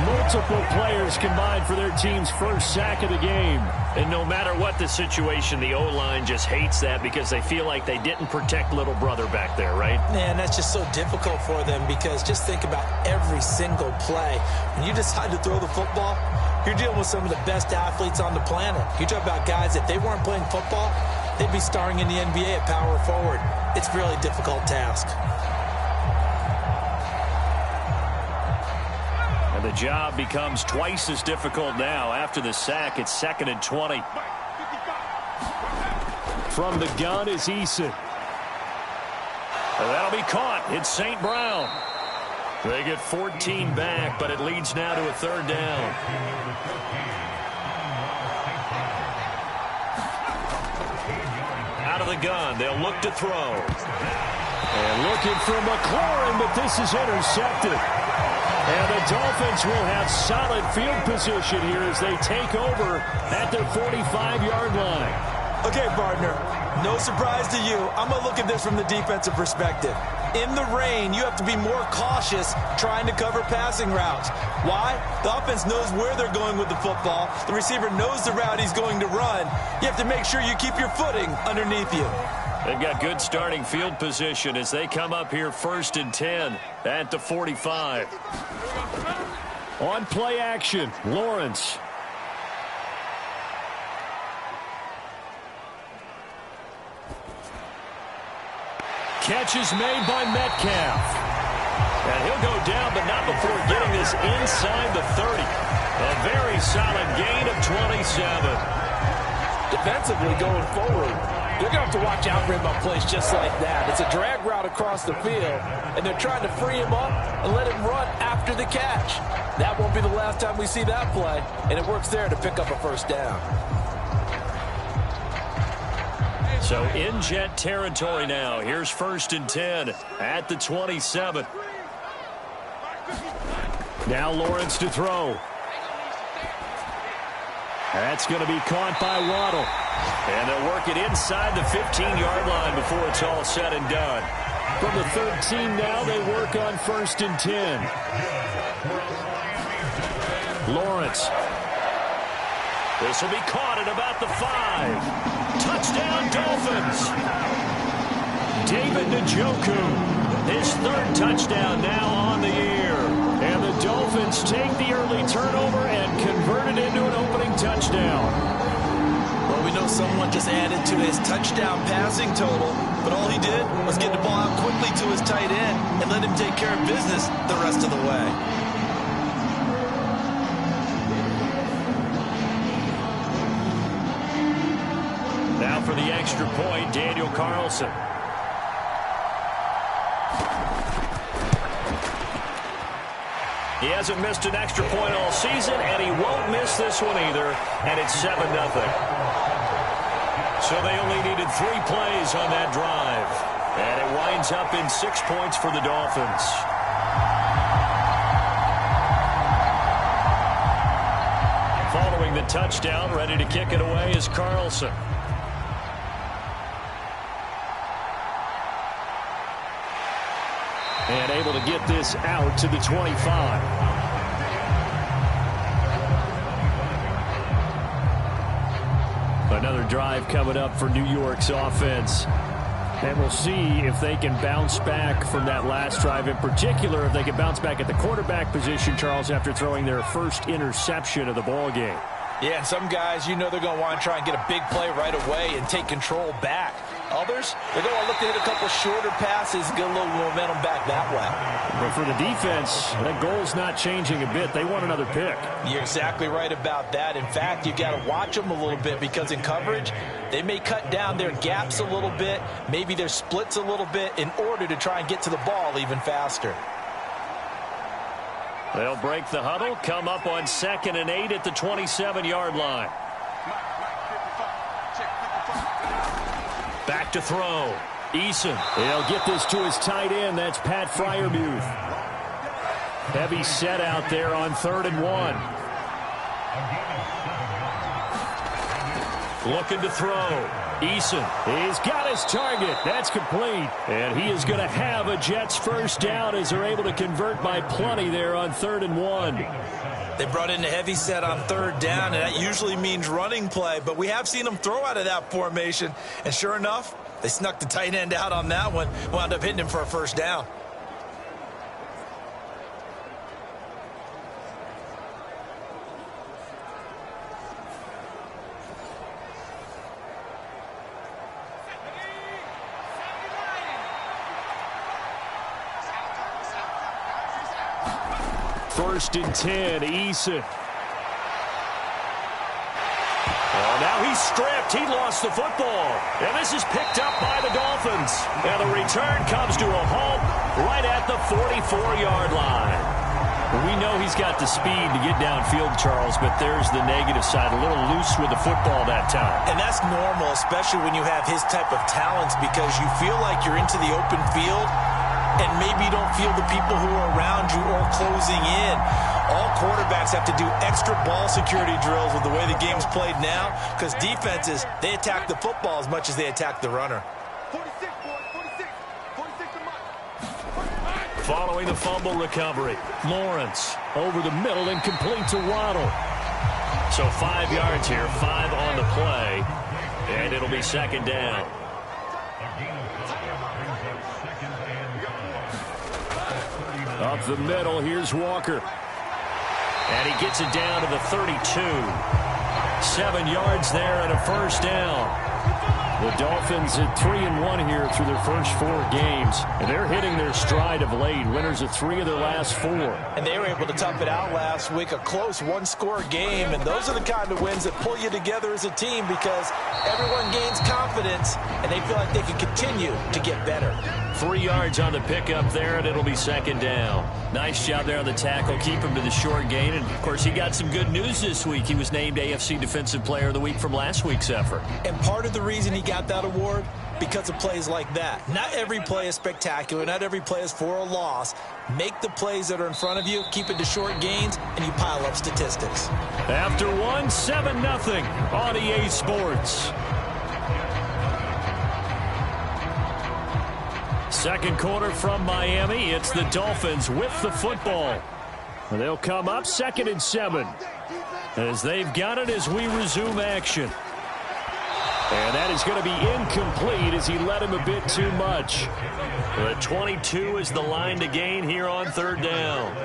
Multiple players combined for their team's first sack of the game. And no matter what the situation, the O-line just hates that because they feel like they didn't protect little brother back there, right? Man, that's just so difficult for them because just think about every single play. When you decide to throw the football, you're dealing with some of the best athletes on the planet. You talk about guys, if they weren't playing football, they'd be starring in the NBA at power forward. It's a really difficult task. And the job becomes twice as difficult now. After the sack, it's 2nd and 20. From the gun is Eason. And that'll be caught. It's St. Brown. They get 14 back, but it leads now to a 3rd down. Out of the gun, they'll look to throw. And looking for McLaurin, but this is intercepted. And the Dolphins will have solid field position here as they take over at their 45-yard line. Okay, partner, no surprise to you. I'm going to look at this from the defensive perspective. In the rain, you have to be more cautious trying to cover passing routes. Why? The offense knows where they're going with the football. The receiver knows the route he's going to run. You have to make sure you keep your footing underneath you. They've got good starting field position as they come up here 1st and 10 at the 45. On play action, Lawrence. Catch is made by Metcalf. And he'll go down, but not before getting this inside the 30. A very solid gain of 27. Defensively going forward, they're going to have to watch out for him on plays just like that. It's a drag route across the field, and they're trying to free him up and let him run after the catch. That won't be the last time we see that play, and it works there to pick up a 1st down. So in Jet territory now. Here's 1st and 10 at the 27. Now Lawrence to throw. That's going to be caught by Waddle. And they'll work it inside the 15-yard line before it's all said and done. From the 13 now, they work on 1st and 10. Lawrence. This will be caught at about the 5. Touchdown, Dolphins. David Njoku. His 3rd touchdown now on the year. And the Dolphins take the early turnover and convert it into an opening touchdown. Well, we know someone just added to his touchdown passing total, but all he did was get the ball out quickly to his tight end and let him take care of business the rest of the way. Now for the extra point, Daniel Carlson. He hasn't missed an extra point all season, and he won't miss this one either, and it's 7-0. So they only needed 3 plays on that drive, and it winds up in 6 points for the Dolphins. Following the touchdown, ready to kick it away is Carlson. And able to get this out to the 25. Another drive coming up for New York's offense. And we'll see if they can bounce back from that last drive. In particular, if they can bounce back at the quarterback position, Charles, after throwing their first interception of the ball game. Yeah, and some guys, you know they're going to want to try and get a big play right away and take control back. Others, they're going to look to hit a couple shorter passes, get a little momentum back that way. But for the defense, that goal's not changing a bit. They want another pick. You're exactly right about that. In fact, you've got to watch them a little bit because in coverage, they may cut down their gaps a little bit, maybe their splits a little bit in order to try and get to the ball even faster. They'll break the huddle, come up on 2nd and 8 at the 27-yard line. Back to throw. Eason. He'll get this to his tight end. That's Pat Freiermuth. Heavy set out there on 3rd and 1. Looking to throw. Eason. He's got his target. That's complete. And he is going to have a Jets first down as they're able to convert by plenty there on 3rd and 1. They brought in a heavy set on 3rd down, and that usually means running play. But we have seen them throw out of that formation. And sure enough, they snuck the tight end out on that one. Wound up hitting him for a first down. First and 10, Eason. Oh, now he's stripped. He lost the football. And this is picked up by the Dolphins. And the return comes to a halt right at the 44-yard line. We know he's got the speed to get downfield, Charles, but there's the negative side. A little loose with the football that time. And that's normal, especially when you have his type of talents, because you feel like you're into the open field and maybe you don't feel the people who are around you or closing in. All quarterbacks have to do extra ball security drills with the way the game's played now, because defenses, they attack the football as much as they attack the runner. 46, boy, 46 to Mike. Following the fumble recovery, Lawrence over the middle and complete to Waddle. So 5 yards here, 5 on the play, and it'll be 2nd down. Up the middle, here's Walker. And he gets it down to the 32. 7 yards there and a first down. The Dolphins at 3-1 here through their first 4 games. And they're hitting their stride of late. Winners of 3 of their last 4. And they were able to tough it out last week. A close one-score game. And those are the kind of wins that pull you together as a team, because everyone gains confidence and they feel like they can continue to get better. 3 yards on the pickup there, and it'll be 2nd down. Nice job there on the tackle. Keep him to the short gain. And, of course, he got some good news this week. He was named AFC Defensive Player of the Week from last week's effort. And part of the reason he got that award, because of plays like that. Not every play is spectacular. Not every play is for a loss. Make the plays that are in front of you, keep it to short gains, and you pile up statistics. After 1, 7-0 on EA Sports. Second quarter from Miami. It's the Dolphins with the football. And they'll come up 2nd and 7 as they've got it as we resume action. And that is going to be incomplete as he led him a bit too much. The 22 is the line to gain here on 3rd down.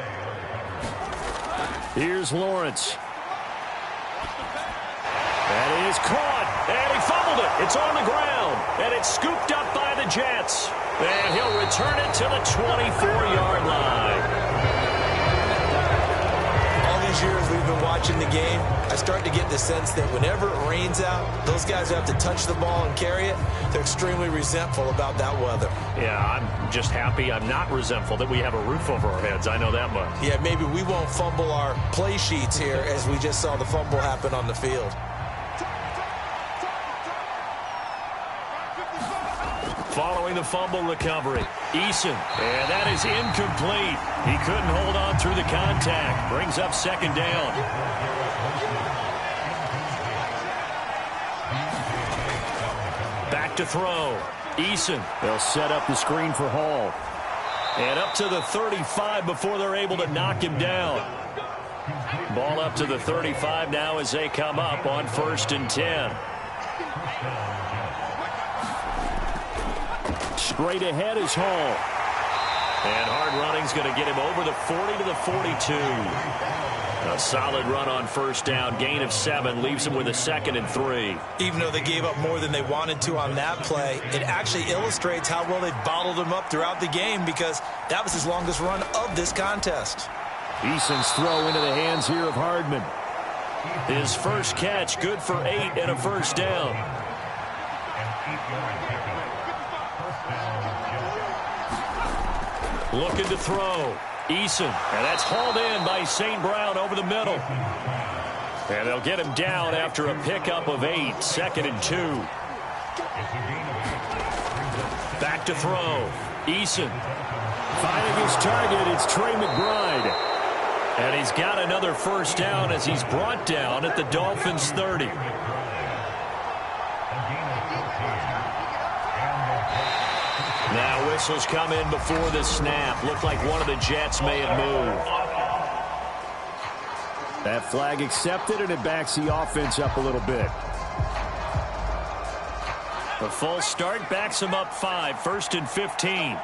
Here's Lawrence. That is caught, and he fumbled it. It's on the ground, and it's scooped up by the Jets. And he'll return it to the 24-yard line. All these years we've been watching the game, I start to get the sense that whenever it rains out, those guys who have to touch the ball and carry it, they're extremely resentful about that weather. Yeah, I'm just happy I'm not resentful that we have a roof over our heads. I know that much. Yeah, maybe we won't fumble our play sheets here as we just saw the fumble happen on the field. Following the fumble recovery, Eason, and that is incomplete. He couldn't hold on through the contact. Brings up 2nd down. Back to throw. Eason. They'll set up the screen for Hall. And up to the 35 before they're able to knock him down. Ball up to the 35 now as they come up on 1st and 10. Straight ahead is Hall. And hard running's going to get him over the 40 to the 42. A solid run on 1st down. Gain of 7 leaves him with a 2nd and 3. Even though they gave up more than they wanted to on that play, it actually illustrates how well they bottled him up throughout the game because that was his longest run of this contest. Eason's throw into the hands here of Hardman. His first catch, good for 8 and a 1st down. Looking to throw. Eason, and that's hauled in by St. Brown over the middle. And they'll get him down after a pickup of 8, 2nd and 2. Back to throw. Eason. Finding his target, it's Trey McBride. And he's got another 1st down as he's brought down at the Dolphins' 30. Now whistles come in before the snap. Looked like one of the Jets may have moved. That flag accepted, and it backs the offense up a little bit. The full start backs him up 5, 1st and 15.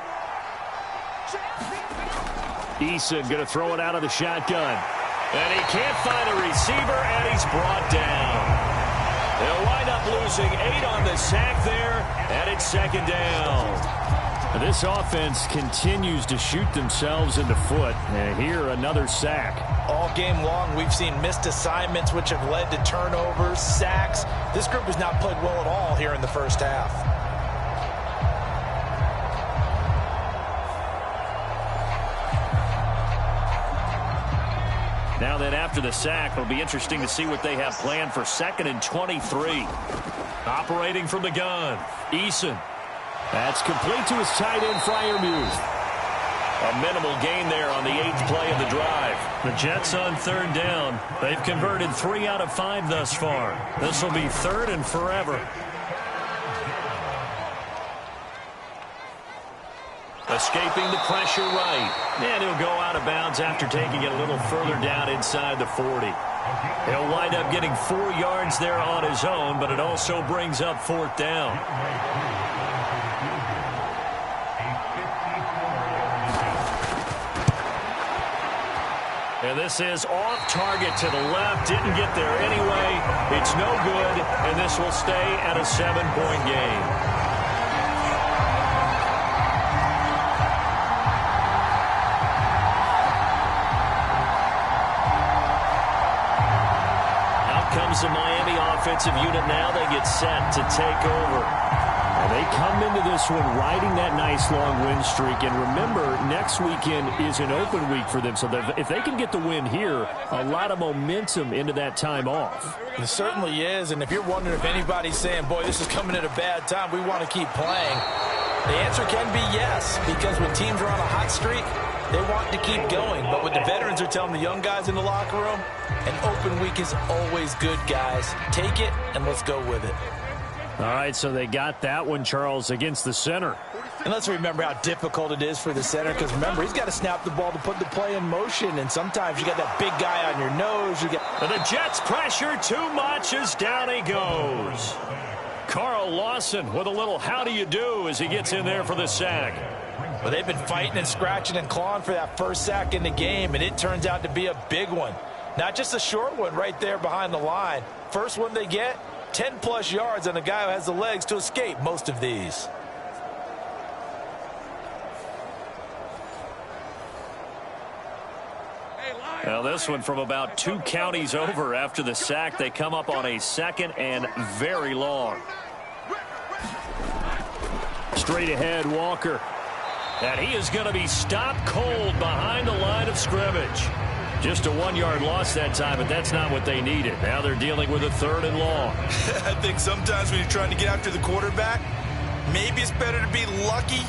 Eason going to throw it out of the shotgun. And he can't find a receiver, and he's brought down. They'll wind up losing 8 on the sack there, and it's 2nd down. This offense continues to shoot themselves in the foot. And here, another sack. All game long, we've seen missed assignments, which have led to turnovers, sacks. This group has not played well at all here in the first half. Now then, after the sack, it'll be interesting to see what they have planned for 2nd and 23. Operating from the gun, Eason. That's complete to his tight end, Freiermuth. A minimal gain there on the 8th play of the drive. The Jets on 3rd down. They've converted 3 out of 5 thus far. This will be 3rd and forever. Escaping the pressure right. And he'll go out of bounds after taking it a little further down inside the 40. He'll wind up getting 4 yards there on his own, but it also brings up 4th down. And this is off target to the left. Didn't get there anyway. It's no good, and this will stay at a 7-point game. Out comes the Miami offensive unit now. They get set to take over. And they come into this one riding that nice long win streak. And remember, next weekend is an open week for them. So if they can get the win here, a lot of momentum into that time off. It certainly is. And if you're wondering if anybody's saying, boy, this is coming at a bad time, we want to keep playing, the answer can be yes. Because when teams are on a hot streak, they want to keep going. But what the veterans are telling the young guys in the locker room, an open week is always good, guys. Take it and let's go with it. All right, so they got that one, Charles, against the center. And let's remember how difficult it is for the center, because remember, he's got to snap the ball to put the play in motion, and sometimes you got that big guy on your nose. And the Jets pressure too much as down he goes. Carl Lawson with a little how do you do as he gets in there for the sack. Well, they've been fighting and scratching and clawing for that first sack in the game, and it turns out to be a big one. Not just a short one right there behind the line. First one they get, 10-plus yards on a guy who has the legs to escape most of these. Now this one from about 2 counties over after the sack. They come up on a 2nd and very long. Straight ahead, Walker. And he is going to be stopped cold behind the line of scrimmage. Just a 1-yard loss that time, but that's not what they needed. Now they're dealing with a 3rd and long. I think sometimes when you're trying to get after the quarterback, maybe it's better to be lucky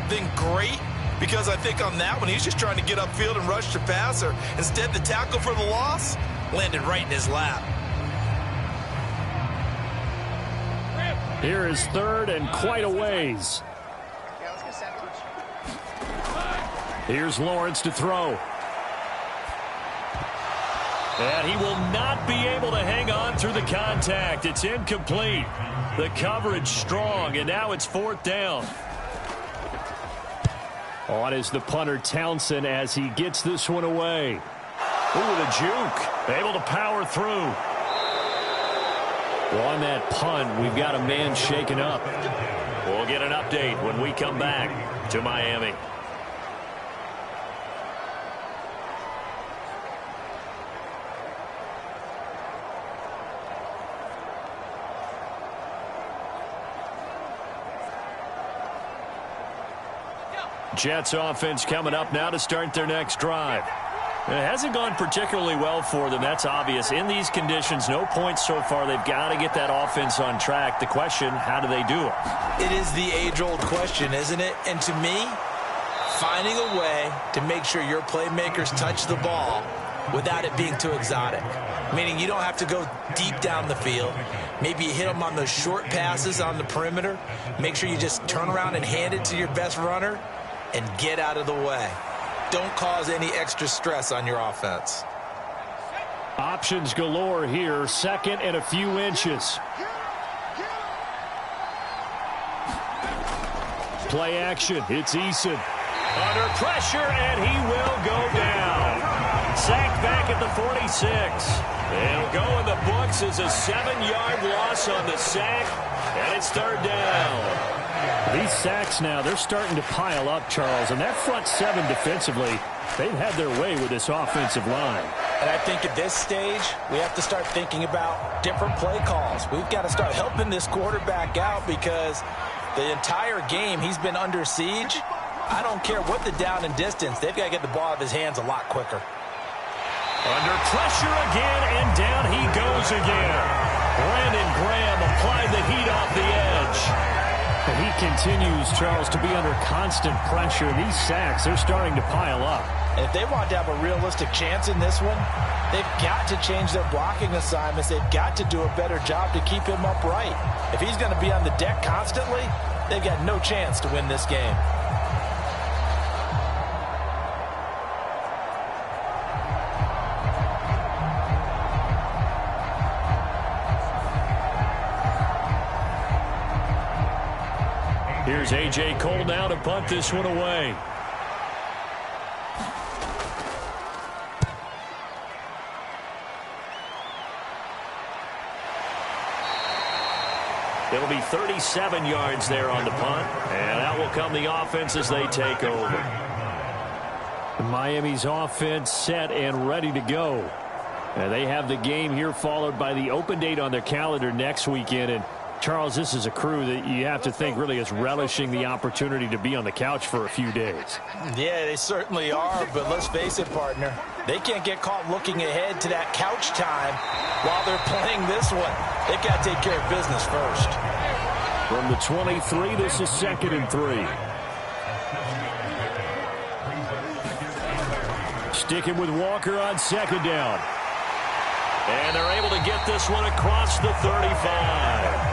than great, because I think on that one, he's just trying to get upfield and rush the passer. Instead, the tackle for the loss landed right in his lap. Here is 3rd and quite a ways. Here's Lawrence to throw. And he will not be able to hang on through the contact. It's incomplete. The coverage strong, and now it's 4th down. On is the punter Townsend as he gets this one away. Ooh, the juke. Able to power through. Well, on that punt, we've got a man shaken up. We'll get an update when we come back to Miami. Jets offense coming up now to start their next drive. It hasn't gone particularly well for them. That's obvious. In these conditions, no points so far. They've got to get that offense on track. The question, how do they do it? It is the age-old question, isn't it? And to me, finding a way to make sure your playmakers touch the ball without it being too exotic. Meaning you don't have to go deep down the field. Maybe you hit them on those short passes on the perimeter. Make sure you just turn around and hand it to your best runner and get out of the way. Don't cause any extra stress on your offense. Options galore here. 2nd and a few inches. Play action. It's Eason. Under pressure, and he will go down. Sacked back at the 46. It'll go in the books as a 7-yard loss on the sack, and it's 3rd down. These sacks now, they're starting to pile up, Charles, and that front 7 defensively, they've had their way with this offensive line. And I think at this stage, we have to start thinking about different play calls. We've got to start helping this quarterback out because the entire game he's been under siege. I don't care what the down and distance, they've got to get the ball out of his hands a lot quicker. Under pressure again, and down he goes again. Brandon Graham applied the heat off the edge. And he continues, Charles, to be under constant pressure. These sacks, they're starting to pile up. And if they want to have a realistic chance in this one, they've got to change their blocking assignments. They've got to do a better job to keep him upright. If he's going to be on the deck constantly, they've got no chance to win this game. Here's A.J. Cole now to punt this one away. It'll be 37 yards there on the punt, and out will come the offense as they take over. Miami's offense set and ready to go. And they have the game here followed by the open date on their calendar next weekend. And Charles, this is a crew that you have to think really is relishing the opportunity to be on the couch for a few days. Yeah, they certainly are, but let's face it, partner. They can't get caught looking ahead to that couch time while they're playing this one. They've got to take care of business first. From the 23, this is 2nd and 3. Sticking with Walker on 2nd down. And they're able to get this one across the 35.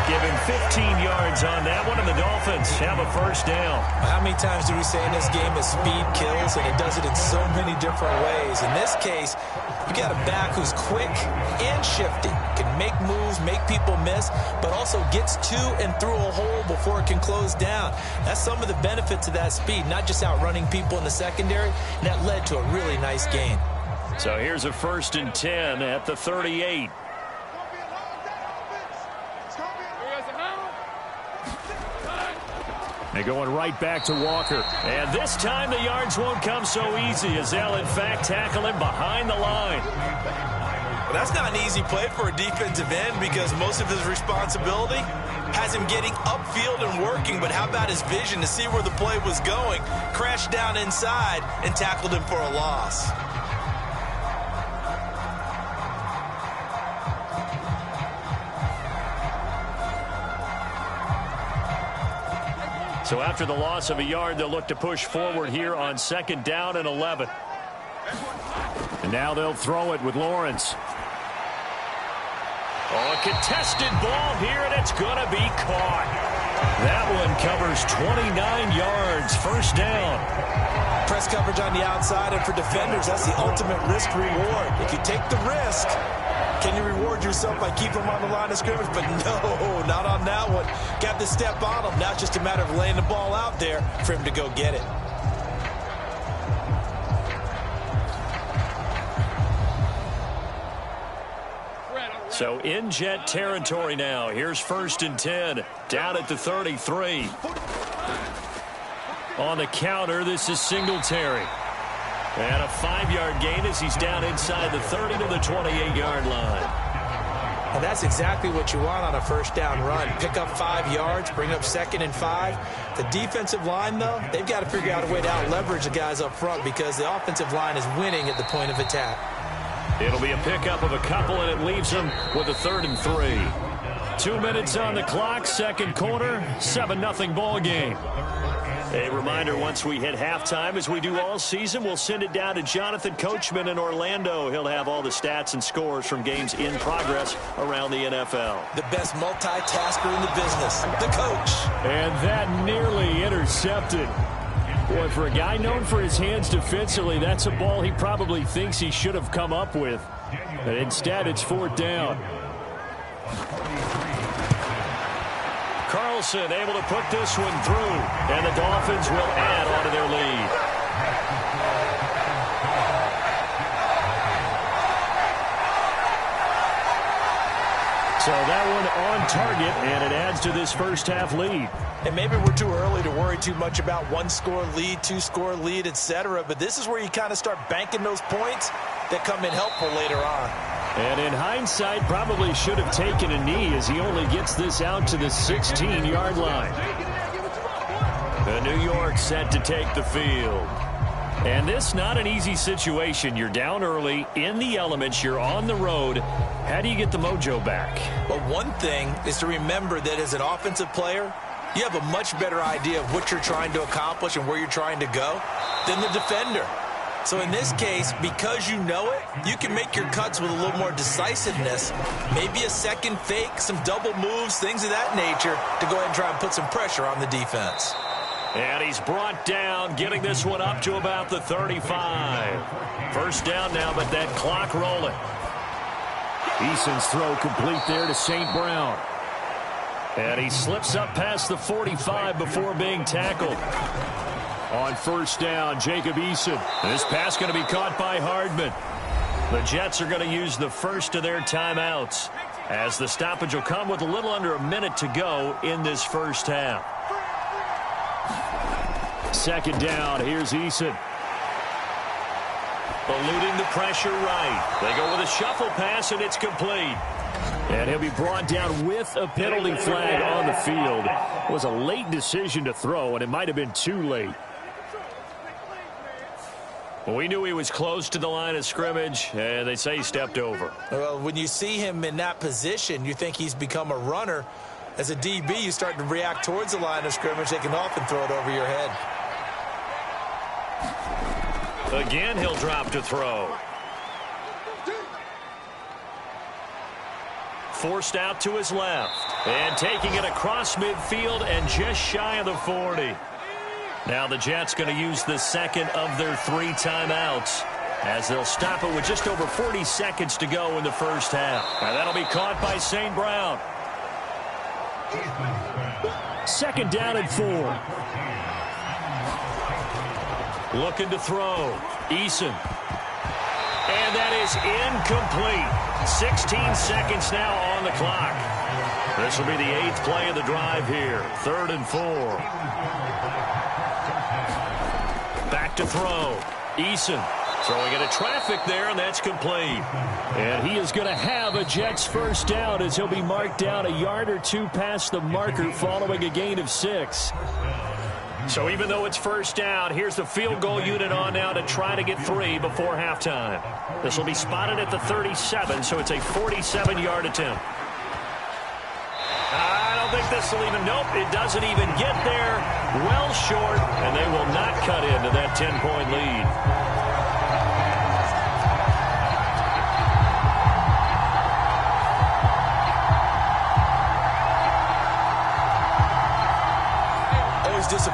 Given 15 yards on that one, and the Dolphins have a 1st down. How many times do we say in this game that speed kills, and it does it in so many different ways? In this case, you got a back who's quick and shifty, can make moves, make people miss, but also gets to and through a hole before it can close down. That's some of the benefits of that speed, not just outrunning people in the secondary, and that led to a really nice gain. So here's a 1st and 10 at the 38. They're going right back to Walker. And this time the yards won't come so easy as they'll, in fact, tackle him behind the line. Well, that's not an easy play for a defensive end because most of his responsibility has him getting upfield and working. But how about his vision to see where the play was going? Crashed down inside and tackled him for a loss. So after the loss of a yard, they'll look to push forward here on 2nd down and 11. And now they'll throw it with Lawrence. Oh, a contested ball here, and it's going to be caught. That one covers 29 yards, 1st down. Press coverage on the outside, and for defenders, that's the ultimate risk-reward. If you take the risk, can you reward yourself by keeping them on the line of scrimmage? But no, not on that one. Got to step on him. Now it's just a matter of laying the ball out there for him to go get it. So in Jet territory now. Here's 1st and 10. Down at the 33. On the counter, this is Singletary. And a 5-yard gain as he's down inside the 30 to the 28-yard line. And that's exactly what you want on a first down run. Pick up 5 yards, bring up 2nd and 5. The defensive line, though, they've got to figure out a way to out-leverage the guys up front because the offensive line is winning at the point of attack. It'll be a pickup of a couple, and it leaves them with a 3rd and 3. 2 minutes on the clock, second quarter, 7-0 ball game. A reminder, once we hit halftime, as we do all season, we'll send it down to Jonathan Coachman in Orlando. He'll have all the stats and scores from games in progress around the NFL. The best multitasker in the business, the coach. And that nearly intercepted. Boy, for a guy known for his hands defensively, that's a ball he probably thinks he should have come up with. But instead, it's 4th down. Carlson able to put this one through, and the Dolphins will add on to their lead. So that one on target, and it adds to this first half lead. And maybe we're too early to worry too much about 1-score lead, 2-score lead, etc. But this is where you kind of start banking those points that come in helpful later on. And in hindsight, probably should have taken a knee as he only gets this out to the 16-yard line. The New York set to take the field. And this not an easy situation. You're down early, in the elements, you're on the road. How do you get the mojo back? Well, one thing is to remember that as an offensive player, you have a much better idea of what you're trying to accomplish and where you're trying to go than the defender. So in this case, because you know it, you can make your cuts with a little more decisiveness. Maybe a second fake, some double moves, things of that nature to go ahead and try and put some pressure on the defense. And he's brought down, getting this one up to about the 35. First down now, but that clock rolling. Eason's throw complete there to St. Brown. And he slips up past the 45 before being tackled. On first down, Jacob Eason. This pass going to be caught by Hardman. The Jets are going to use the first of their timeouts, as the stoppage will come with a little under a minute to go in this first half. Second down, here's Eason. Eluding the pressure right. They go with a shuffle pass, and it's complete. And he'll be brought down with a penalty flag on the field. It was a late decision to throw, and it might have been too late. Well, we knew he was close to the line of scrimmage, and they say he stepped over. Well, when you see him in that position, you think he's become a runner. As a DB, you start to react towards the line of scrimmage. They can often throw it over your head. Again, he'll drop to throw. Forced out to his left. And taking it across midfield and just shy of the 40. Now the Jets going to use the second of their 3 timeouts, as they'll stop it with just over 40 seconds to go in the first half. And that'll be caught by St. Brown. Second down and 4. Looking to throw. Eason. And that is incomplete. 16 seconds now on the clock. This will be the 8th play of the drive here. 3rd and 4. Back to throw. Eason throwing into traffic there, and that's complete. And he is going to have a Jets first down as he'll be marked down a yard or 2 past the marker following a gain of 6. So even though it's first down, here's the field goal unit on now to try to get 3 before halftime. This will be spotted at the 37, so it's a 47-yard attempt. I don't think this will even, nope, it doesn't even get there. Well short, and they will not cut into that 10-point lead.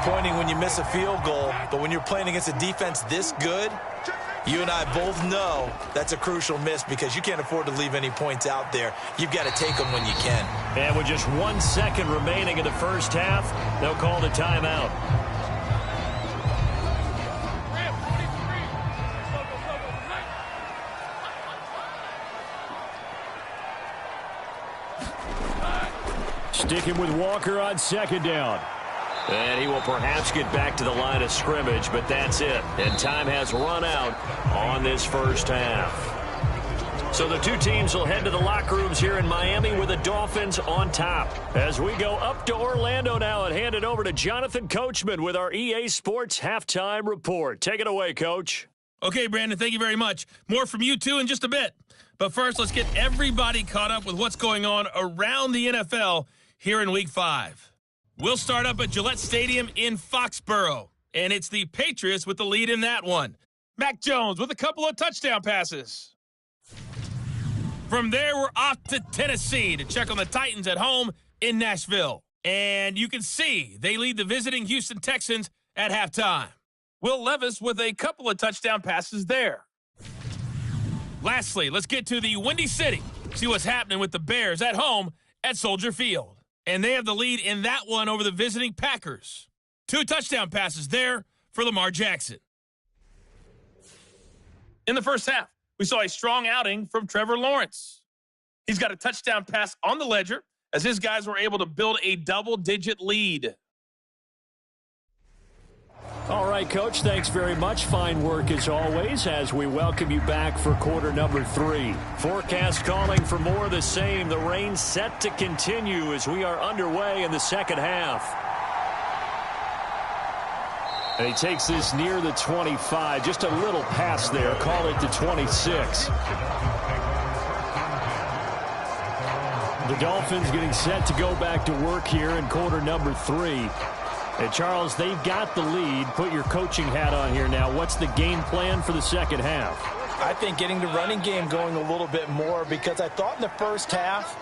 disappointing when you miss a field goal, but when you're playing against a defense this good, you and I both know that's a crucial miss because you can't afford to leave any points out there. You've got to take them when you can. And with just 1 second remaining in the first half, they'll call the timeout. Sticking with Walker on second down. And he will perhaps get back to the line of scrimmage, but that's it. And time has run out on this first half. So the two teams will head to the locker rooms here in Miami with the Dolphins on top. As we go up to Orlando now and hand it over to Jonathan Coachman with our EA Sports Halftime Report. Take it away, Coach. Okay, Brandon, thank you very much. More from you two in just a bit. But first, let's get everybody caught up with what's going on around the NFL here in Week 5. We'll start up at Gillette Stadium in Foxborough, and it's the Patriots with the lead in that one. Mac Jones with a couple of touchdown passes. From there, we're off to Tennessee to check on the Titans at home in Nashville. And you can see they lead the visiting Houston Texans at halftime. Will Levis with a couple of touchdown passes there. Lastly, let's get to the Windy City. See what's happening with the Bears at home at Soldier Field. And they have the lead in that one over the visiting Packers. 2 touchdown passes there for Lamar Jackson. In the first half, we saw a strong outing from Trevor Lawrence. He's got a touchdown pass on the ledger as his guys were able to build a double-digit lead. All right, Coach, thanks very much. Fine work as always as we welcome you back for quarter number 3. Forecast calling for more of the same. The rain set to continue as we are underway in the second half. And he takes this near the 25. Just a little pass there. Call it the 26. The Dolphins getting set to go back to work here in quarter number 3. And Charles, they've got the lead. Put your coaching hat on here now. What's the game plan for the second half? I think getting the running game going a little bit more because I thought in the first half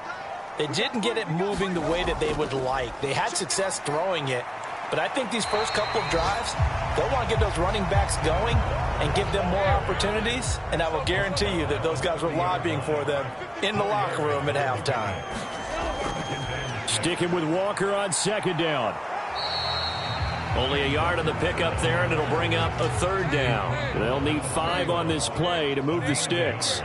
they didn't get it moving the way that they would like. They had success throwing it, but I think these first couple of drives, they'll want to get those running backs going and give them more opportunities, and I will guarantee you that those guys were lobbying for them in the locker room at halftime. Sticking with Walker on second down. Only a yard on the pickup there, and it'll bring up a third down. They'll need 5 on this play to move the sticks.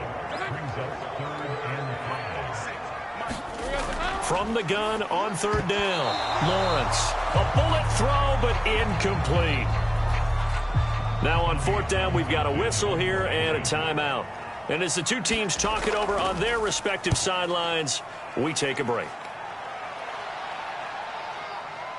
From the gun on third down, Lawrence. A bullet throw, but incomplete. Now on fourth down, we've got a whistle here and a timeout. And as the two teams talk it over on their respective sidelines, we take a break.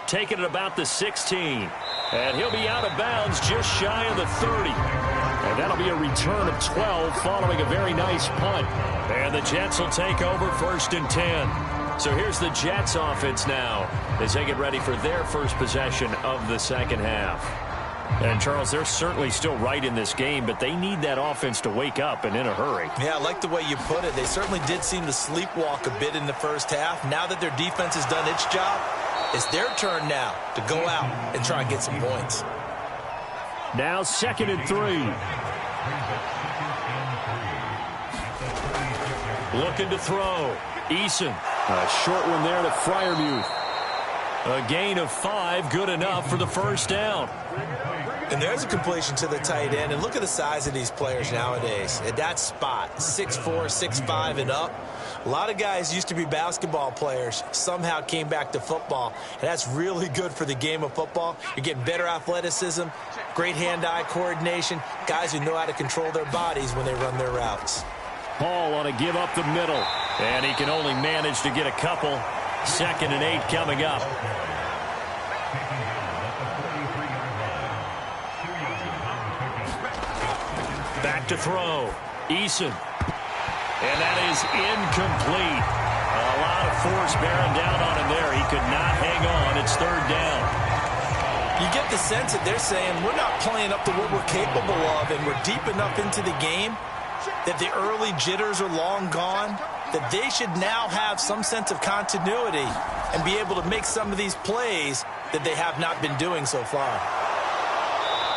Taking it about the 16. And he'll be out of bounds just shy of the 30. And that'll be a return of 12 following a very nice punt. And the Jets will take over 1st and 10. So here's the Jets offense now as they get ready for their first possession of the second half. And, Charles, they're certainly still right in this game, but they need that offense to wake up and in a hurry. Yeah, I like the way you put it. They certainly did seem to sleepwalk a bit in the first half. Now that their defense has done its job, it's their turn now to go out and try and get some points. Now 2nd and 3. Looking to throw. Eason. A short one there to Freiermuth. A gain of 5, good enough for the first down. And there's a completion to the tight end. And look at the size of these players nowadays. At that spot, 6'4", 6'5", and up. A lot of guys used to be basketball players, somehow came back to football. And that's really good for the game of football. You're getting better athleticism, great hand-eye coordination, guys who know how to control their bodies when they run their routes. Hall on a give up the middle. And he can only manage to get a couple. 2nd and 8 coming up. Back to throw. Eason. And that is incomplete. A lot of force bearing down on him there. He could not hang on. It's 3rd down. You get the sense that they're saying we're not playing up to what we're capable of, and we're deep enough into the game that the early jitters are long gone, that they should now have some sense of continuity and be able to make some of these plays that they have not been doing so far.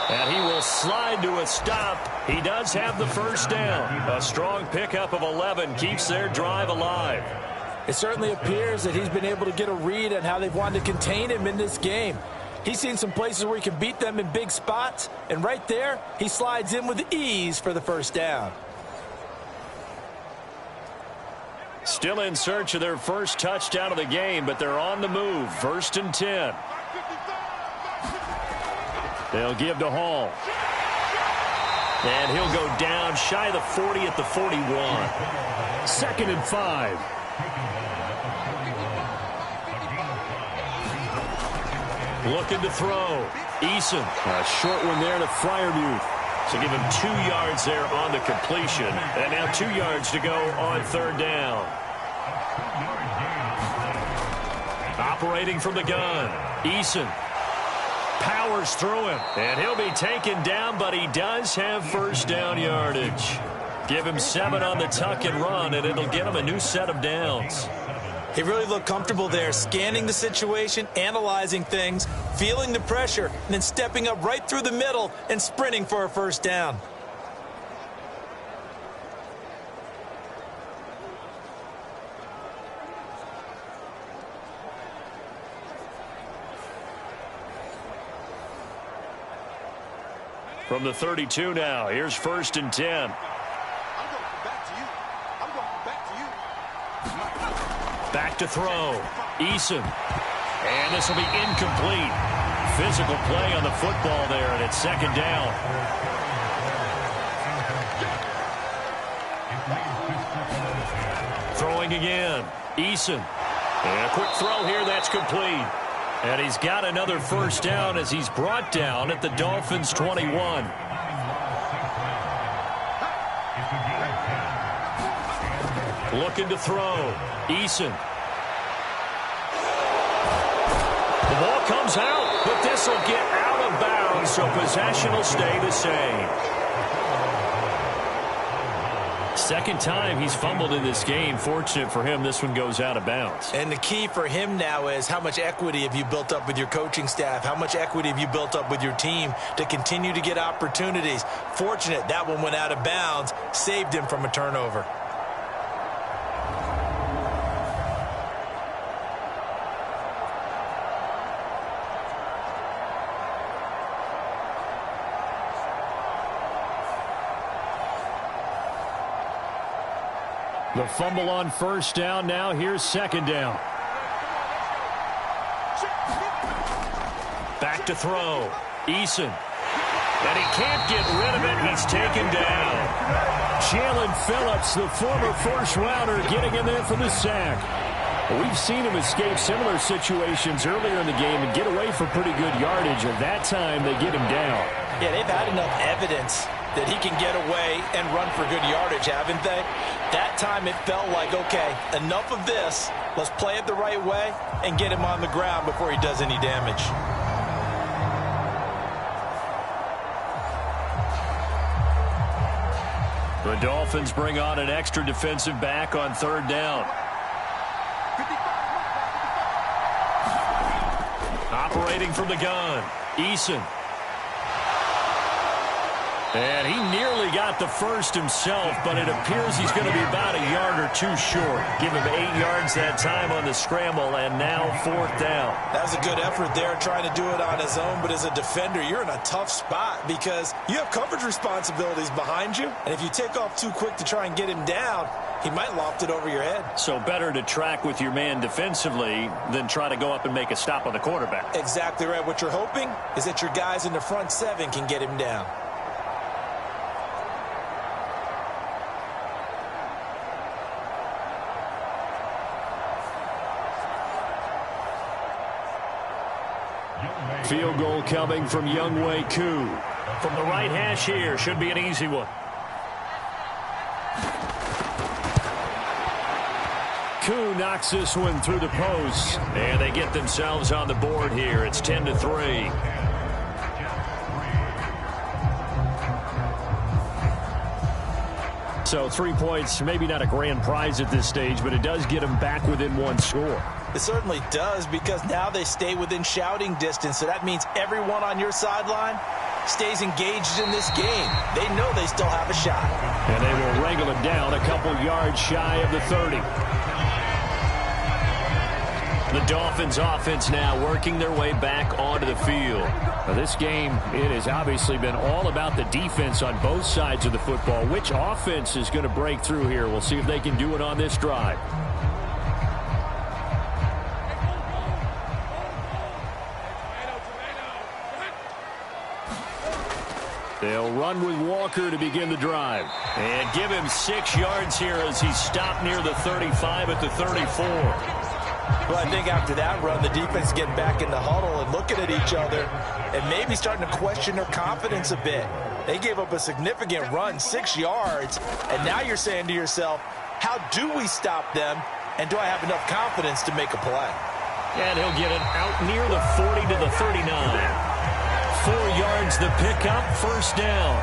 And he will slide to a stop. He does have the first down. A strong pickup of 11 keeps their drive alive. It certainly appears that he's been able to get a read on how they've wanted to contain him in this game. He's seen some places where he can beat them in big spots, and right there, he slides in with ease for the first down. Still in search of their first touchdown of the game, but they're on the move. 1st and 10. They'll give to Hall. And he'll go down shy of the 40 at the 41. 2nd and 5. Looking to throw. Eason. A short one there to Freiermuth. So give him 2 yards there on the completion. And now 2 yards to go on 3rd down. Operating from the gun. Eason. Powers through him. And he'll be taken down, but he does have first down yardage. Give him 7 on the tuck and run, and it'll get him a new set of downs. He really looked comfortable there, scanning the situation, analyzing things, feeling the pressure, and then stepping up right through the middle and sprinting for a first down. From the 32 now, here's 1st and 10. Back to throw. Eason. And this will be incomplete. Physical play on the football there, and it's 2nd down. Throwing again. Eason. And a quick throw here, that's complete. And he's got another first down as he's brought down at the Dolphins' 21. Looking to throw. Eason. The ball comes out, but this will get out of bounds, so possession will stay the same. 2nd time he's fumbled in this game. Fortunate for him, this one goes out of bounds. And the key for him now is how much equity have you built up with your coaching staff? How much equity have you built up with your team to continue to get opportunities? Fortunate that one went out of bounds, saved him from a turnover. The fumble on first down. Now here's 2nd down. Back to throw. Eason. And he can't get rid of it. He's taken down. Jalen Phillips, the former first-rounder, getting in there for the sack. We've seen him escape similar situations earlier in the game and get away for pretty good yardage, and that time they get him down. Yeah, they've had enough evidence that he can get away and run for good yardage, haven't they? That time it felt like, okay, enough of this. Let's play it the right way and get him on the ground before he does any damage. The Dolphins bring on an extra defensive back on 3rd down. Operating from the gun, Eason. And he nearly got the first himself, but it appears he's going to be about a yard or 2 short. Give him 8 yards that time on the scramble, and now 4th down. That was a good effort there, trying to do it on his own, but as a defender, you're in a tough spot because you have coverage responsibilities behind you, and if you take off too quick to try and get him down, he might loft it over your head. So better to track with your man defensively than try to go up and make a stop on the quarterback. Exactly right. What you're hoping is that your guys in the front 7 can get him down. Field goal coming from Younghoe Koo. From the right hash here, should be an easy one. Koo knocks this one through the post, and they get themselves on the board here. It's 10-3. So 3 points, maybe not a grand prize at this stage, but it does get them back within one score. It certainly does, because now they stay within shouting distance. So that means everyone on your sideline stays engaged in this game. They know they still have a shot. And they will wrangle it down a couple yards shy of the 30. The Dolphins offense now working their way back onto the field. Now this game, it has obviously been all about the defense on both sides of the football. Which offense is going to break through here? We'll see if they can do it on this drive. They'll run with Walker to begin the drive. And give him 6 yards here as he's stopped near the 35 at the 34. Well, I think after that run, the defense getting back in the huddle and looking at each other and maybe starting to question their confidence a bit. They gave up a significant run, 6 yards, and now you're saying to yourself, how do we stop them, and do I have enough confidence to make a play? And he'll get it out near the 40 to the 39. 4 yards the pickup, first down.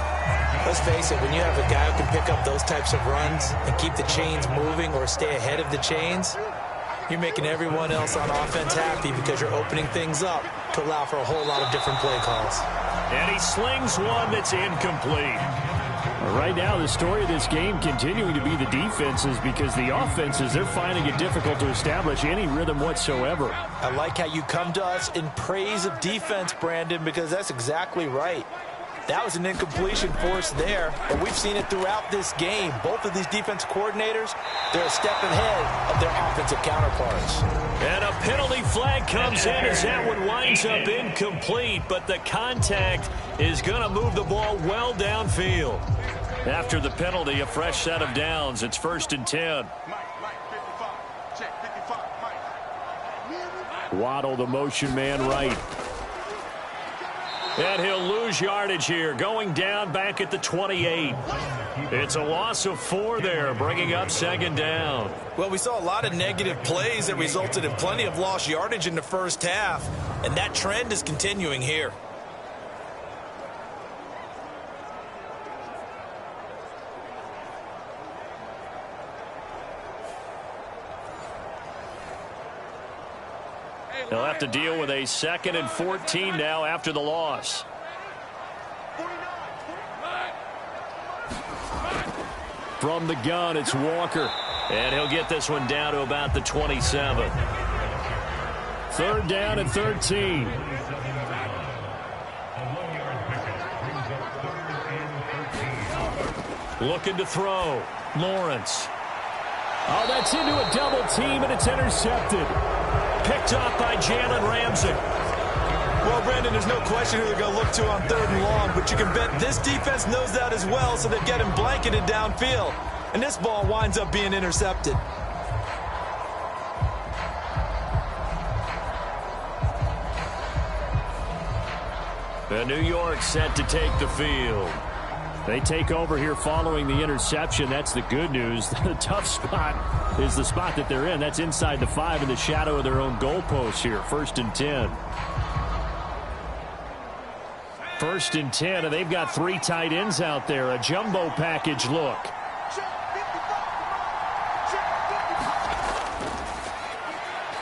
Let's face it, when you have a guy who can pick up those types of runs and keep the chains moving or stay ahead of the chains, you're making everyone else on offense happy because you're opening things up to allow for a whole lot of different play calls. And he slings one that's incomplete. Right now, the story of this game continuing to be the defenses, because the offenses, they're finding it difficult to establish any rhythm whatsoever. I like how you come to us in praise of defense, Brandon, because that's exactly right. That was an incompletion force there, but we've seen it throughout this game. Both of these defense coordinators, they're a step ahead of their offensive counterparts. And a penalty flag comes in as that one winds up incomplete, but the contact is going to move the ball well downfield. After the penalty, a fresh set of downs. It's 1st and 10. Waddle, the motion man, right. And he'll lose yardage here, going down back at the 28. It's a loss of 4 there, bringing up 2nd down. Well, we saw a lot of negative plays that resulted in plenty of lost yardage in the first half, and that trend is continuing here. They'll have to deal with a 2nd and 14 now after the loss. From the gun, it's Walker. And he'll get this one down to about the 27. 3rd down and 13. Looking to throw. Lawrence. Oh, that's into a double team, and it's intercepted. Picked up by Jalen Ramsey. Well, Brandon, there's no question who they're going to look to on 3rd and long, but you can bet this defense knows that as well, so they get him blanketed downfield. And this ball winds up being intercepted. And New York set to take the field. They take over here following the interception. That's the good news. The tough spot is the spot that they're in. That's inside the 5 in the shadow of their own goalpost here. 1st and 10. 1st and 10, and they've got 3 tight ends out there. A jumbo package look.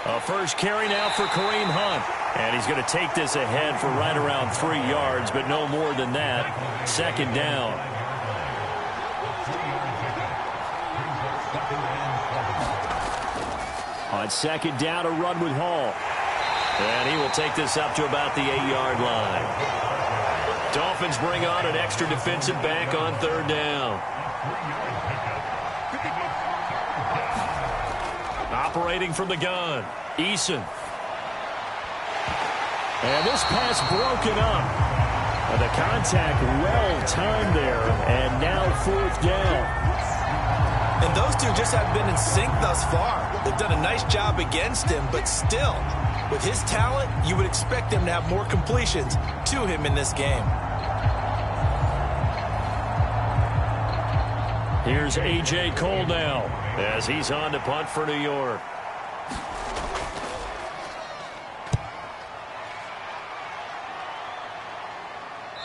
A first carry now for Kareem Hunt. And he's going to take this ahead for right around 3 yards, but no more than that. 2nd down. On 2nd down, a run with Hall. And he will take this up to about the 8-yard line. Dolphins bring on an extra defensive back on 3rd down. Operating from the gun, Eason. And this pass broken up. And the contact well timed there. And now 4th down. And those two just have been in sync thus far. They've done a nice job against him, but still, with his talent, you would expect him to have more completions to him in this game. Here's A.J. Cole now as he's on to punt for New York.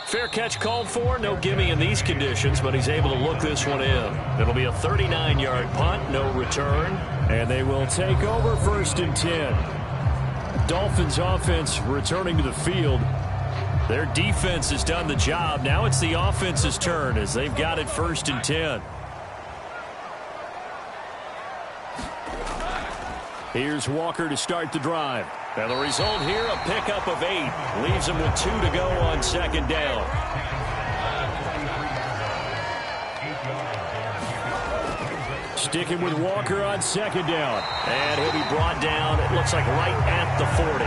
Fair catch called for. No gimme in these conditions, but he's able to look this one in. It'll be a 39-yard punt, no return, and they will take over 1st and 10. Dolphins offense returning to the field. Their defense has done the job. Now it's the offense's turn as they've got it 1st and 10. Here's Walker to start the drive. And the result here, a pickup of 8. Leaves him with 2 to go on 2nd down. Sticking with Walker on 2nd down. And he'll be brought down, it looks like right at the 40.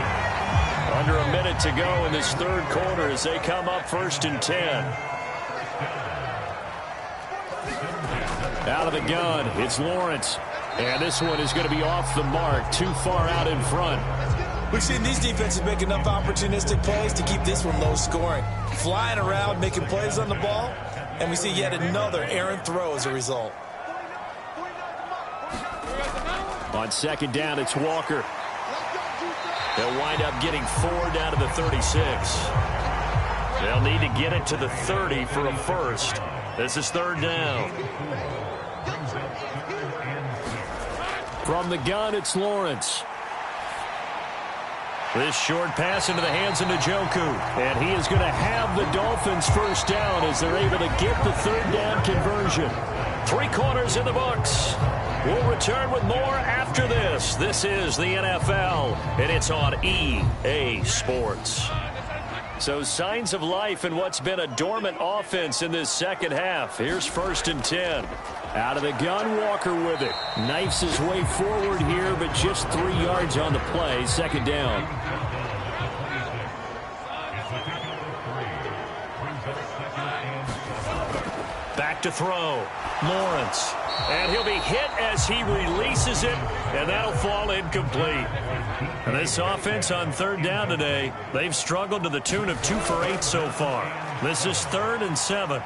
Under a minute to go in this 3rd quarter as they come up 1st and 10. Out of the gun, it's Lawrence. And this one is going to be off the mark, too far out in front. We've seen these defenses make enough opportunistic plays to keep this one low scoring. Flying around, making plays on the ball, and we see yet another errant throw as a result. On 2nd down, it's Walker. They'll wind up getting 4 down to the 36. They'll need to get it to the 30 for a first. This is 3rd down. From the gun, it's Lawrence. This short pass into the hands of Njoku. And he is going to have the Dolphins 1st down as they're able to get the 3rd down conversion. 3 quarters in the books. We'll return with more after this. This is the NFL, and it's on EA Sports. So signs of life in what's been a dormant offense in this 2nd half. Here's 1st and 10. Out of the gun, Walker with it. Knifes his way forward here, but just 3 yards on the play. 2nd down. Back to throw. Lawrence. And he'll be hit as he releases it, and that'll fall incomplete. And this offense on 3rd down today, they've struggled to the tune of 2 for 8 so far. This is 3rd and 7.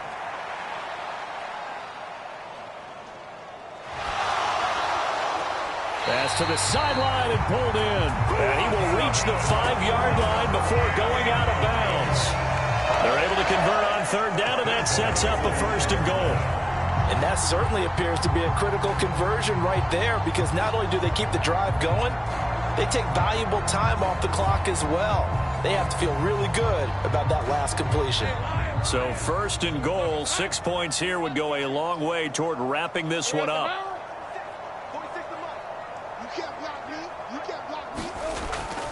Pass to the sideline and pulled in. And he will reach the 5-yard line before going out of bounds. They're able to convert on 3rd down, and that sets up a 1st and goal. And that certainly appears to be a critical conversion right there, because not only do they keep the drive going, they take valuable time off the clock as well. They have to feel really good about that last completion. So 1st and goal, 6 points here would go a long way toward wrapping this one up.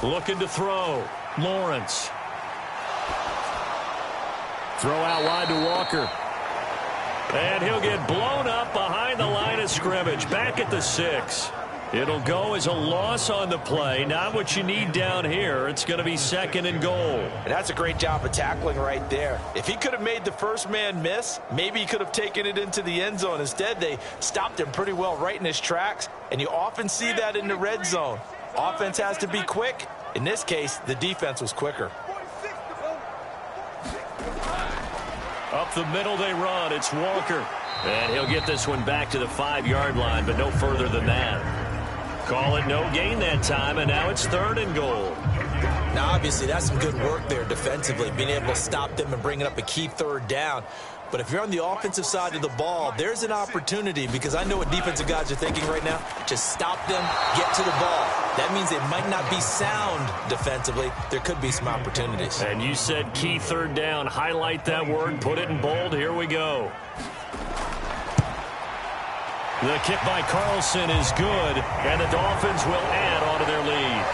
Looking to throw. Lawrence. Throw out wide to Walker. And he'll get blown up behind the line of scrimmage. Back at the 6. It'll go as a loss on the play. Not what you need down here. It's going to be 2nd and goal. And that's a great job of tackling right there. If he could have made the first man miss, maybe he could have taken it into the end zone. Instead, they stopped him pretty well right in his tracks. And you often see that in the red zone. Offense has to be quick. In this case, the defense was quicker. Up the middle they run. It's Walker. And he'll get this one back to the 5-yard line, but no further than that. Call it no gain that time, and now it's 3rd and goal. Now, obviously, that's some good work there defensively, being able to stop them and bringing up a key 3rd down. But if you're on the offensive side of the ball, there's an opportunity, because I know what defensive guys are thinking right now. Just stop them, get to the ball. That means they might not be sound defensively. There could be some opportunities. And you said key 3rd down. Highlight that word, put it in bold. Here we go. The kick by Carlson is good, and the Dolphins will add onto their lead.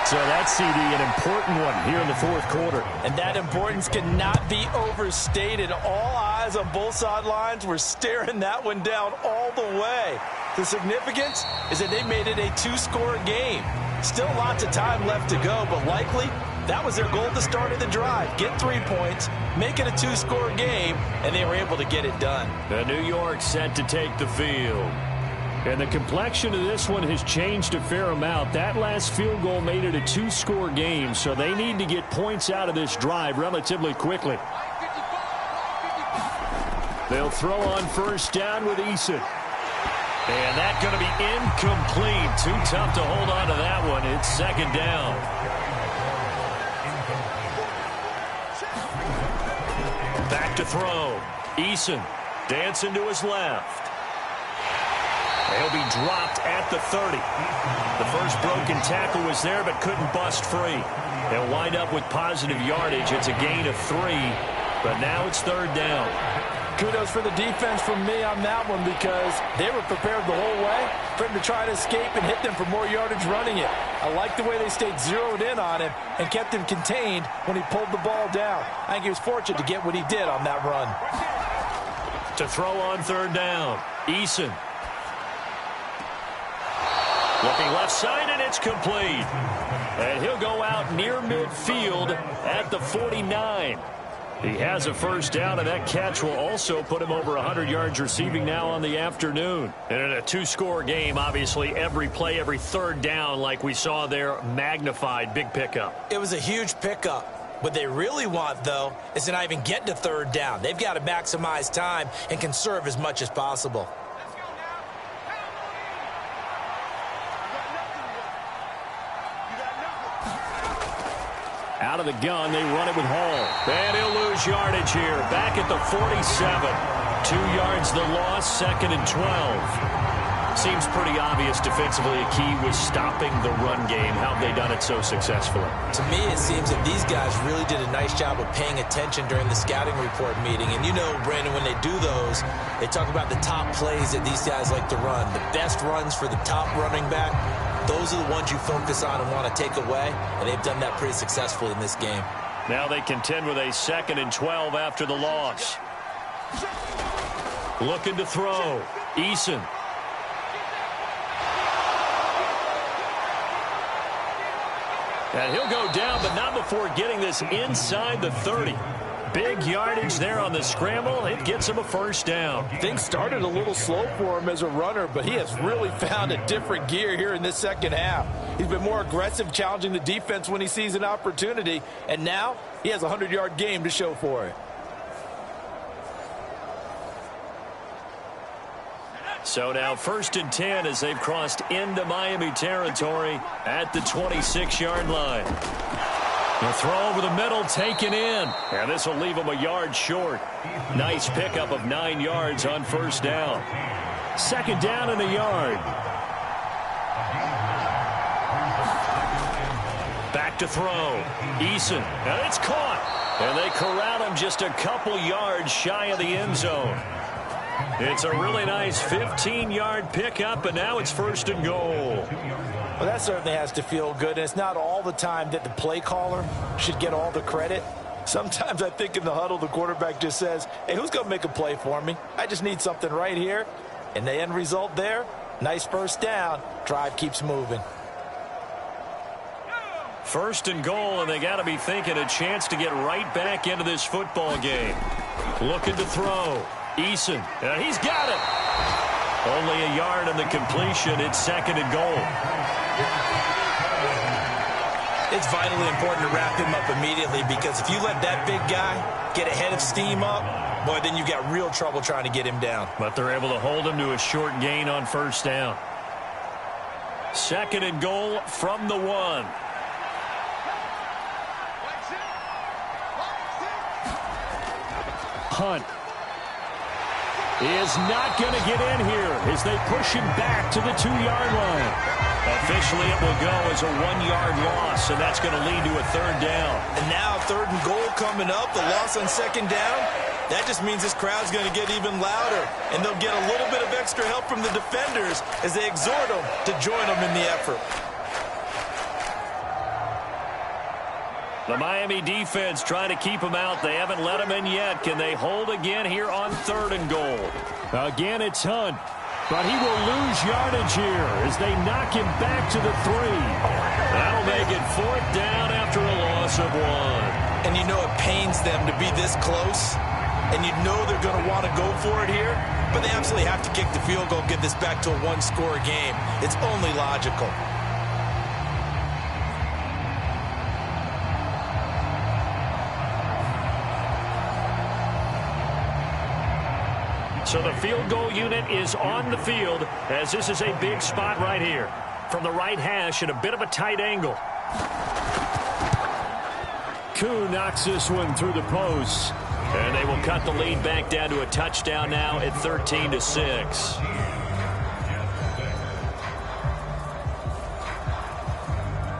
So that, CD, an important one here in the 4th quarter. And that importance cannot be overstated. All eyes on both sidelines were staring that one down all the way. The significance is that they made it a 2-score game. Still lots of time left to go, but likely that was their goal at the start of the drive. Get 3 points, make it a 2-score game, and they were able to get it done. The New York set to take the field. And the complexion of this one has changed a fair amount. That last field goal made it a 2-score game, so they need to get points out of this drive relatively quickly. They'll throw on 1st down with Eason. And that's going to be incomplete. Too tough to hold on to that one. It's second down. Back to throw. Eason dancing to his left. He'll be dropped at the 30. The first broken tackle was there, but couldn't bust free. They'll wind up with positive yardage. It's a gain of 3, but now it's third down. Kudos for the defense from me on that one because they were prepared the whole way for him to try to escape and hit them for more yardage running it. I like the way they stayed zeroed in on him and kept him contained when he pulled the ball down. I think he was fortunate to get what he did on that run. To throw on third down, Eason. Looking left side, and it's complete. And he'll go out near midfield at the 49. He has a first down, and that catch will also put him over 100 yards receiving now on the afternoon. And in a two-score game, obviously, every play, every third down, like we saw there, magnified, big pickup. It was a huge pickup. What they really want, though, is to not even get to third down. They've got to maximize time and conserve as much as possible. Out of the gun, they run it with Hall. And he'll lose yardage here. Back at the 47. 2 yards the loss, second and 12. Seems pretty obvious defensively a key was stopping the run game. How have they done it so successfully? To me, it seems that these guys really did a nice job of paying attention during the scouting report meeting. And you know, Brandon, when they do those, they talk about the top plays that these guys like to run. The best runs for the top running back. Those are the ones you focus on and want to take away, and they've done that pretty successfully in this game. Now they contend with a second and 12 after the loss. Looking to throw. Eason. And he'll go down, but not before getting this inside the 30. Big yardage there on the scramble. It gets him a first down. Things started a little slow for him as a runner, but he has really found a different gear here in this second half. He's been more aggressive, challenging the defense when he sees an opportunity, and now he has a 100-yard game to show for it. So now first and 10 as they've crossed into Miami territory at the 26-yard line. The throw over the middle, taken in. And this will leave him a yard short. Nice pickup of 9 yards on first down. Second down and a yard. Back to throw. Eason. And it's caught. And they corral him just a couple yards shy of the end zone. It's a really nice 15-yard pickup, and now it's first and goal. Well, that certainly has to feel good, and it's not all the time that the play caller should get all the credit. Sometimes I think in the huddle, the quarterback just says, hey, who's going to make a play for me? I just need something right here. And the end result there, nice first down. Drive keeps moving. First and goal, and they got to be thinking a chance to get right back into this football game. Looking to throw. Eason, and he's got it. Only a yard on the completion. It's second and goal. It's vitally important to wrap him up immediately because if you let that big guy get ahead of steam up, boy, then you've got real trouble trying to get him down. But they're able to hold him to a short gain on first down. Second and goal from the 1. Hunt is not going to get in here as they push him back to the 2-yard line. Officially, it will go as a 1-yard loss, and that's going to lead to a third down. And now third and goal coming up, the loss on second down. That just means this crowd's going to get even louder, and they'll get a little bit of extra help from the defenders as they exhort them to join them in the effort. The Miami defense trying to keep him out. They haven't let him in yet. Can they hold again here on third and goal? Again, it's Hunt. But he will lose yardage here as they knock him back to the 3. That'll make it fourth down after a loss of 1. And you know it pains them to be this close. And you know they're going to want to go for it here. But they absolutely have to kick the field goal, get this back to a one-score game. It's only logical. So the field goal unit is on the field as this is a big spot right here. From the right hash at a bit of a tight angle. Koo knocks this one through the post. And they will cut the lead back down to a touchdown now at 13-6.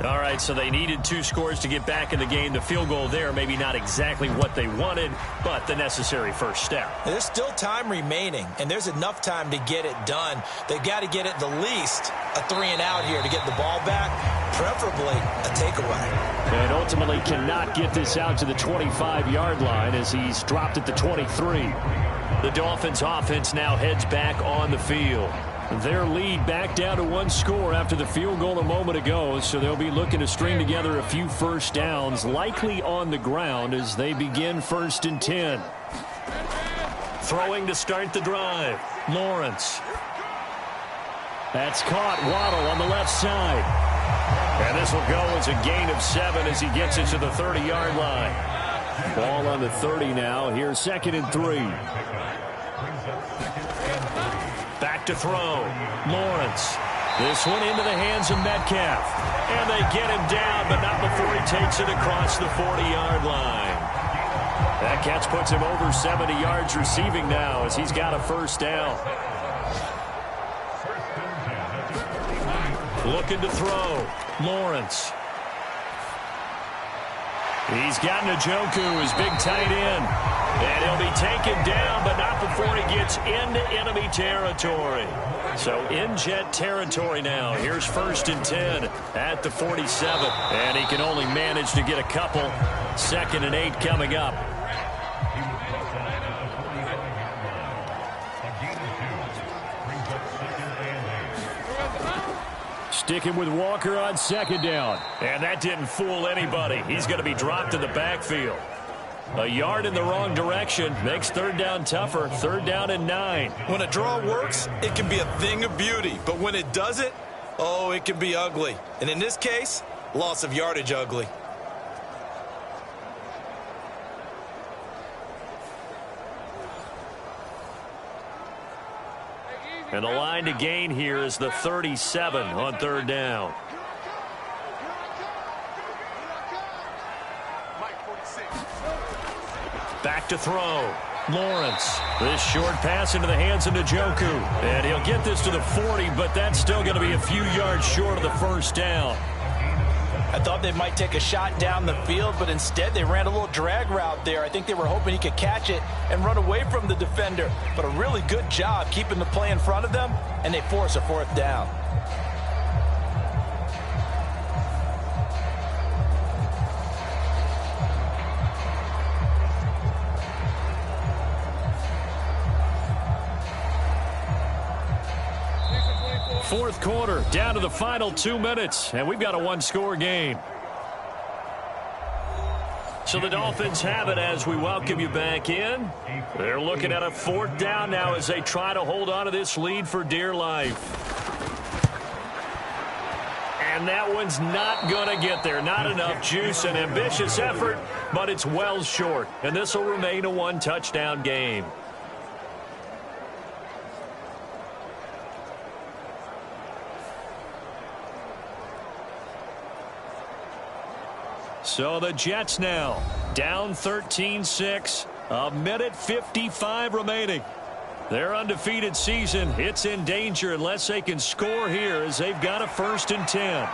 All right, so they needed 2 scores to get back in the game. The field goal there, maybe not exactly what they wanted, but the necessary first step. There's still time remaining, and there's enough time to get it done. They've got to get at the least a 3-and-out here to get the ball back, preferably a takeaway. And ultimately cannot get this out to the 25-yard line as he's dropped at the 23. The Dolphins offense now heads back on the field. Their lead back down to 1 score after the field goal a moment ago, so they'll be looking to string together a few first downs, likely on the ground as they begin 1st and 10. Throwing to start the drive, Lawrence. That's caught. Waddle on the left side. And this will go as a gain of 7 as he gets it to the 30-yard line. Ball on the 30 now. Here's 2nd and 3. Back to throw. Lawrence. This one into the hands of Metcalf. And they get him down, but not before he takes it across the 40-yard line. That catch puts him over 70 yards receiving now as he's got a first down. Looking to throw. Lawrence. He's got Njoku, his big tight end. And he'll be taken down, but not before he gets into enemy territory. So in Jet territory now. Here's 1st and 10 at the 47. And he can only manage to get a couple. 2nd and 8 coming up. Sticking with Walker on 2nd down. And that didn't fool anybody. He's going to be dropped in the backfield. A yard in the wrong direction makes 3rd down tougher. 3rd down and 9. When a draw works, it can be a thing of beauty. But when it doesn't, oh, it can be ugly. And in this case, loss of yardage ugly. And the line to gain here is the 37 on 3rd down. Back to throw. Lawrence. This short pass into the hands of Njoku. And he'll get this to the 40, but that's still going to be a few yards short of the first down. I thought they might take a shot down the field, but instead they ran a little drag route there. I think they were hoping he could catch it and run away from the defender. But a really good job keeping the play in front of them, and they force a 4th down. Fourth quarter, down to the final 2 minutes, and we've got a 1-score game. So the Dolphins have it as we welcome you back in. They're looking at a 4th down now as they try to hold on to this lead for dear life. And that one's not going to get there. Not enough juice, an ambitious effort, but it's well short. And this will remain a 1-touchdown game. So the Jets now down 13-6, a minute 55 remaining. Their undefeated season, it's in danger unless they can score here as they've got a 1st and 10.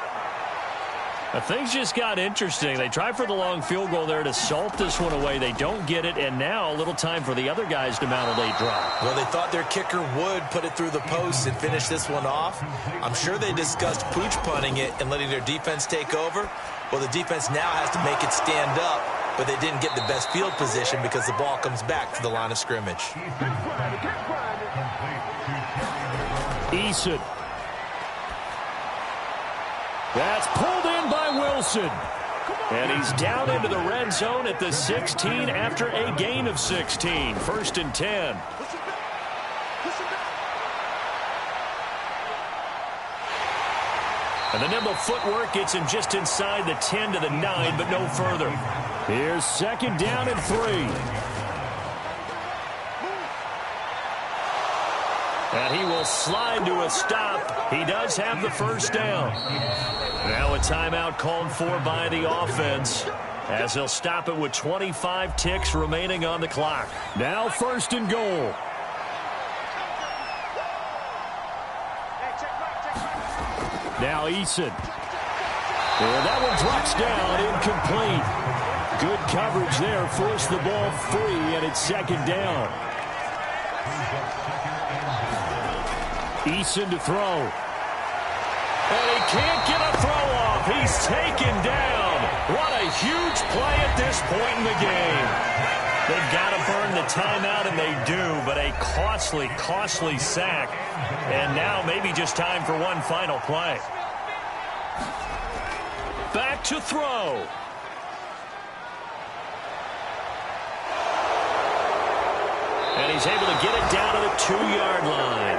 Things just got interesting. They tried for the long field goal there to salt this one away. They don't get it, and now a little time for the other guys to mount a late drop. Well, they thought their kicker would put it through the post and finish this one off. I'm sure they discussed pooch punting it and letting their defense take over. Well, the defense now has to make it stand up, but they didn't get the best field position because the ball comes back to the line of scrimmage. Eason. That's pulled in by Wilson. And he's down into the red zone at the 16 after a gain of 16. 1st and 10. And the nimble footwork gets him just inside the 10 to the 9, but no further. Here's 2nd down and 3. And he will slide to a stop. He does have the first down. Now a timeout called for by the offense, as he'll stop it with 25 ticks remaining on the clock. Now 1st and goal. Now Eason. And that one drops down, incomplete. Good coverage there, forced the ball free, and it's 2nd down. Eason to throw. And he can't get a throw off. He's taken down. What a huge play at this point in the game. They've got to burn the timeout, and they do, but a costly, costly sack. And now maybe just time for one final play. Back to throw. And he's able to get it down to the 2-yard line.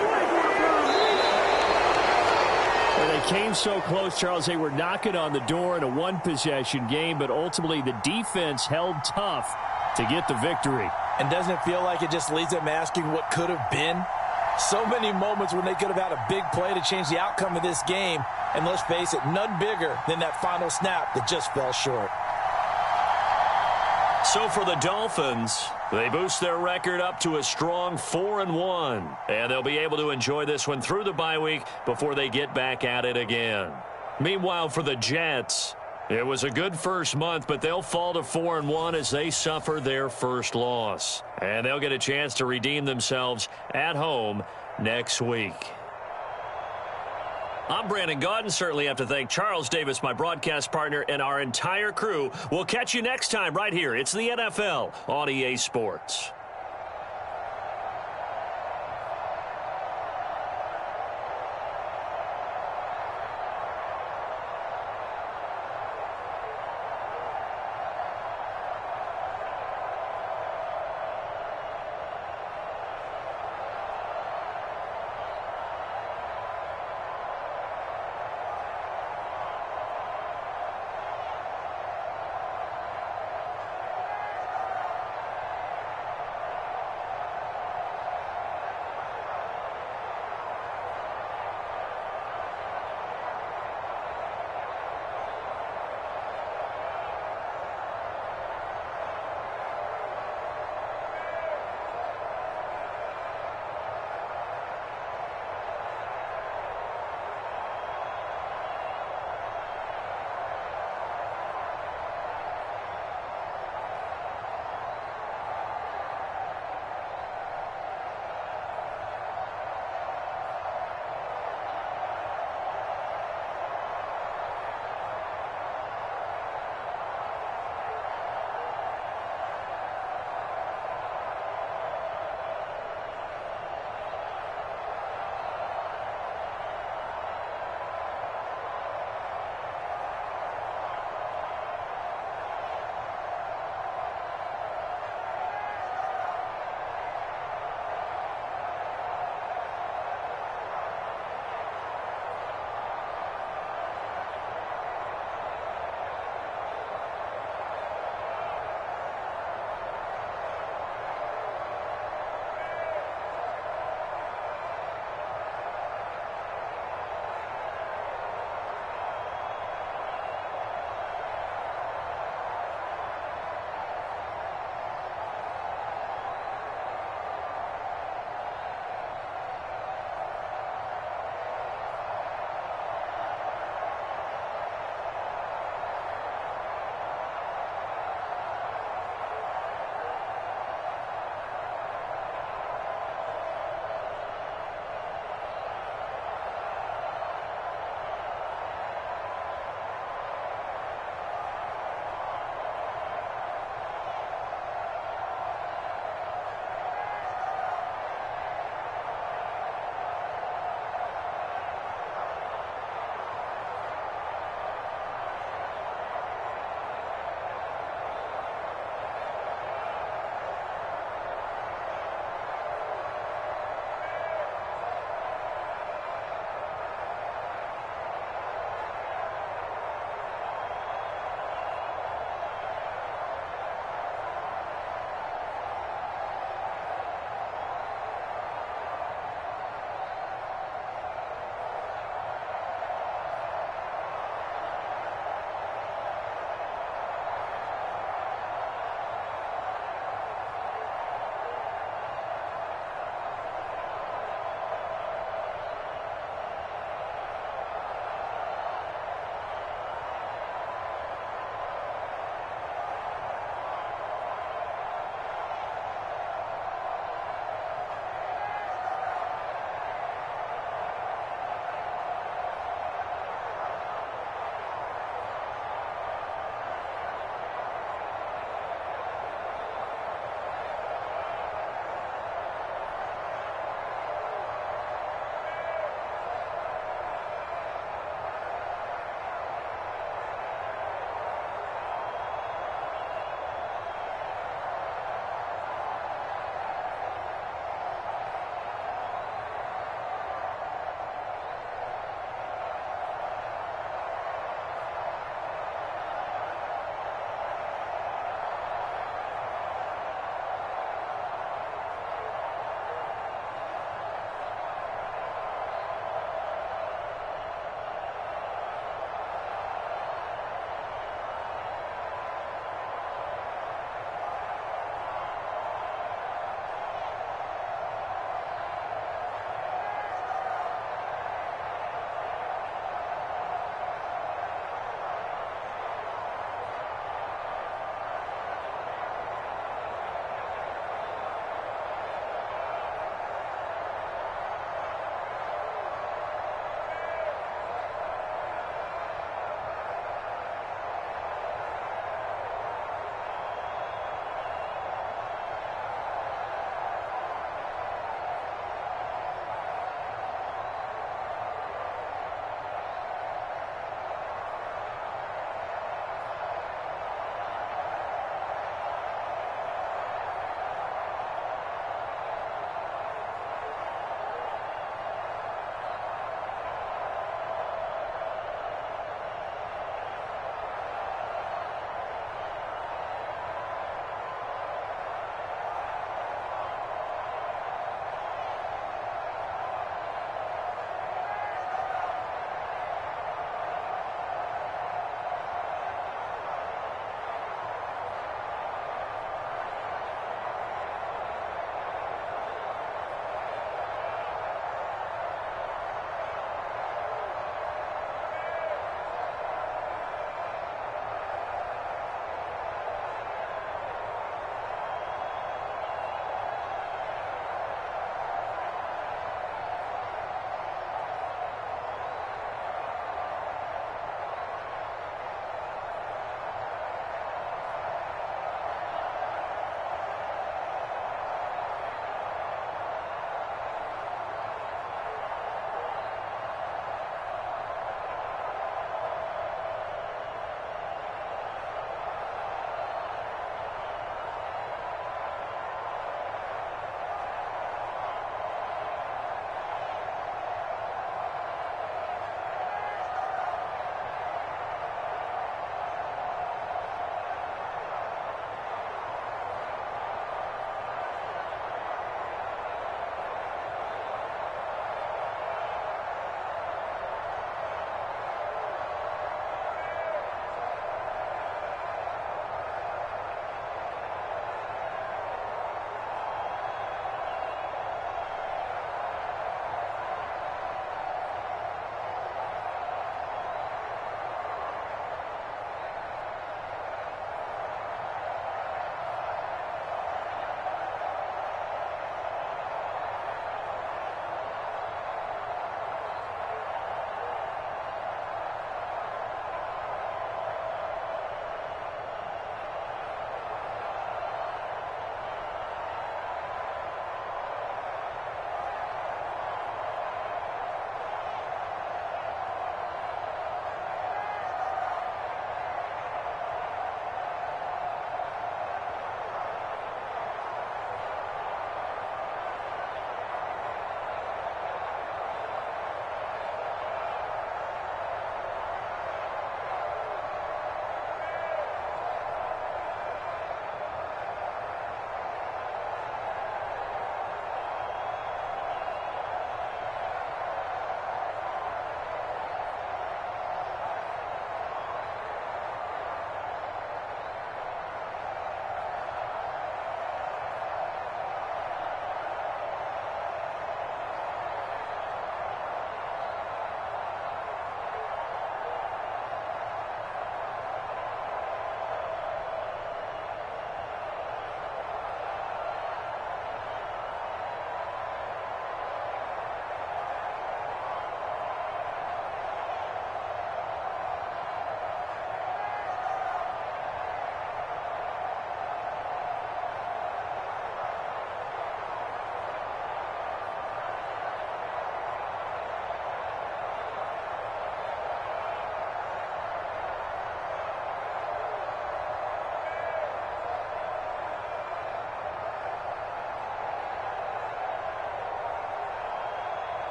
Well, they came so close, Charles. They were knocking on the door in a one-possession game, but ultimately the defense held tough to get the victory. And doesn't it feel like it just leaves them asking what could have been? So many moments when they could have had a big play to change the outcome of this game. And let's face it, none bigger than that final snap that just fell short. So for the Dolphins, they boost their record up to a strong 4-1. And they'll be able to enjoy this one through the bye week before they get back at it again. Meanwhile, for the Jets, it was a good first month, but they'll fall to 4-1 as they suffer their first loss. And they'll get a chance to redeem themselves at home next week. I'm Brandon Gaudin. Certainly have to thank Charles Davis, my broadcast partner, and our entire crew. We'll catch you next time right here. It's the NFL on EA Sports.